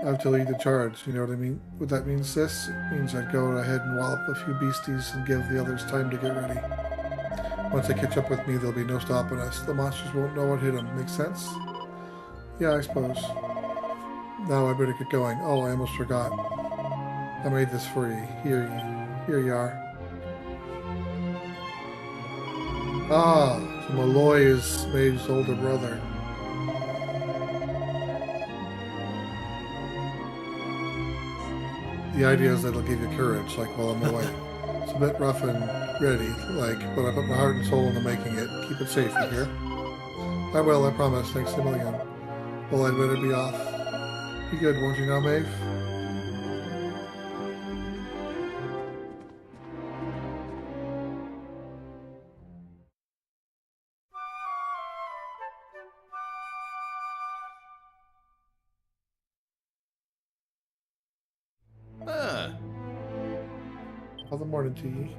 I have to lead the charge, you know what I mean? What that means, sis? It means I'd go ahead and wallop a few beasties and give the others time to get ready. Once they catch up with me, there'll be no stopping us. The monsters won't know what hit them. Make sense? Yeah, I suppose. Now I better get going. Oh, I almost forgot. I made this for you. Here you are. Ah, so Malloy is Maeve's older brother. The idea is that it'll give you courage, like while I'm away. It's a bit rough and ready, like, but I put my heart and soul into making it. Keep it safe, you hear? I will, I promise. Thanks a million. Well, I'd better be off. Be good, won't you now, Maeve? Have the morning tea.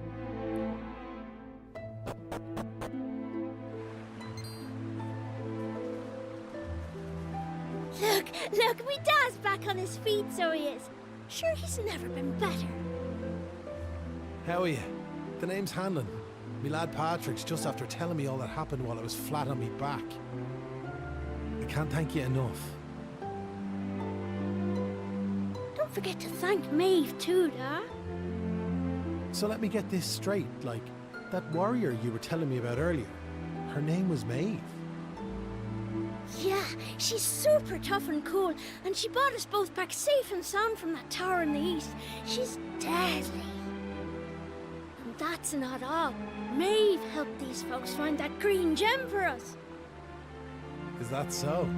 Look, me dad's back on his feet, so he is. Sure, he's never been better. How are you? The name's Hanlon. Me lad Patrick's just after telling me all that happened while I was flat on me back. I can't thank you enough. Don't forget to thank Maeve too, Dad. So let me get this straight, like, that warrior you were telling me about earlier, her name was Maeve. Yeah, she's super tough and cool, and she brought us both back safe and sound from that tower in the east. She's deadly. And that's not all. Maeve helped these folks find that green gem for us. Is that so?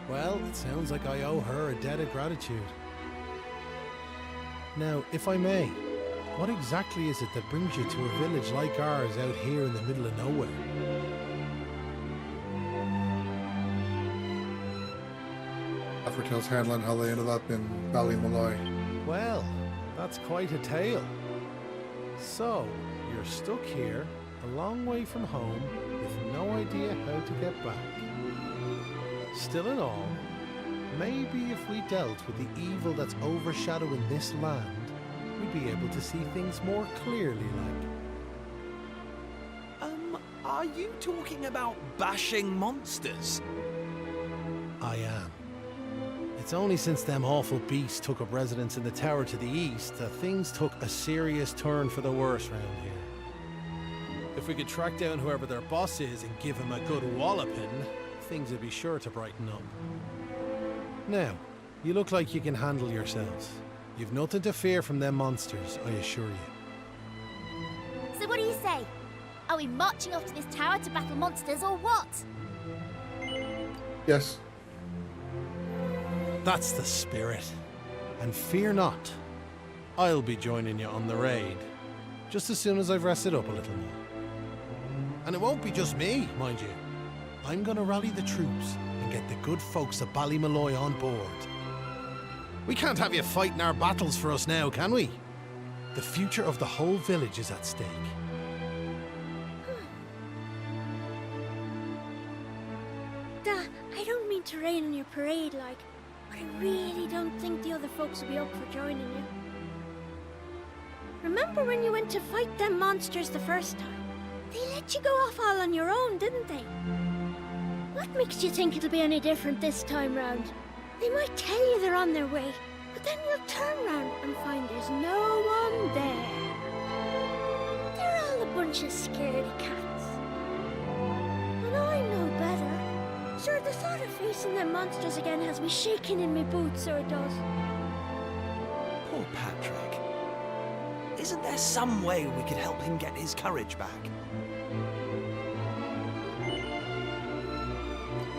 Well, it sounds like I owe her a debt of gratitude. Now, if I may, what exactly is it that brings you to a village like ours out here in the middle of nowhere? Alfred tells Hanlon how they ended up in Ballymalloy. Well, that's quite a tale. So, you're stuck here, a long way from home, with no idea how to get back. Still in all, maybe if we dealt with the evil that's overshadowing this land, we'd be able to see things more clearly, like. Are you talking about bashing monsters? I am. It's only since them awful beasts took up residence in the tower to the east that things took a serious turn for the worse round here. If we could track down whoever their boss is and give him a good walloping, things would be sure to brighten up. Now, you look like you can handle yourselves. You've nothing to fear from them monsters, I assure you. So what do you say? Are we marching off to this tower to battle monsters or what? Yes. That's the spirit. And fear not. I'll be joining you on the raid, just as soon as I've rested up a little more. And it won't be just me, mind you. I'm gonna rally the troops and get the good folks of Ballymalloy on board. We can't have you fighting our battles for us now, can we? The future of the whole village is at stake. Dad, I don't mean to rain on your parade, like, but I really don't think the other folks will be up for joining you. Remember when you went to fight them monsters the first time? They let you go off all on your own, didn't they? What makes you think it'll be any different this time round? They might tell you they're on their way, but then you'll turn round and find there's no one there. They're all a bunch of scaredy cats. And I know better. Sure, the thought of facing them monsters again has me shaking in my boots, so it does. Poor Patrick. Isn't there some way we could help him get his courage back?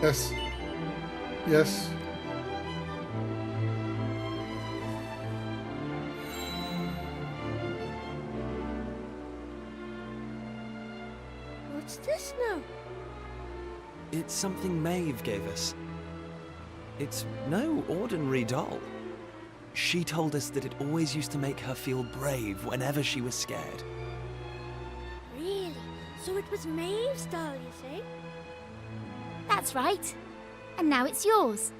Yes. Yes. What's this now? It's something Maeve gave us. It's no ordinary doll. She told us that it always used to make her feel brave whenever she was scared. Really? So it was Maeve's doll, you say? That's right. And now it's yours.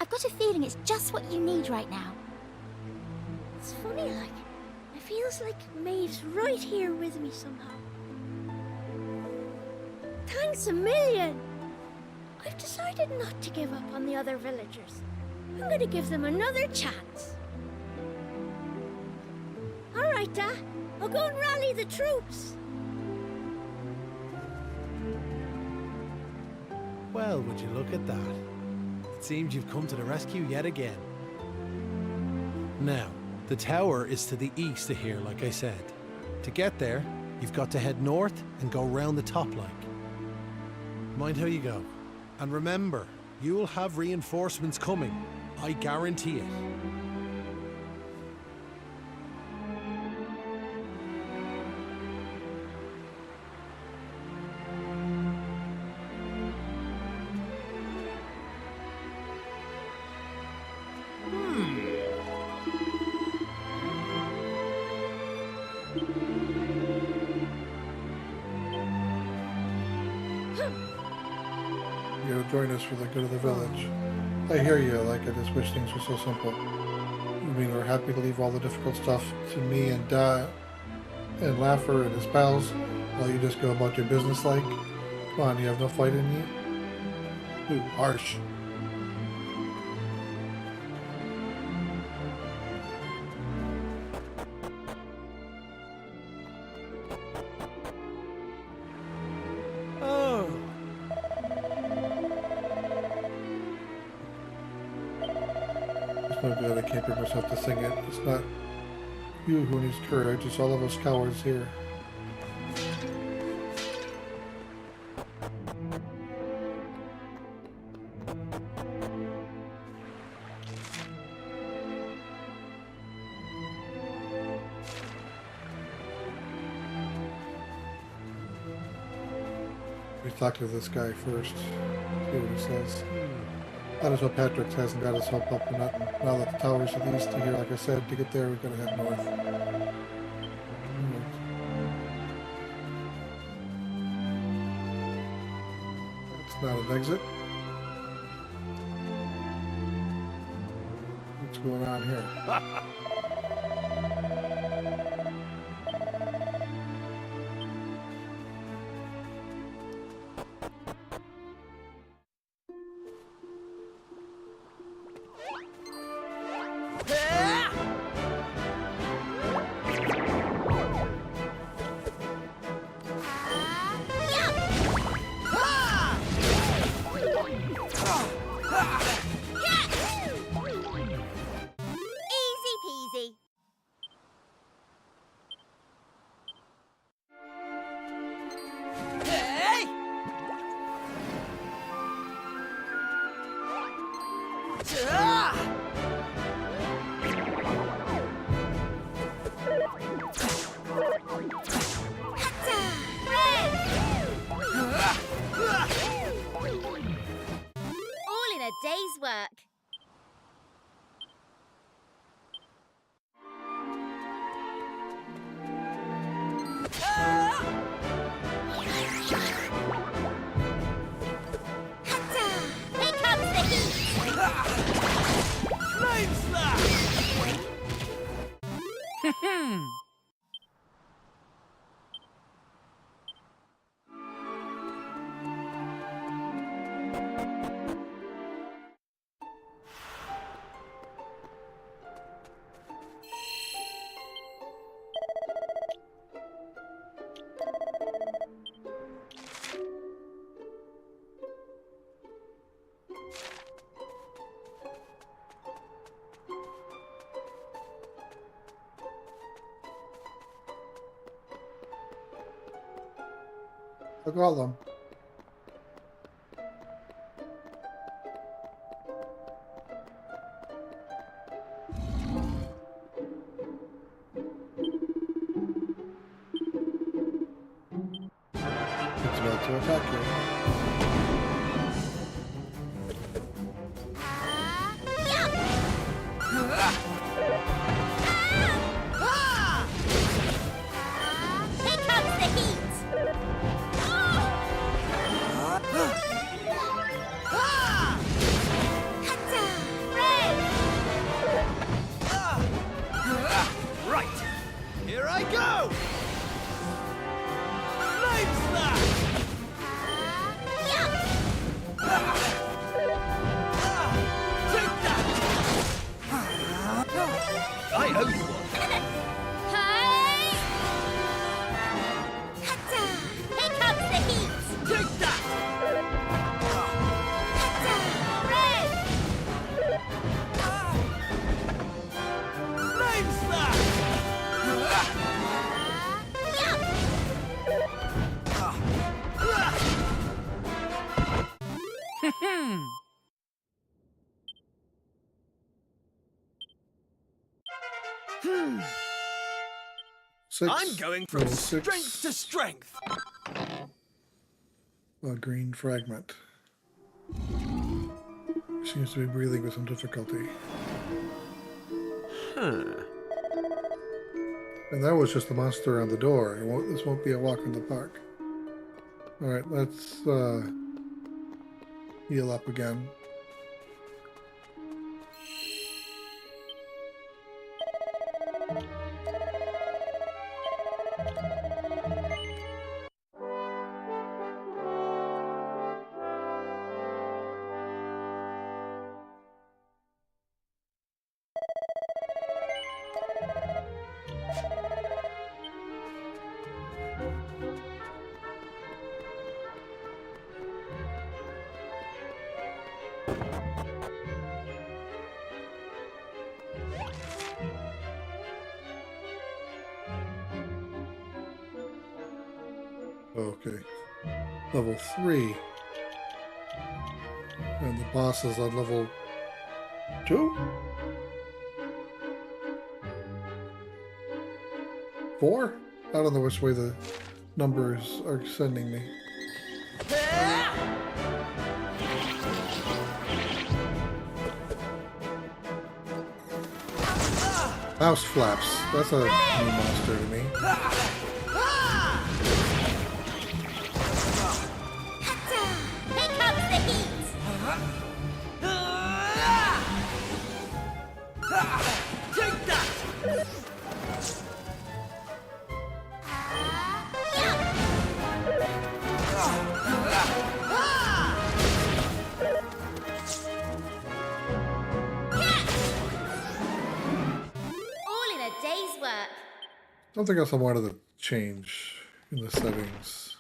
I've got a feeling it's just what you need right now. It's funny, like, it feels like Maeve's right here with me somehow. Thanks a million! I've decided not to give up on the other villagers. I'm gonna give them another chance. All right, Dad. I'll go and rally the troops. Well, would you look at that? It seems you've come to the rescue yet again. Now, the tower is to the east of here, like I said. To get there, you've got to head north and go round the top like. Mind how you go. And remember, you'll have reinforcements coming. I guarantee it. join us for the good of the village. I hear you, like I just wish things were so simple. You mean we're happy to leave all the difficult stuff to me and and Laffer and his pals while you just go about your business like? Come on, you have no fight in you? Ooh, harsh. Oh. It's no good, I can't bring myself to sing it. It's not you who needs courage, it's all of us cowards here. We talk to this guy first, see what he says. That is what Patrick hasn't got his hope up for nothing. Now that the tower's at least to here, like I said, to get there we're gonna head north. That's not an exit. What's going on here? Easy peasy. Hey! All in a day's work. Here comes the heat. Flame slash! Look at all of them. It's about to attack you. Here comes the heat. Right! Here I go! Flame slash! Take that! I owe you one. Hey! Here comes the heat. Take that! Flame slash! Six. I'm going from Level six. strength to strength. A green fragment. Seems to be breathing with some difficulty. Huh. And that was just the monster on the door. This won't be a walk in the park. Alright, let's heal up again. Okay. Level 3. And the boss is on level 2? 4? I don't know which way the numbers are sending me. Mouse flaps. That's a new monster to me. Here comes the heat! Take that! All in a day's work. Something else I wanted to change in the settings.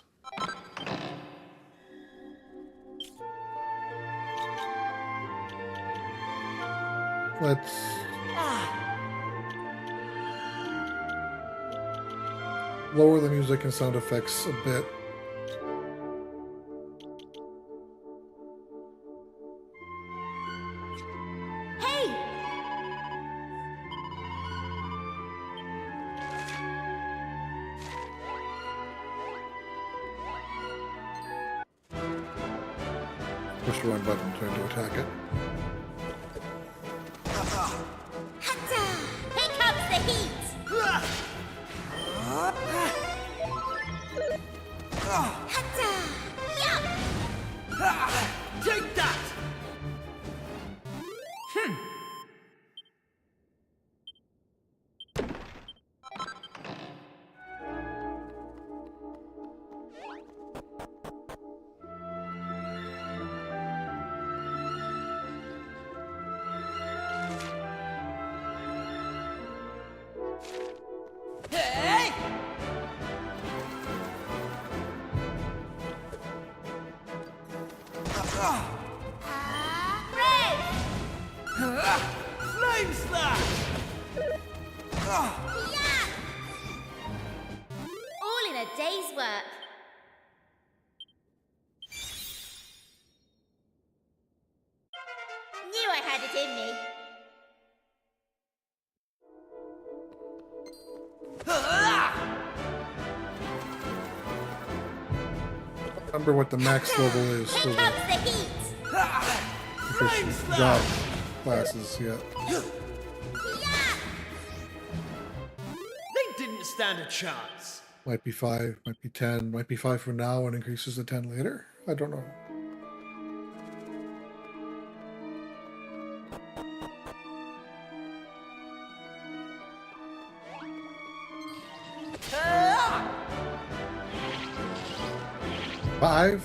Let's lower the music and sound effects a bit. Hey! Push the run button to attack it. Here comes the heat! Take that! Hey! Flame slash! All in a day's work. Knew I had it in me. Remember what the max level is for Here the comes the heat! official job classes yet. They didn't stand a chance. Might be 5, might be 10, might be 5 for now and increases to 10 later. I don't know. Five?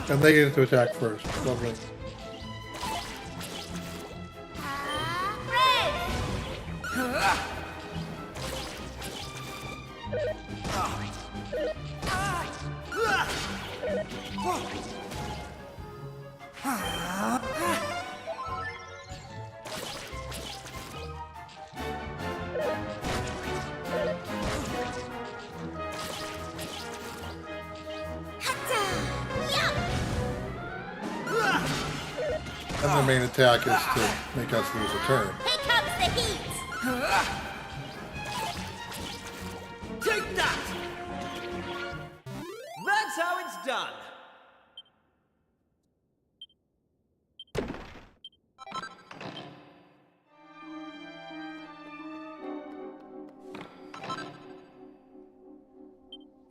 And they get to attack first. Lovely. And their main attack is to make us lose a turn. Here comes the heat! Take that! That's how it's done.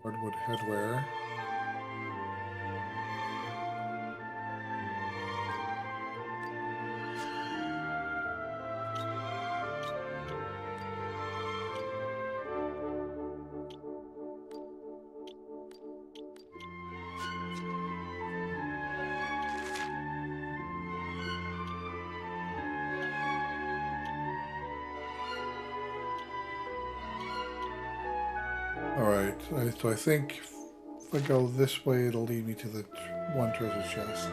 Hardwood headwear. Alright, so I think if I go this way, it'll lead me to the one treasure chest.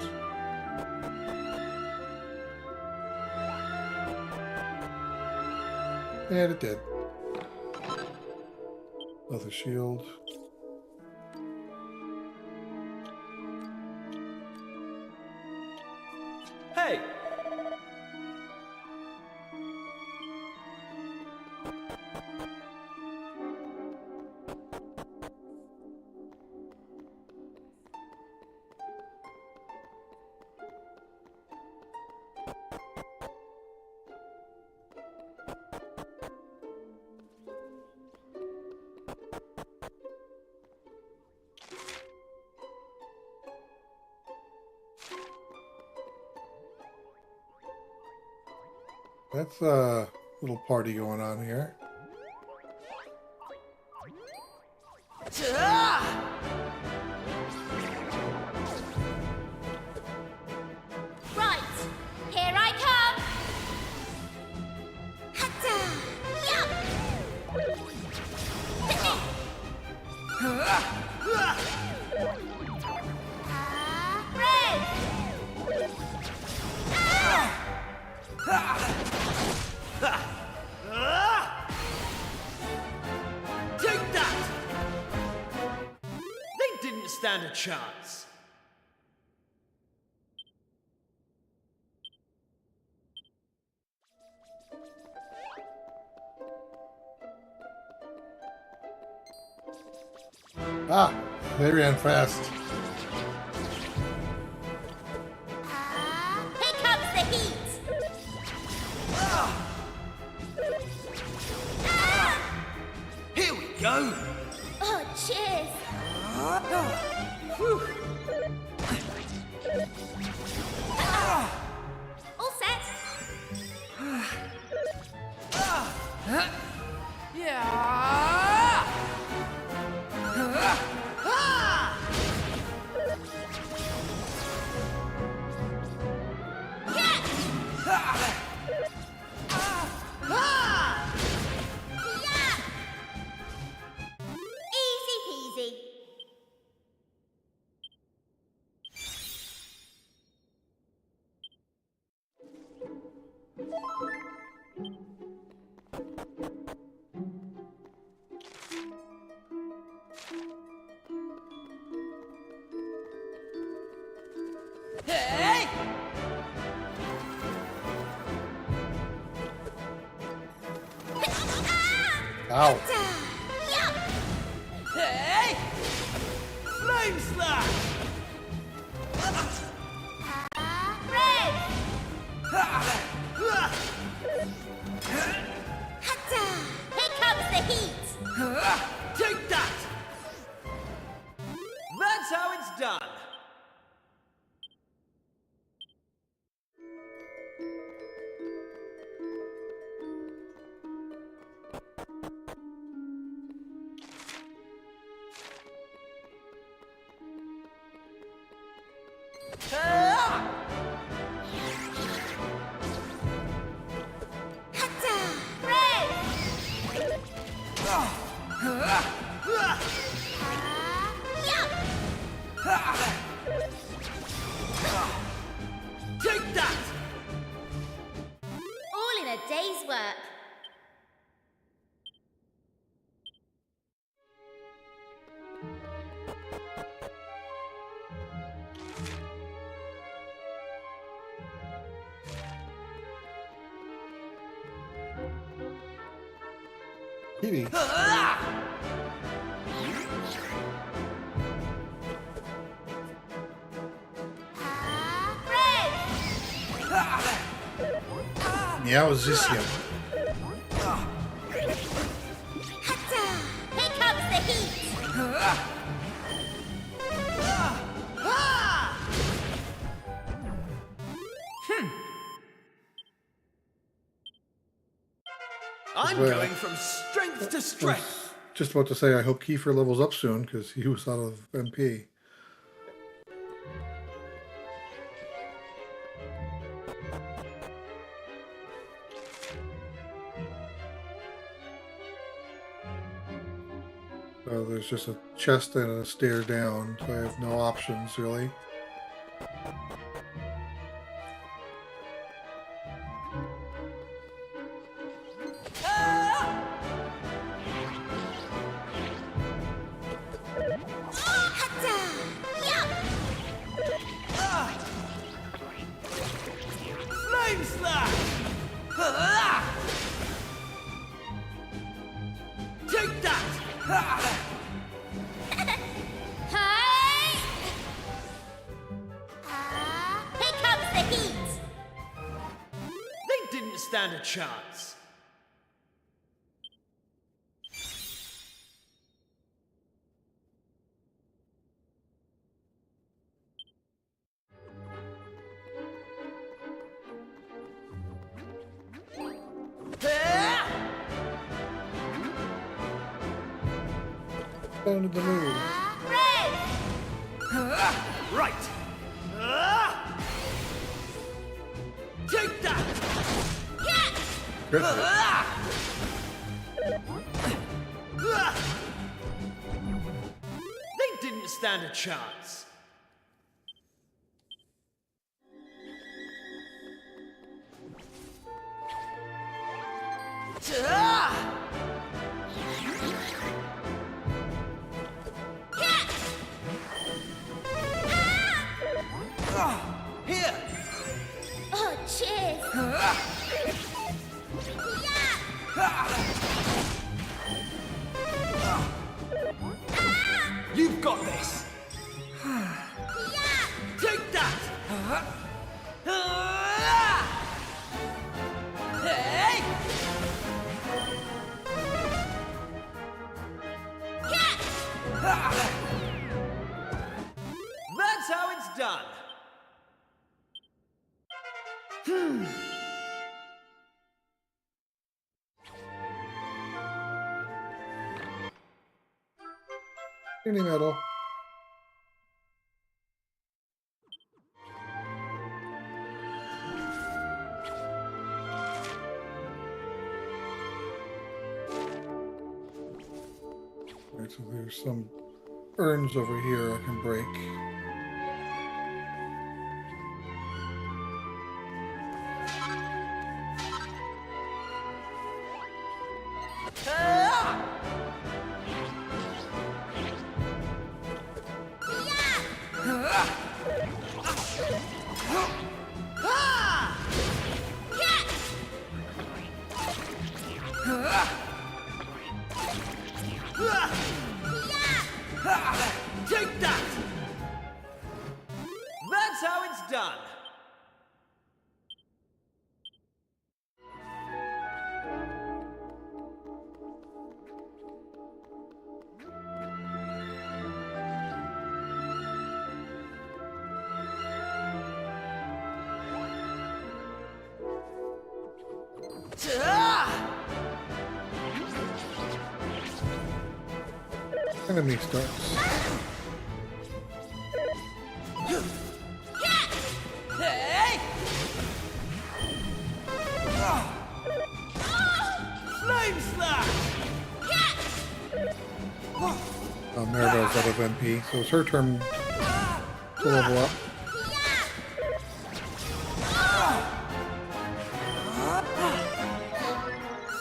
And it did. Another shield. Hey! That's a little party going on here. Right, here I come. Hatta! Yup! Red! Take that! They didn't stand a chance. Ah, they ran fast. Here comes the heat. Here we go! Oh, cheers. All set. Easy peasy. Hey! Ow. Yup! Hey! Flame slash! Red! Hatta! Here comes the heat. Take that! That's how it's done. Hatta! Red! Yup! Take that! All in a day's work. Kitty. Red! Meow Zissio. Hatta! Here comes the heat. I'm Well, going from strength to strength. Just about to say, I hope Kiefer levels up soon because he was out of MP. So there's just a chest and a stair down, so I have no options really. Flame slash! Take that! Hey! Here comes the heat! They didn't stand a chance. Down to the moon. Right. Take that! Good. They didn't stand a chance. Here! Oh, cheers! You've got this! Take that! Hey! That's how it's done! Any metal. Right, so there's some urns over here I can break. Take that! That's how it's done! Enemy starts. Hey! Flame slash! Merida's out of MP, so it's her turn to level up.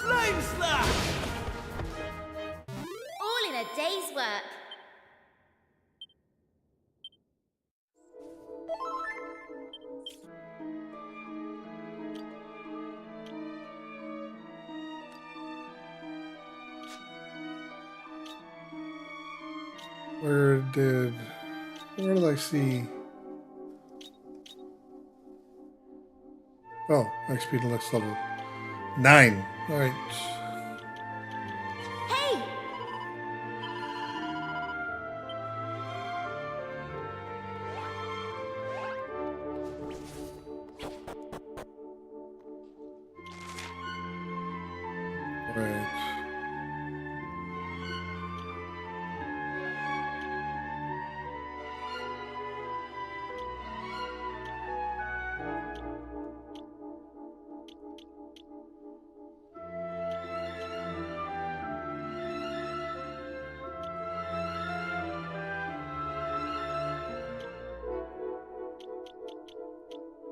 Flame slash! All in a day's work. Where did I see? Oh, my speed and next level 9. All right. Hey! All right.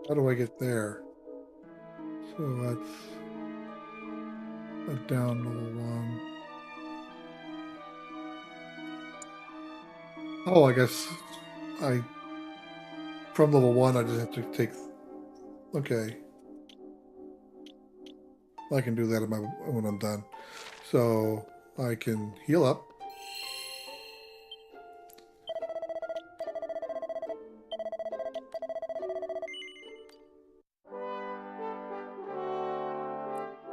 How do I get there? So that's a down level 1. Oh, I guess from level 1 I just have to take. Okay, I can do that when I'm done. So I can heal up.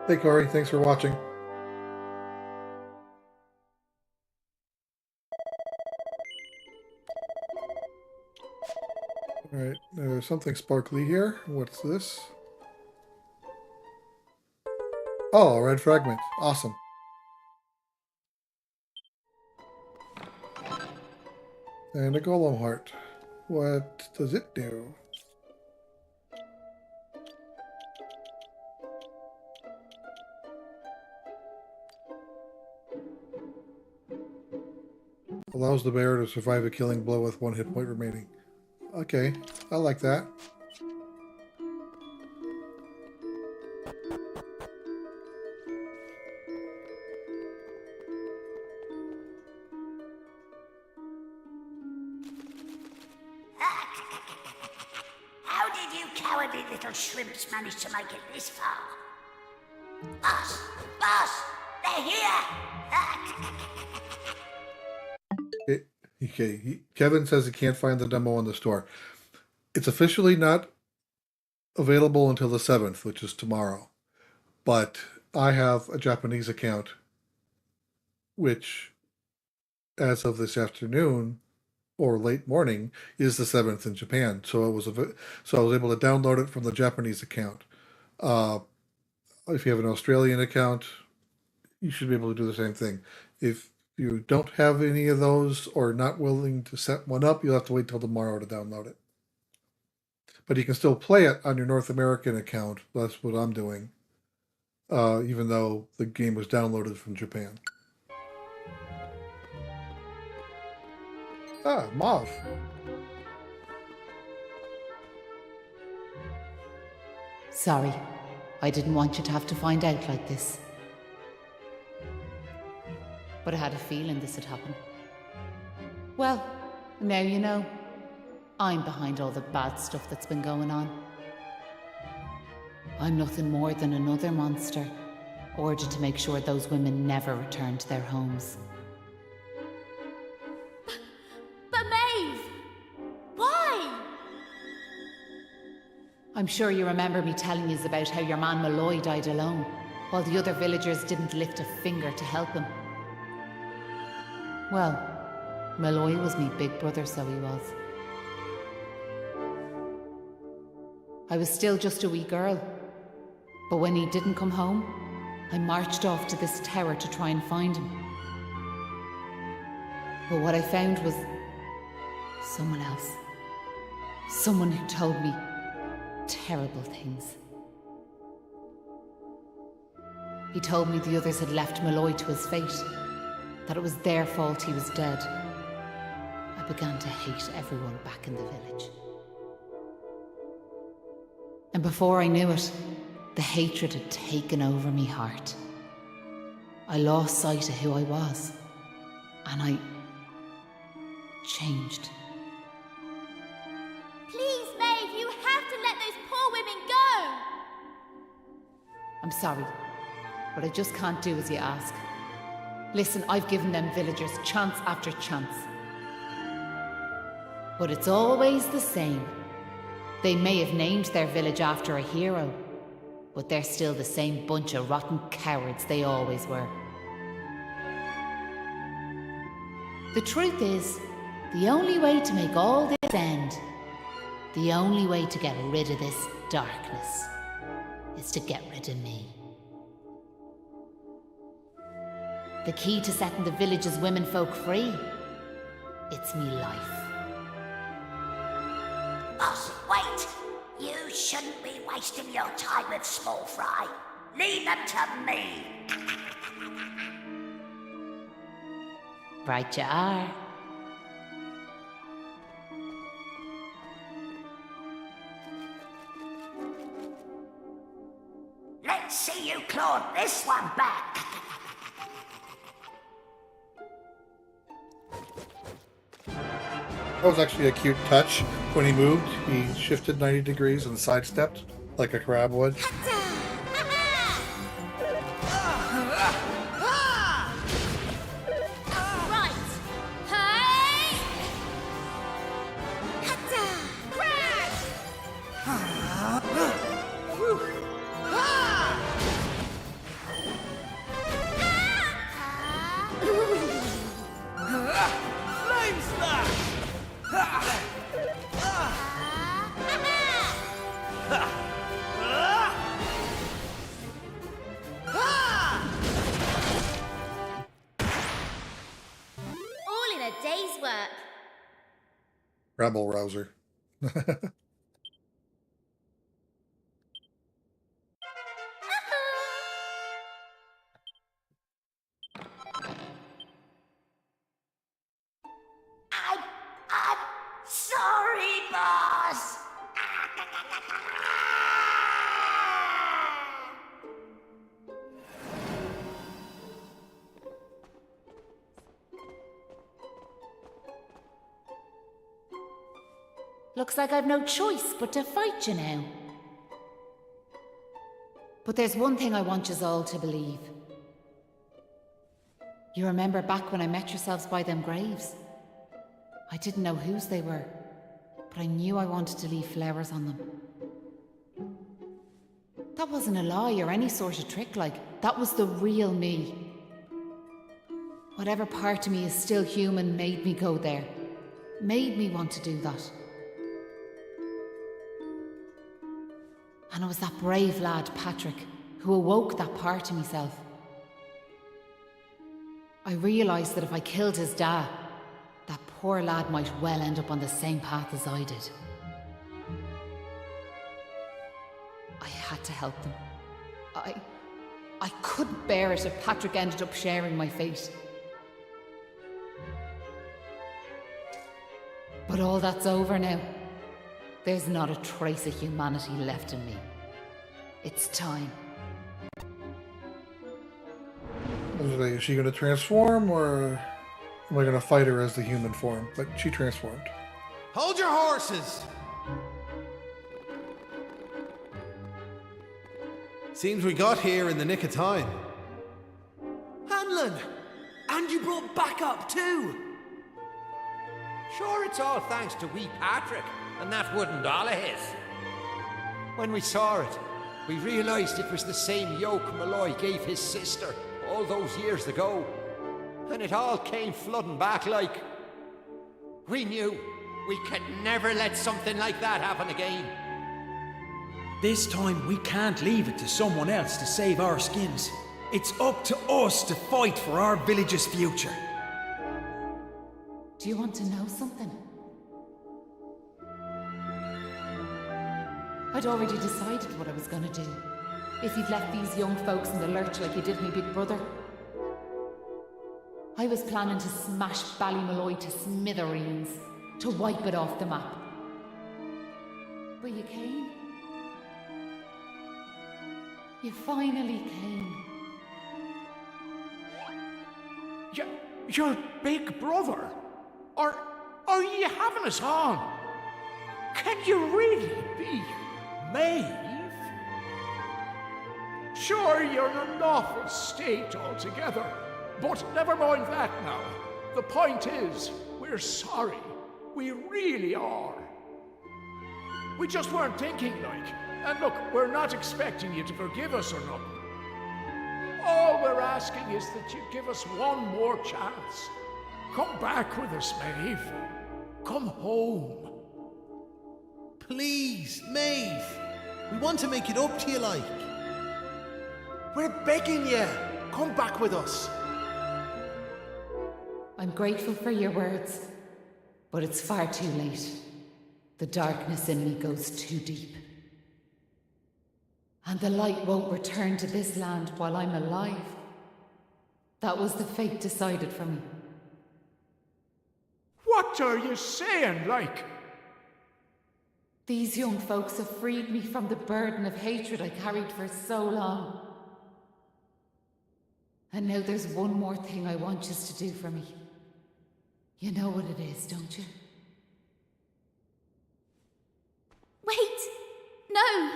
Hey Corey, thanks for watching. Alright, there's something sparkly here. What's this? Oh, a red fragment. Awesome. And a golem heart. What does it do? Allows the bear to survive a killing blow with 1 hit point remaining. Okay, I like that. How did you cowardly little shrimps manage to make it this far? Boss! Boss! They're here! Kevin says he can't find the demo in the store. It's officially not available until the 7th, which is tomorrow. But I have a Japanese account, which, as of this afternoon or late morning, is the 7th in Japan. So I was able to download it from the Japanese account. If you have an Australian account, you should be able to do the same thing. If you don't have any of those or not willing to set one up, you'll have to wait till tomorrow to download it. But you can still play it on your North American account. That's what I'm doing, even though the game was downloaded from Japan. Ah, Mauve. Sorry, I didn't want you to have to find out like this. But I had a feeling this would happen. Well, now you know. I'm behind all the bad stuff that's been going on. I'm nothing more than another monster, ordered to make sure those women never return to their homes. But Maeve! Why? I'm sure you remember me telling you about how your man Malloy died alone, while the other villagers didn't lift a finger to help him. Well, Malloy was me big brother, so he was. I was still just a wee girl, but when he didn't come home, I marched off to this tower to try and find him. But what I found was someone else. Someone who told me terrible things. He told me the others had left Malloy to his fate, that it was their fault he was dead. I began to hate everyone back in the village. And before I knew it, the hatred had taken over me heart. I lost sight of who I was, and I changed. Please, Maeve, you have to let those poor women go! I'm sorry, but I just can't do as you ask. Listen, I've given them villagers chance after chance. But it's always the same. They may have named their village after a hero, but they're still the same bunch of rotten cowards they always were. The truth is, the only way to make all this end, the only way to get rid of this darkness, is to get rid of me. The key to setting the village's womenfolk free, it's me life. Boss, wait! You shouldn't be wasting your time with small fry. Leave them to me. Right you are. want this one back. That was actually a cute touch. When he moved, he shifted 90 degrees and sidestepped like a crab would. Right. Hey! Crash! Flame slash! All in a day's work. Rebel rouser. I'm sorry, boss. Looks like I've no choice but to fight you now. But there's one thing I want yous all to believe. You remember back when I met yourselves by them graves? I didn't know whose they were, but I knew I wanted to leave flowers on them. That wasn't a lie or any sort of trick, like, that was the real me. Whatever part of me is still human made me go there, made me want to do that. And it was that brave lad, Patrick, who awoke that part of myself. I realised that if I killed his dad, that poor lad might well end up on the same path as I did. I had to help them. I couldn't bear it if Patrick ended up sharing my fate. But all that's over now. There's not a trace of humanity left in me. It's time. Is she going to transform, or am I going to fight her as the human form? But she transformed. Hold your horses! Seems we got here in the nick of time. Hanlon! And you brought backup too! Sure, it's all thanks to wee Patrick and that wooden doll of his. When we saw it, we realised it was the same yoke Malloy gave his sister all those years ago. And it all came flooding back like... We knew we could never let something like that happen again. This time we can't leave it to someone else to save our skins. It's up to us to fight for our village's future. Do you want to know something? I'd already decided what I was gonna do. If you'd left these young folks in the lurch like you did me big brother. I was planning to smash Ballymalloy to smithereens, to wipe it off the map. But you came. You finally came. Your big brother? Are you having us on? Can you really be Maeve? Sure, you're in an awful state altogether, but never mind that now. The point is, we're sorry. We really are. We just weren't thinking, like. And look, we're not expecting you to forgive us or nothing. All we're asking is that you give us one more chance. Come back with us, Maeve. Come home. Please, Maeve. We want to make it up to you, like. We're begging you. Come back with us. I'm grateful for your words, but it's far too late. The darkness in me goes too deep. And the light won't return to this land while I'm alive. That was the fate decided for me. What are you saying, like? These young folks have freed me from the burden of hatred I carried for so long. And now there's one more thing I want you to do for me. You know what it is, don't you? Wait! No!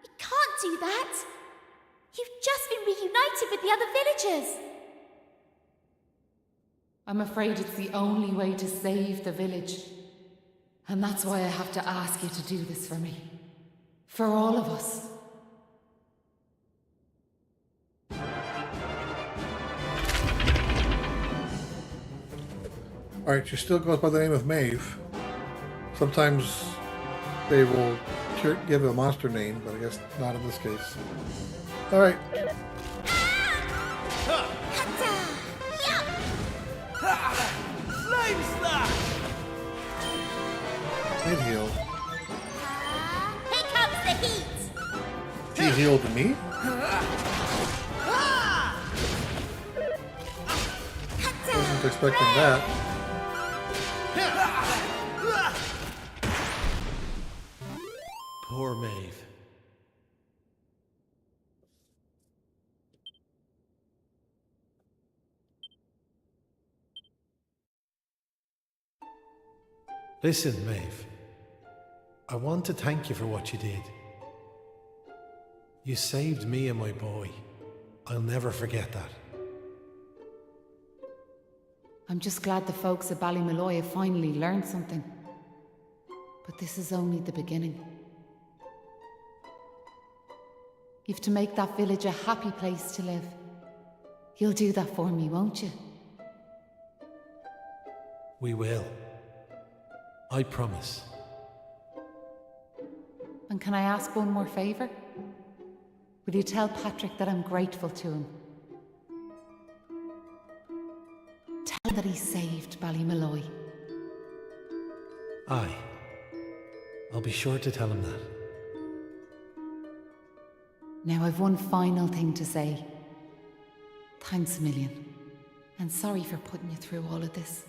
You can't do that! You've just been reunited with the other villagers! I'm afraid it's the only way to save the village. And that's why I have to ask you to do this for me. For all of us. Alright, she still goes by the name of Maeve. Sometimes they will give a monster name, but I guess not in this case. Alright. Flame slash! It healed. Here comes the heat! She healed me? Wasn't expecting that. Poor Maeve. Listen, Maeve. I want to thank you for what you did. You saved me and my boy. I'll never forget that. I'm just glad the folks at Ballymalloy have finally learned something. But this is only the beginning. You've to make that village a happy place to live. You'll do that for me, won't you? We will. I promise. And can I ask one more favour? Will you tell Patrick that I'm grateful to him? Tell him that he saved Ballymalloy. Aye. I'll be sure to tell him that. Now I've one final thing to say. Thanks a million. And sorry for putting you through all of this.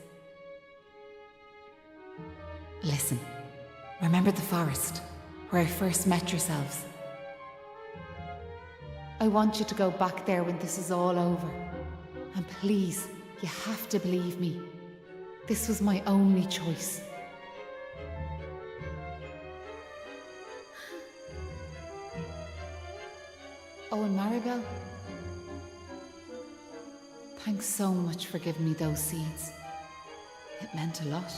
Listen, remember the forest, where I first met yourselves? I want you to go back there when this is all over. And please, you have to believe me. This was my only choice. Oh, and Maribel, thanks so much for giving me those seeds. It meant a lot.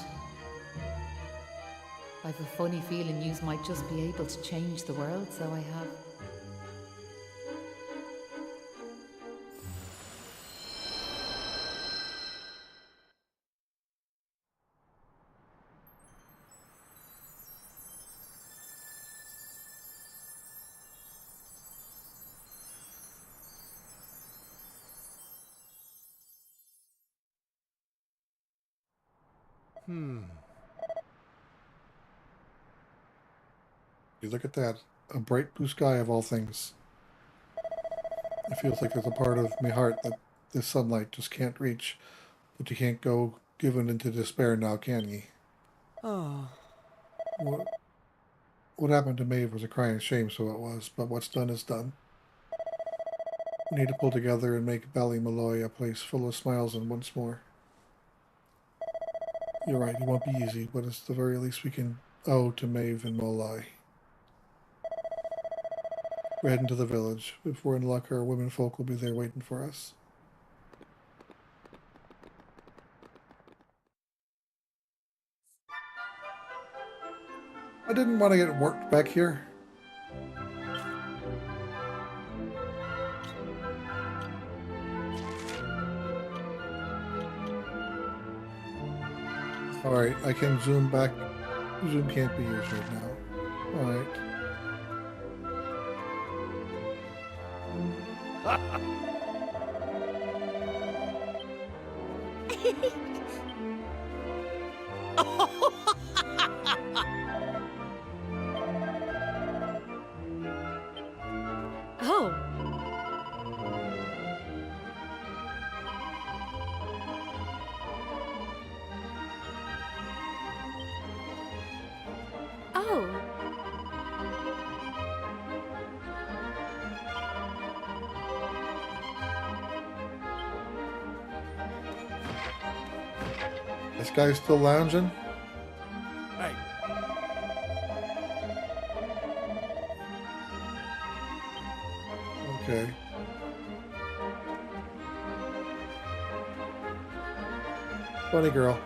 I've a funny feeling yous might just be able to change the world, so I have. You look at that. A bright blue sky of all things. It feels like there's a part of my heart that this sunlight just can't reach. But you can't go given into despair now, can ye? Oh. What happened to Maeve was a crying shame, so it was. But what's done is done. We need to pull together and make Ballymalloy a place full of smiles and once more. You're right, it won't be easy, but it's the very least we can owe to Maeve and Molai. We're heading to the village. If we're in luck, our women folk will be there waiting for us. I didn't want to get worked back here. Alright, I can zoom back. Zoom can't be used right now. Alright. Oh. Oh. This guy's still lounging? Hey, Okay. Funny girl.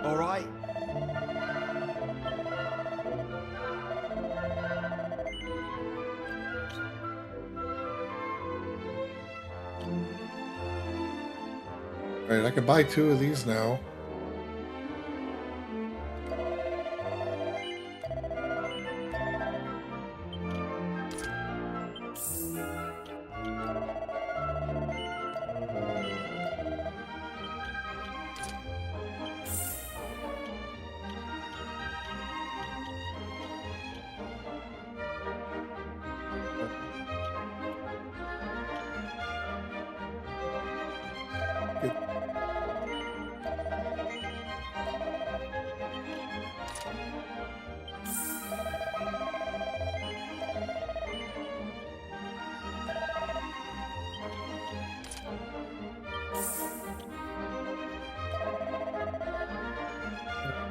All right. Alright, I can buy 2 of these now. Good.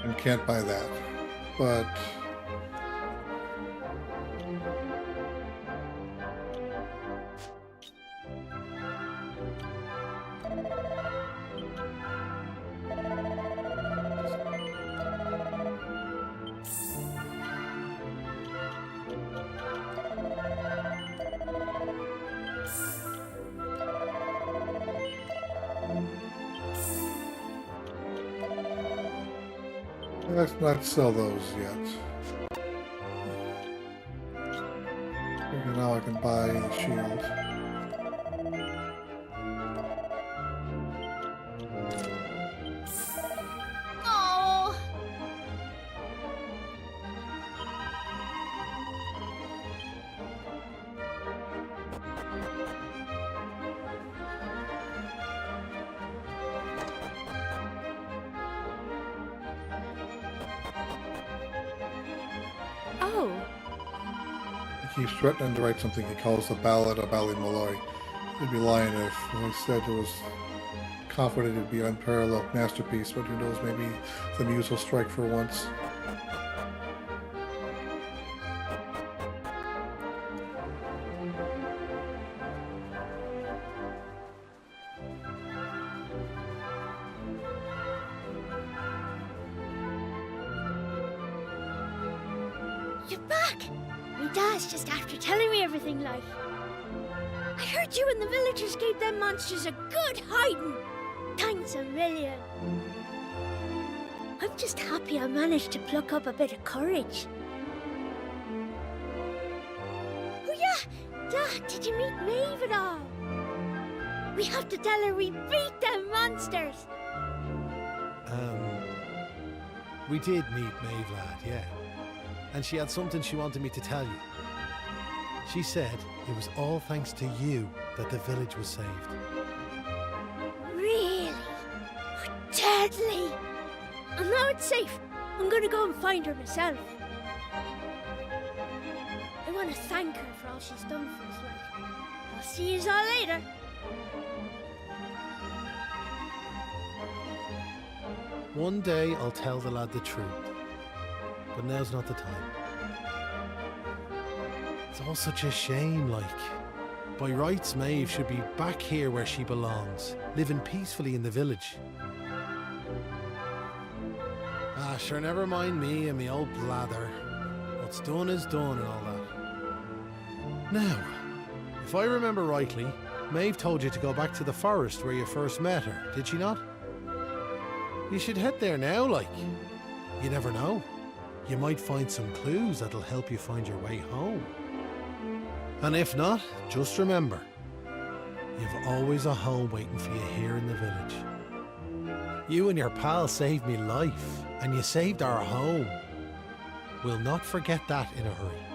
And can't buy that, but let's not sell those yet. Okay, now I can buy the shield. Oh, Oh, He keeps threatening to write something he calls the Ballad of Ballymolloy. He'd be lying if I said it was confident it'd be an unparalleled masterpiece, but who knows, maybe the muse will strike for once. You're back! My dad's just after telling me everything, like. I heard you and the villagers gave them monsters a good hiding. Thanks a million. I'm just happy I managed to pluck up a bit of courage. Oh yeah! Dad, did you meet Maeve at all? We have to tell her we beat them monsters. We did meet Maeve, lad, yeah. And she had something she wanted me to tell you. She said it was all thanks to you that the village was saved. Really? Oh, deadly! And now it's safe. I'm gonna go and find her myself. I want to thank her for all she's done for us, like. I'll see you all later. One day I'll tell the lad the truth, but now's not the time. It's all such a shame, like. By rights, Maeve should be back here where she belongs, living peacefully in the village. Ah, sure, never mind me and me old blather. What's done is done and all that. Now, if I remember rightly, Maeve told you to go back to the forest where you first met her, did she not? You should head there now, like. You never know. You might find some clues that'll help you find your way home. And if not, just remember, you've always a home waiting for you here in the village. You and your pal saved me life, and you saved our home. We'll not forget that in a hurry.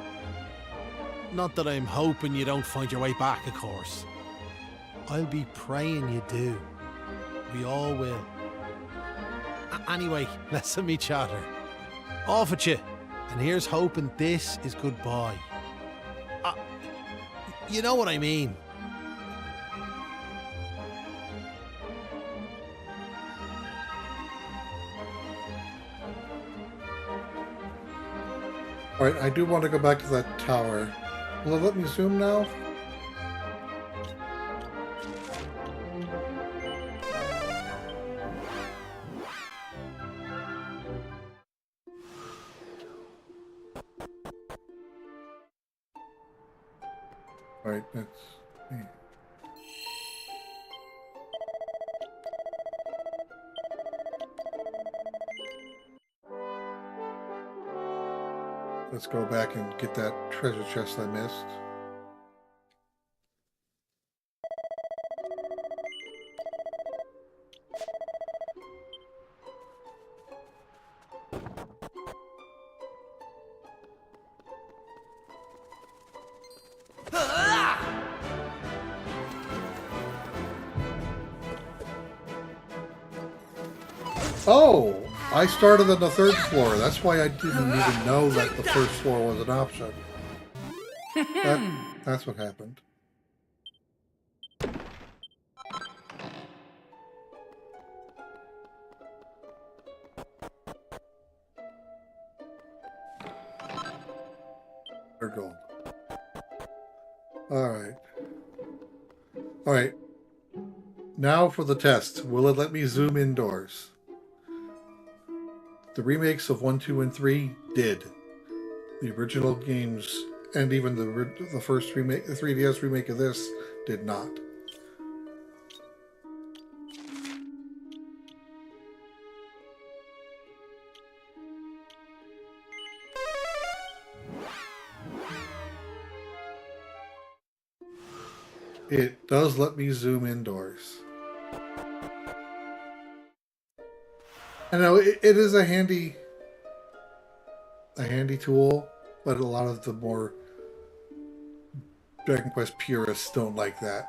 Not that I'm hoping you don't find your way back, of course. I'll be praying you do. We all will. Anyway, listen me chatter. Off at you. And here's hoping this is goodbye. You know what I mean. Alright, I do want to go back to that tower. Will it let me zoom now? Alright, that's me. Let's go back and get that treasure chest I missed. Oh! I started on the third floor. That's why I didn't even know that the first floor was an option. That's what happened. Or gold. Alright. Alright. Now for the test. Will it let me zoom indoors? The remakes of 1, 2, and 3 did. The original games, and even the first remake, the 3DS remake of this, did not. It does let me zoom indoors. I know it is a handy tool, but a lot of the more Dragon Quest purists don't like that.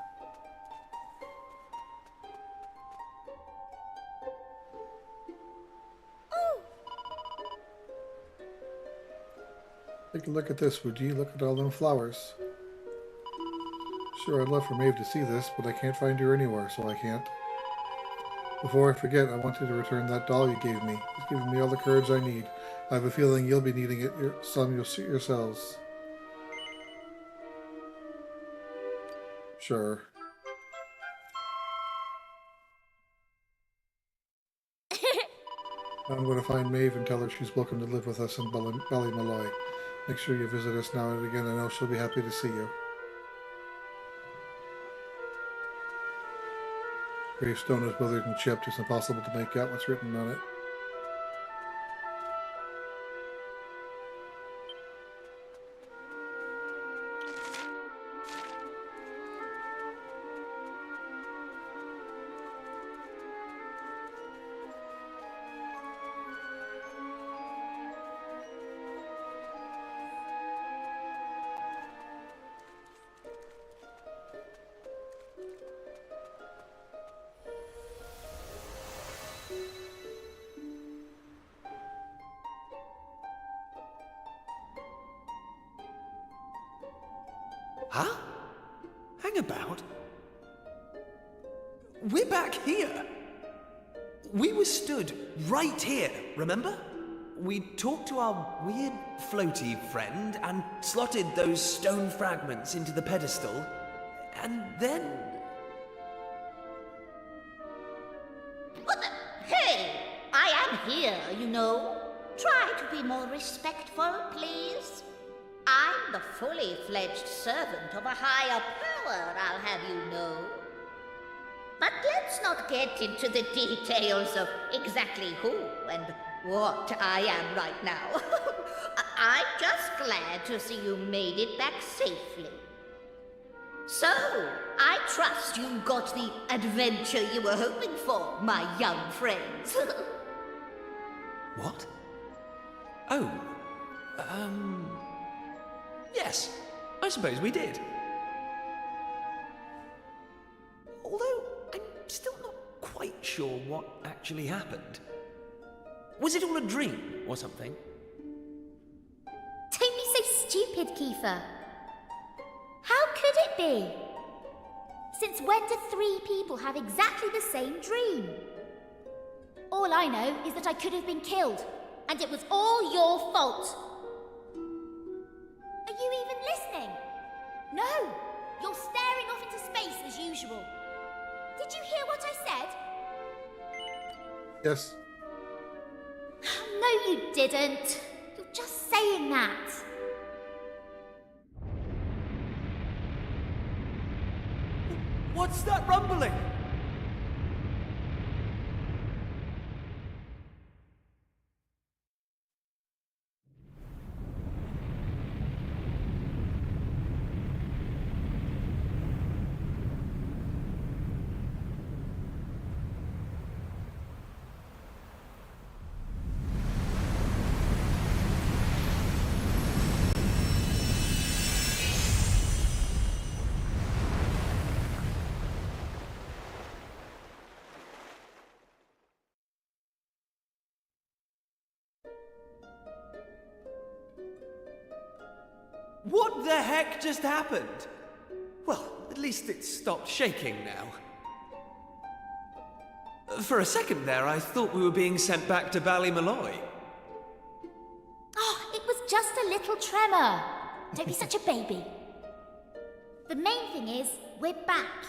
Take a look at this, would you? Look at all them flowers. Sure, I'd love for Maeve to see this, but I can't find her anywhere, so I can't. Before I forget, I want you to return that doll you gave me. It's given me all the courage I need. I have a feeling you'll be needing it some yourselves. Sure. I'm going to find Maeve and tell her she's welcome to live with us in Ballymaloy. Make sure you visit us now and again. I know she'll be happy to see you. Gravestone is withered and chipped. It's impossible to make out what's written on it. Huh? Hang about. We're back here. We were stood right here, remember? We talked to our weird floaty friend and slotted those stone fragments into the pedestal, and then... What the? Hey! I am here, you know. Try to be more respectful, please. I'm the fully fledged servant of a higher power, I'll have you know. But let's not get into the details of exactly who and what I am right now. I'm just glad to see you made it back safely. So, I trust you got the adventure you were hoping for, my young friends. What? Oh, yes, I suppose we did. Although, I'm still not quite sure what actually happened. Was it all a dream or something? Don't be so stupid, Kiefer. How could it be? Since when do 3 people have exactly the same dream? All I know is that I could have been killed, and it was all your fault. Are you even listening? No! You're staring off into space as usual. Did you hear what I said? Yes. No, you didn't. You're just saying that. What's that rumbling? What the heck just happened? Well, at least it stopped shaking now. For a second there, I thought we were being sent back to Ballymalloy. Oh, it was just a little tremor. Don't be such a baby. The main thing is, we're back.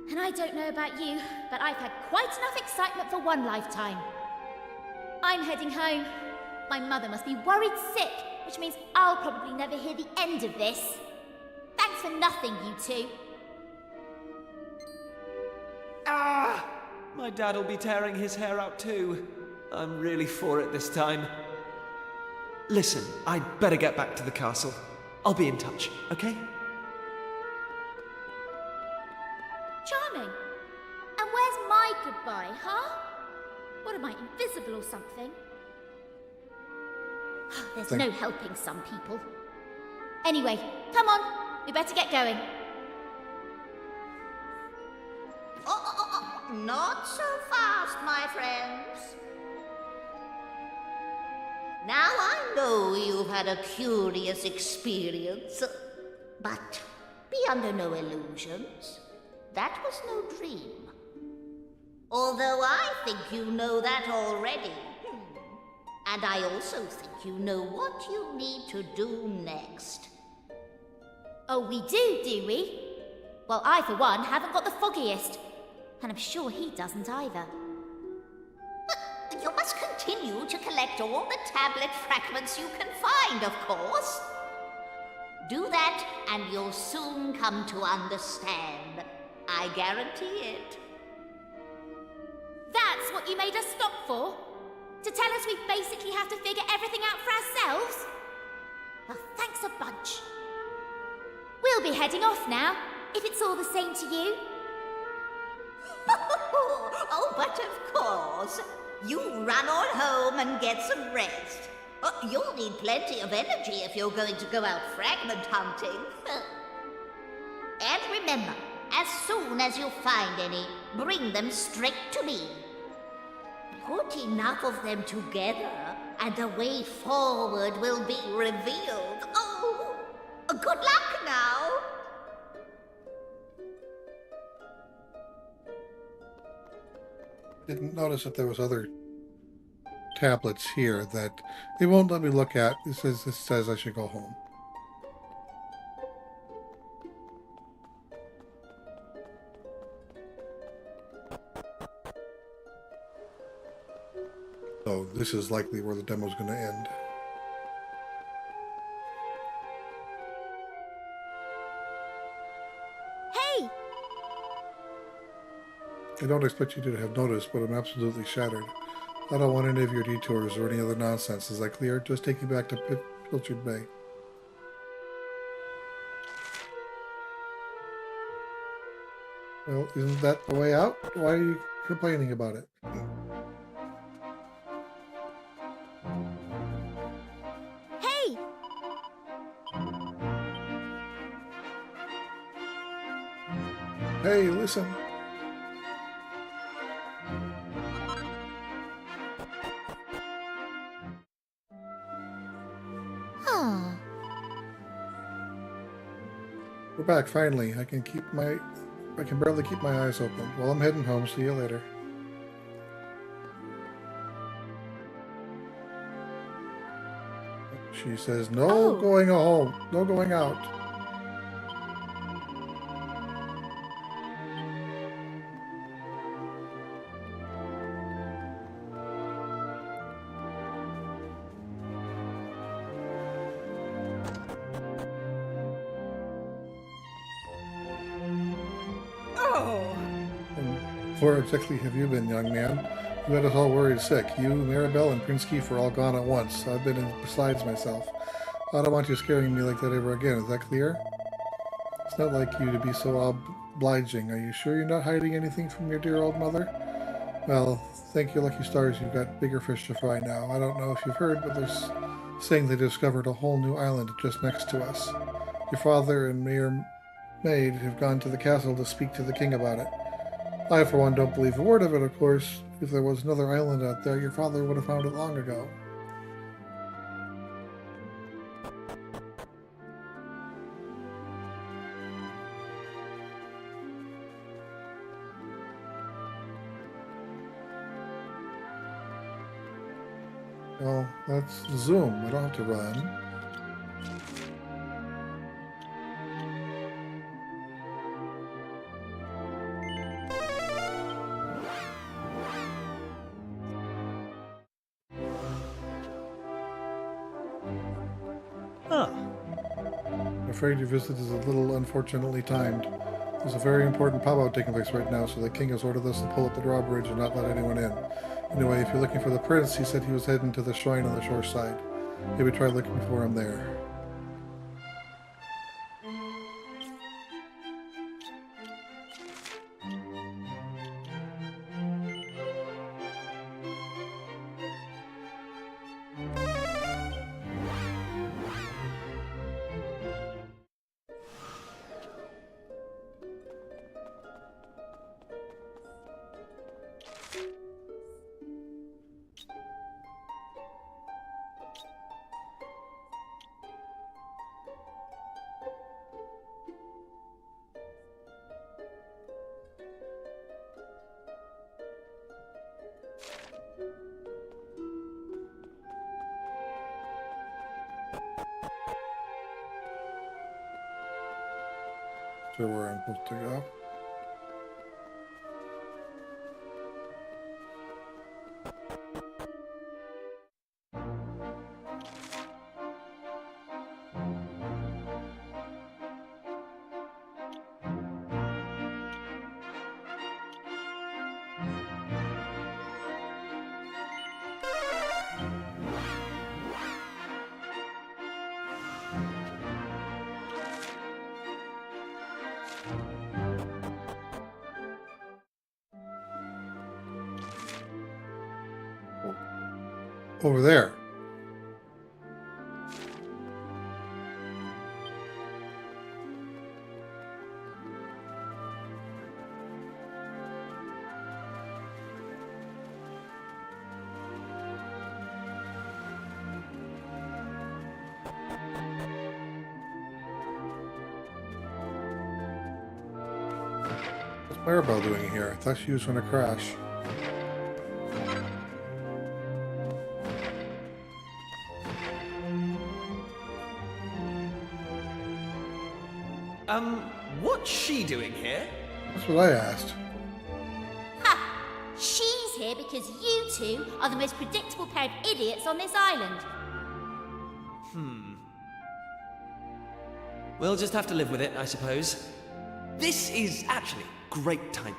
And I don't know about you, but I've had quite enough excitement for one lifetime. I'm heading home. My mother must be worried sick, which means I'll probably never hear the end of this. Thanks for nothing, you two. Ah! My dad'll be tearing his hair out too. I'm really for it this time. Listen, I'd better get back to the castle. I'll be in touch, okay? Charming. And where's my goodbye, huh? What am I, invisible or something? There's no helping some people. Anyway, come on. We better get going. Not so fast, my friends. Now I know you've had a curious experience, but be under no illusions. That was no dream. Although I think you know that already. And I also think you know what you need to do next. Oh, we do we? Well, I, for one, haven't got the foggiest. And I'm sure he doesn't either. But you must continue to collect all the tablet fragments you can find, of course. Do that, and you'll soon come to understand. I guarantee it. That's what you made us stop for? To tell us we basically have to figure everything out for ourselves? Well, thanks a bunch. We'll be heading off now, if it's all the same to you. Oh, but of course. You run on home and get some rest. You'll need plenty of energy if you're going to go out fragment hunting. And remember, as soon as you find any, bring them straight to me. Put enough of them together, and the way forward will be revealed. Oh, good luck now. Didn't notice that there was other tablets here that it won't let me look at. This says I should go home. So this is likely where the demo's going to end. Hey! I don't expect you to have noticed, but I'm absolutely shattered. I don't want any of your detours or any other nonsense. Is that clear? Just take me back to Pilchard Bay. Well, isn't that the way out? Why are you complaining about it? Hey! Hey, listen. Ah. We're back, finally. I can barely keep my eyes open. Well, I'm heading home. See you later. She says, no going home. No going out. Where exactly have you been, young man? You had us all worried sick. You, Maribel, and Prince Keith were all gone at once. I've been besides myself. I don't want you scaring me like that ever again. Is that clear? It's not like you to be so obliging. Are you sure you're not hiding anything from your dear old mother? Well, thank your lucky stars you've got bigger fish to fry now. I don't know if you've heard, but there's saying they discovered a whole new island just next to us. Your father and Mayor Maid have gone to the castle to speak to the king about it. I, for one, don't believe a word of it, of course. If there was another island out there, your father would have found it long ago. Well, let's zoom. I don't have to run. I'm afraid your visit is a little unfortunately timed. There's a very important powwow taking place right now, so the king has ordered us to pull up the drawbridge and not let anyone in. Anyway, if you're looking for the prince, he said he was heading to the shrine on the shore side. Maybe try looking for him there. To where I'm supposed to go. Over there. What's Maribel doing here? I thought she was going to crash. What's she doing here? That's what I asked. Ha! She's here because you two are the most predictable pair of idiots on this island. We'll just have to live with it, I suppose. This is actually great timing.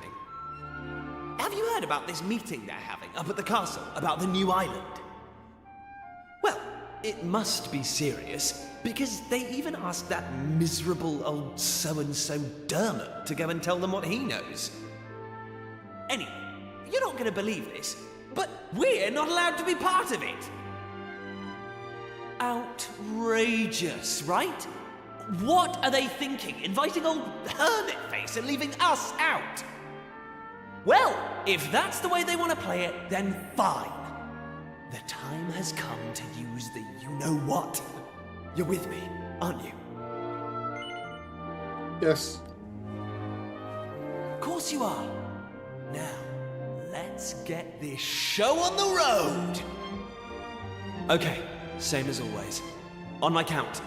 Have you heard about this meeting they're having up at the castle about the new island? Well, it must be serious, because they even asked that miserable old so-and-so Dermot to go and tell them what he knows. Anyway, you're not going to believe this, but we're not allowed to be part of it. Outrageous, right? What are they thinking, inviting old Hermit-Face and leaving us out? Well, if that's the way they want to play it, then fine. The time has come to use the you-know-what. You're with me, aren't you? Yes. Of course you are. Now, let's get this show on the road. Okay, same as always. On my count.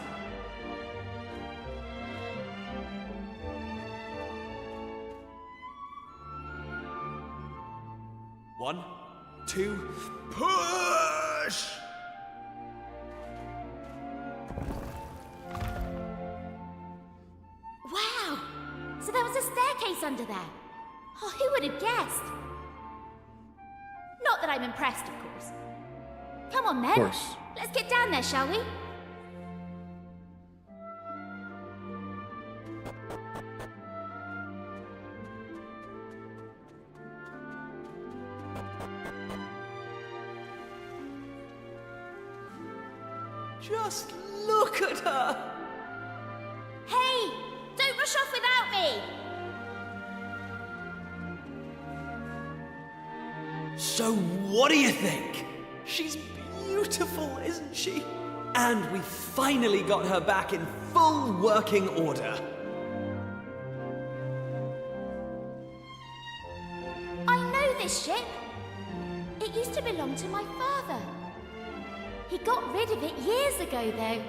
1, 2, push! Wow! So there was a staircase under there. Oh, who would have guessed? Not that I'm impressed, of course. Come on, then. Of course. Let's get down there, shall we? Just look at her! Hey! Don't rush off without me! So what do you think? She's beautiful, isn't she? And we finally got her back in full working order. I know this ship. It used to belong to my father. He got rid of it years ago, though.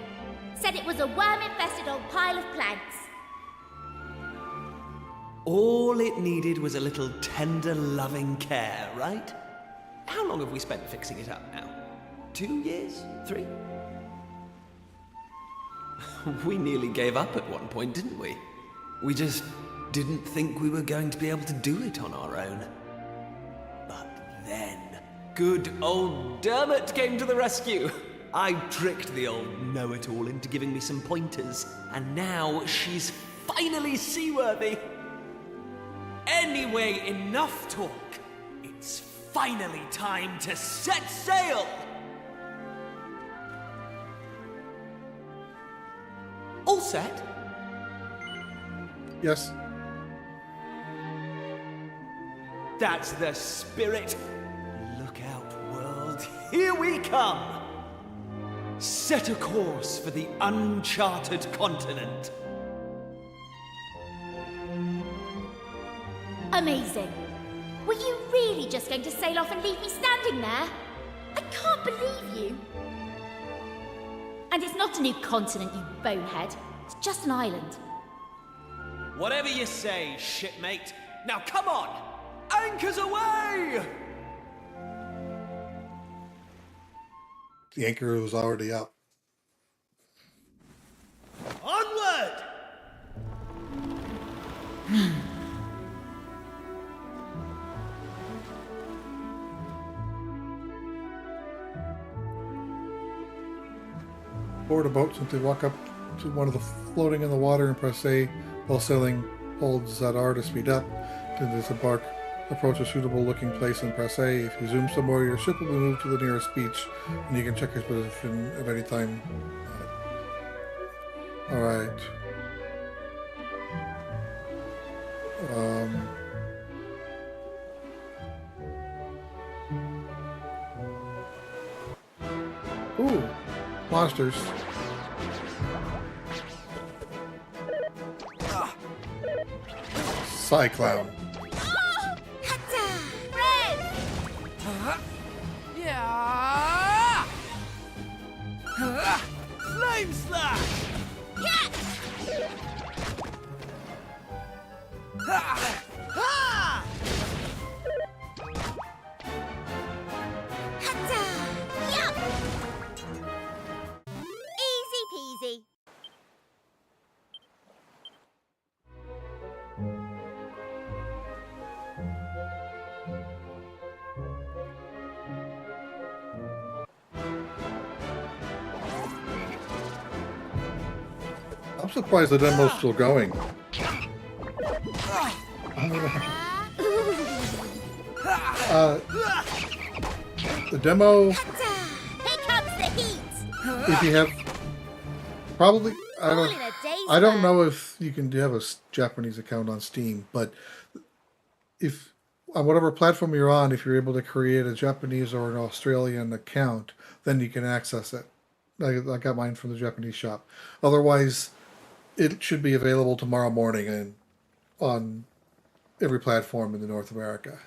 Said it was a worm-infested old pile of planks. All it needed was a little tender, loving care, right? How long have we spent fixing it up now? 2 years? 3? We nearly gave up at one point, didn't we? We just didn't think we were going to be able to do it on our own. But then, good old Dermot came to the rescue. I tricked the old know-it-all into giving me some pointers, and now she's finally seaworthy. Anyway, enough talk. It's finally time to set sail! All set? Yes. That's the spirit. Look out, world. Here we come! Set a course for the uncharted continent. Amazing. Were you really just going to sail off and leave me standing there? I can't believe you. And it's not a new continent, you bonehead. It's just an island. Whatever you say, shipmate. Now come on! Anchors away! The anchor was already up. Onward! Board a boat, simply walk up to one of the floating in the water and press A while sailing holds ZR to speed up. To disembark, approach a suitable looking place and press A. If you zoom somewhere, your ship will be moved to the nearest beach and you can check your position at any time. Alright. Ooh, monsters. Cyclone. Yeah! Flame slash! Easy peasy. I'm surprised the demo's still going. The demo, Here comes the heat. if you have, probably, All in a day's I don't work. know if you can have a Japanese account on Steam, but if on whatever platform you're on, if you're able to create a Japanese or an Australian account, then you can access it. I got mine from the Japanese shop. Otherwise, it should be available tomorrow morning and on every platform in North America.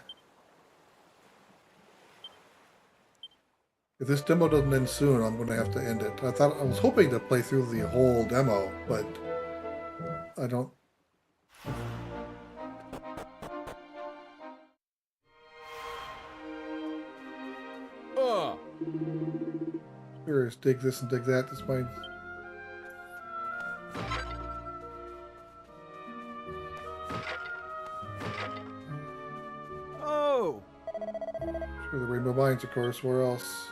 If this demo doesn't end soon, I'm going to have to end it. I was hoping to play through the whole demo, but I don't. Sure, dig this and dig that. That's my. Oh! Sure, the Rainbow Mines, of course. Where else?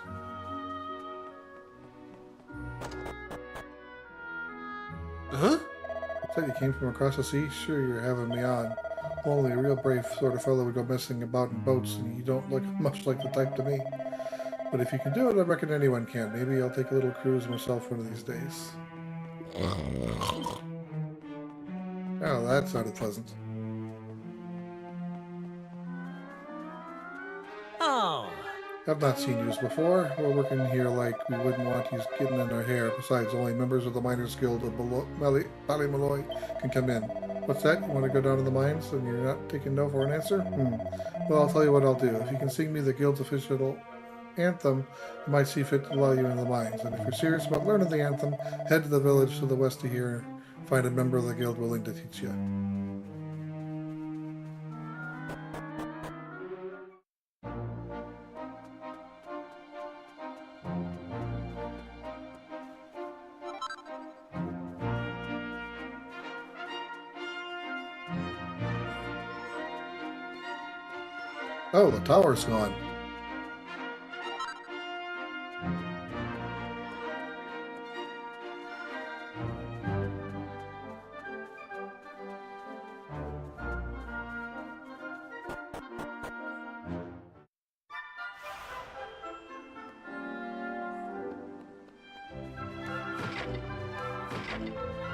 Huh? Looks like you came from across the sea? Sure, you're having me on. Only a real brave sort of fellow would go messing about in boats, and you don't look much like the type to me. But if you can do it, I reckon anyone can. Maybe I'll take a little cruise myself one of these days. Oh, that sounded pleasant. Oh! I've not seen yous before. We're working here like we wouldn't want yous getting in our hair. Besides, only members of the Miners Guild of Ballymaloy can come in. What's that? You want to go down to the mines and you're not taking no for an answer? Well, I'll tell you what I'll do. If you can sing me the Guild's official anthem, I might see fit to allow you in the mines. And if you're serious about learning the anthem, head to the village to the west of here and find a member of the guild willing to teach you. Oh, the tower's gone.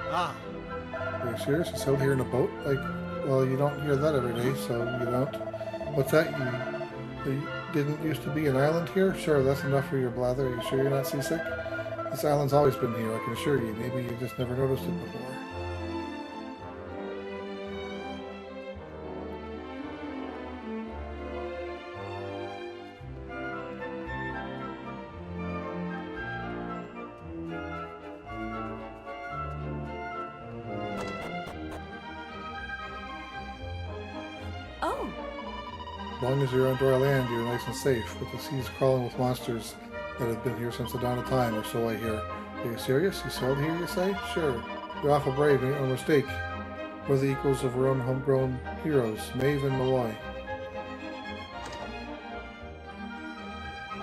Ah. Are you serious? You sailed here in a boat? Like, well, you don't hear that every day, so you don't. What's that? You didn't used to be an island here? Sure, that's enough for your blather. Are you sure you're not seasick? This island's always been here, I can assure you. Maybe you just never noticed it before. Oh, As long as you're on dry land, you're nice and safe, but the sea's crawling with monsters that have been here since the dawn of time, or so I hear. Are you serious? You sailed here, you say? Sure. You're awful brave, ain't no mistake. We're the equals of our own homegrown heroes, Maeve and Malloy.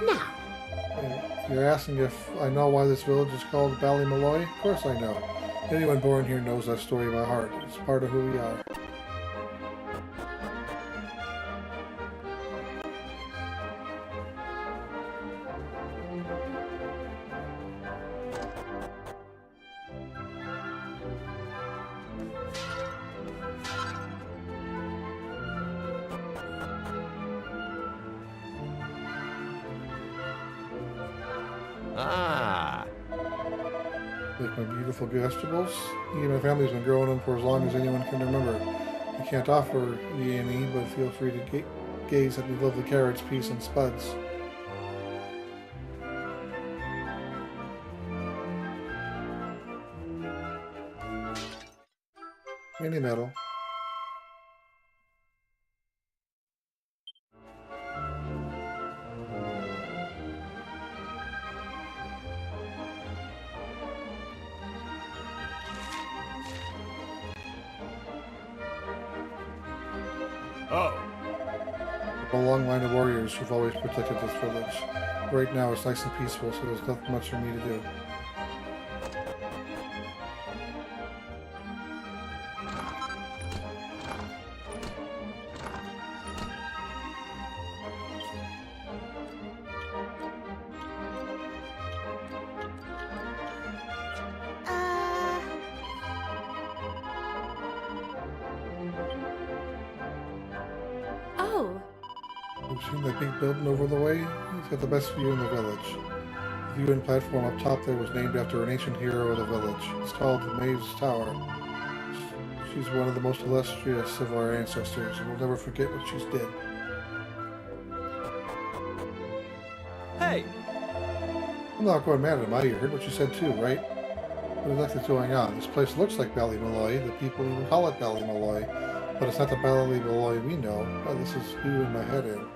now, You're asking if I know why this village is called Ballymaloy? Of course I know. Anyone born here knows that story by heart. It's part of who we are. Ah. Like my beautiful vegetables. Me and my family's been growing them for as long as anyone can remember. I can't offer ye any, but feel free to gaze at me lovely carrots, peas, and spuds. Any metal. Oh. A long line of warriors who've always protected this village. Right now it's nice and peaceful, so there's nothing much for me to do. oh, You've seen that big building over the way? It's got the best view in the village. The viewing platform up top there was named after an ancient hero of the village. It's called the Maeve's Tower. She's one of the most illustrious of our ancestors, and we'll never forget what she's did. Hey! I'm not going mad at him. You heard what you said too, right? What exactly is going on? This place looks like Ballymaloy. The people even call it Ballymaloy. But it's not the Ballymaloy we know. Oh, this is who in my head in.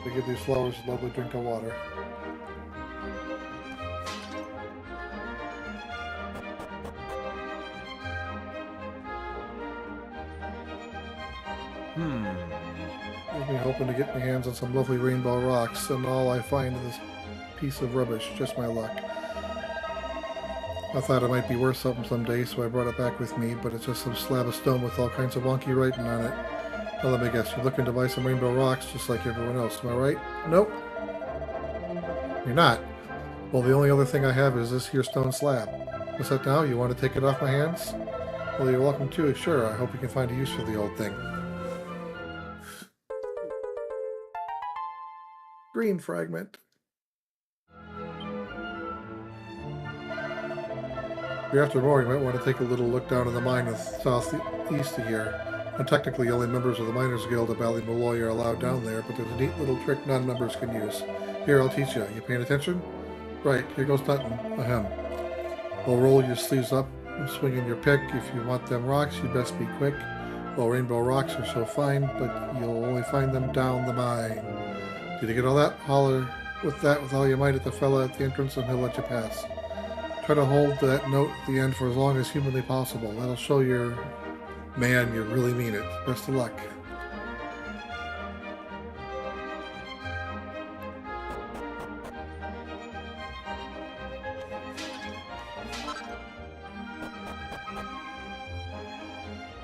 To give these flowers a lovely drink of water. I've been hoping to get my hands on some lovely rainbow rocks, and all I find is this piece of rubbish. Just my luck. I thought it might be worth something someday, so I brought it back with me, but it's just some slab of stone with all kinds of wonky writing on it. Now let me guess, you're looking to buy some rainbow rocks just like everyone else, am I right? Nope. You're not. Well, the only other thing I have is this here stone slab. What's that now? You want to take it off my hands? Well, you're welcome to. Sure, I hope you can find a use for the old thing. Green fragment. If you're after more, you might want to take a little look down in the mine southeast of here. And technically, only members of the Miners Guild of Ballymaloy are allowed down there, but there's a neat little trick non-members can use. Here, I'll teach you. You paying attention? Right, here goes nothing. Ahem. Well, roll your sleeves up and swing in your pick. If you want them rocks, you best be quick. Well, rainbow rocks are so fine, but you'll only find them down the mine. Did you get all that? Holler with all your might at the fella at the entrance and he'll let you pass. Try to hold that note at the end for as long as humanly possible. That'll show your man you really mean it. Best of luck.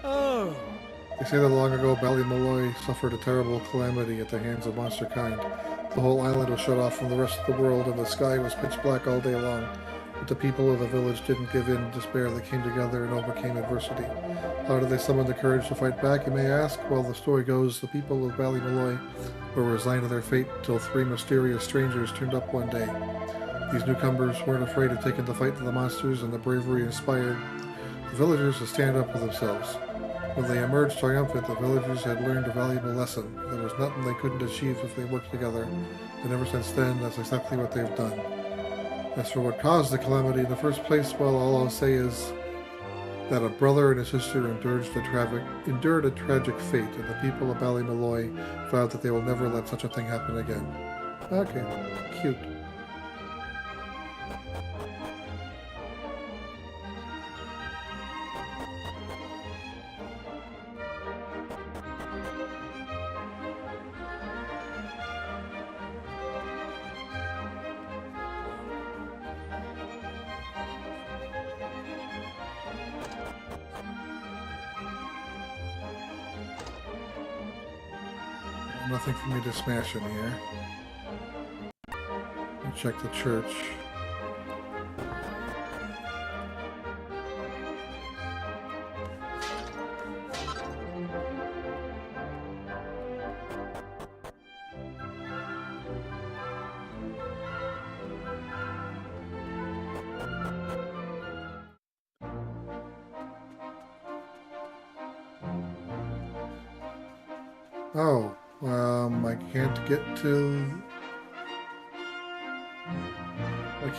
Oh. They say that long ago Ballymaloy suffered a terrible calamity at the hands of monster kind. The whole island was shut off from the rest of the world and the sky was pitch black all day long. But the people of the village didn't give in despair. They came together and overcame adversity. How did they summon the courage to fight back, you may ask? Well, the story goes the people of Ballymaloy were resigned to their fate until 3 mysterious strangers turned up one day. These newcomers weren't afraid of taking the fight to the monsters, and the bravery inspired the villagers to stand up for themselves. When they emerged triumphant, the villagers had learned a valuable lesson. There was nothing they couldn't achieve if they worked together, and ever since then, that's exactly what they've done. As for what caused the calamity in the first place, well, all I'll say is that a brother and a sister endured a tragic fate, and the people of Ballymaloy vowed that they will never let such a thing happen again. Okay, cute. Nothing for me to smash in here. Let me check the church. Oh. I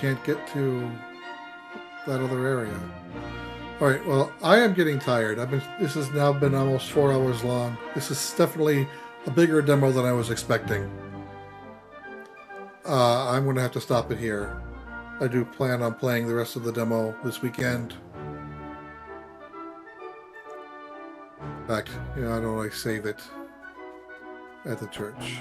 can't get to that other area. Alright, well, I am getting tired. This has now been almost 4 hours long. This is definitely a bigger demo than I was expecting. I'm going to have to stop it here. I do plan on playing the rest of the demo this weekend. In fact, I don't like save it at the church.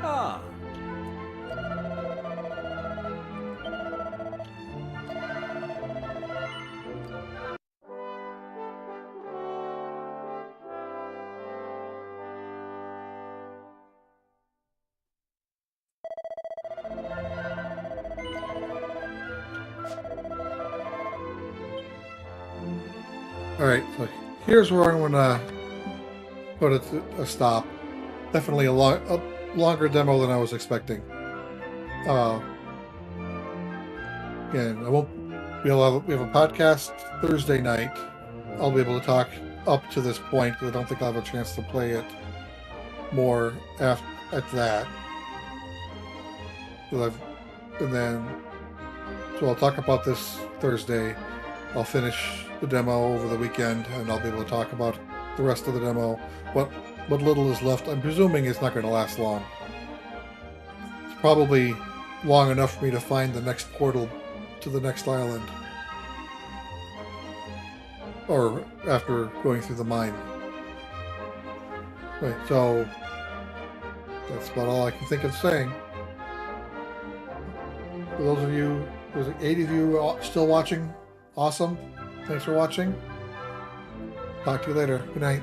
Ah. Alright, so here's where I'm gonna put a stop. Definitely a longer demo than I was expecting. Again, I won't be able to, we have a podcast Thursday night. I'll be able to talk up to this point, but I don't think I'll have a chance to play it more at that. And then, so I'll talk about this Thursday. I'll finish the demo over the weekend, and I'll be able to talk about the rest of the demo. What little is left, I'm presuming it's not going to last long. It's probably long enough for me to find the next portal to the next island. Or after going through the mine. Right, so that's about all I can think of saying. For those of you, there's 8 of you still watching. Awesome. Thanks for watching. Talk to you later. Good night.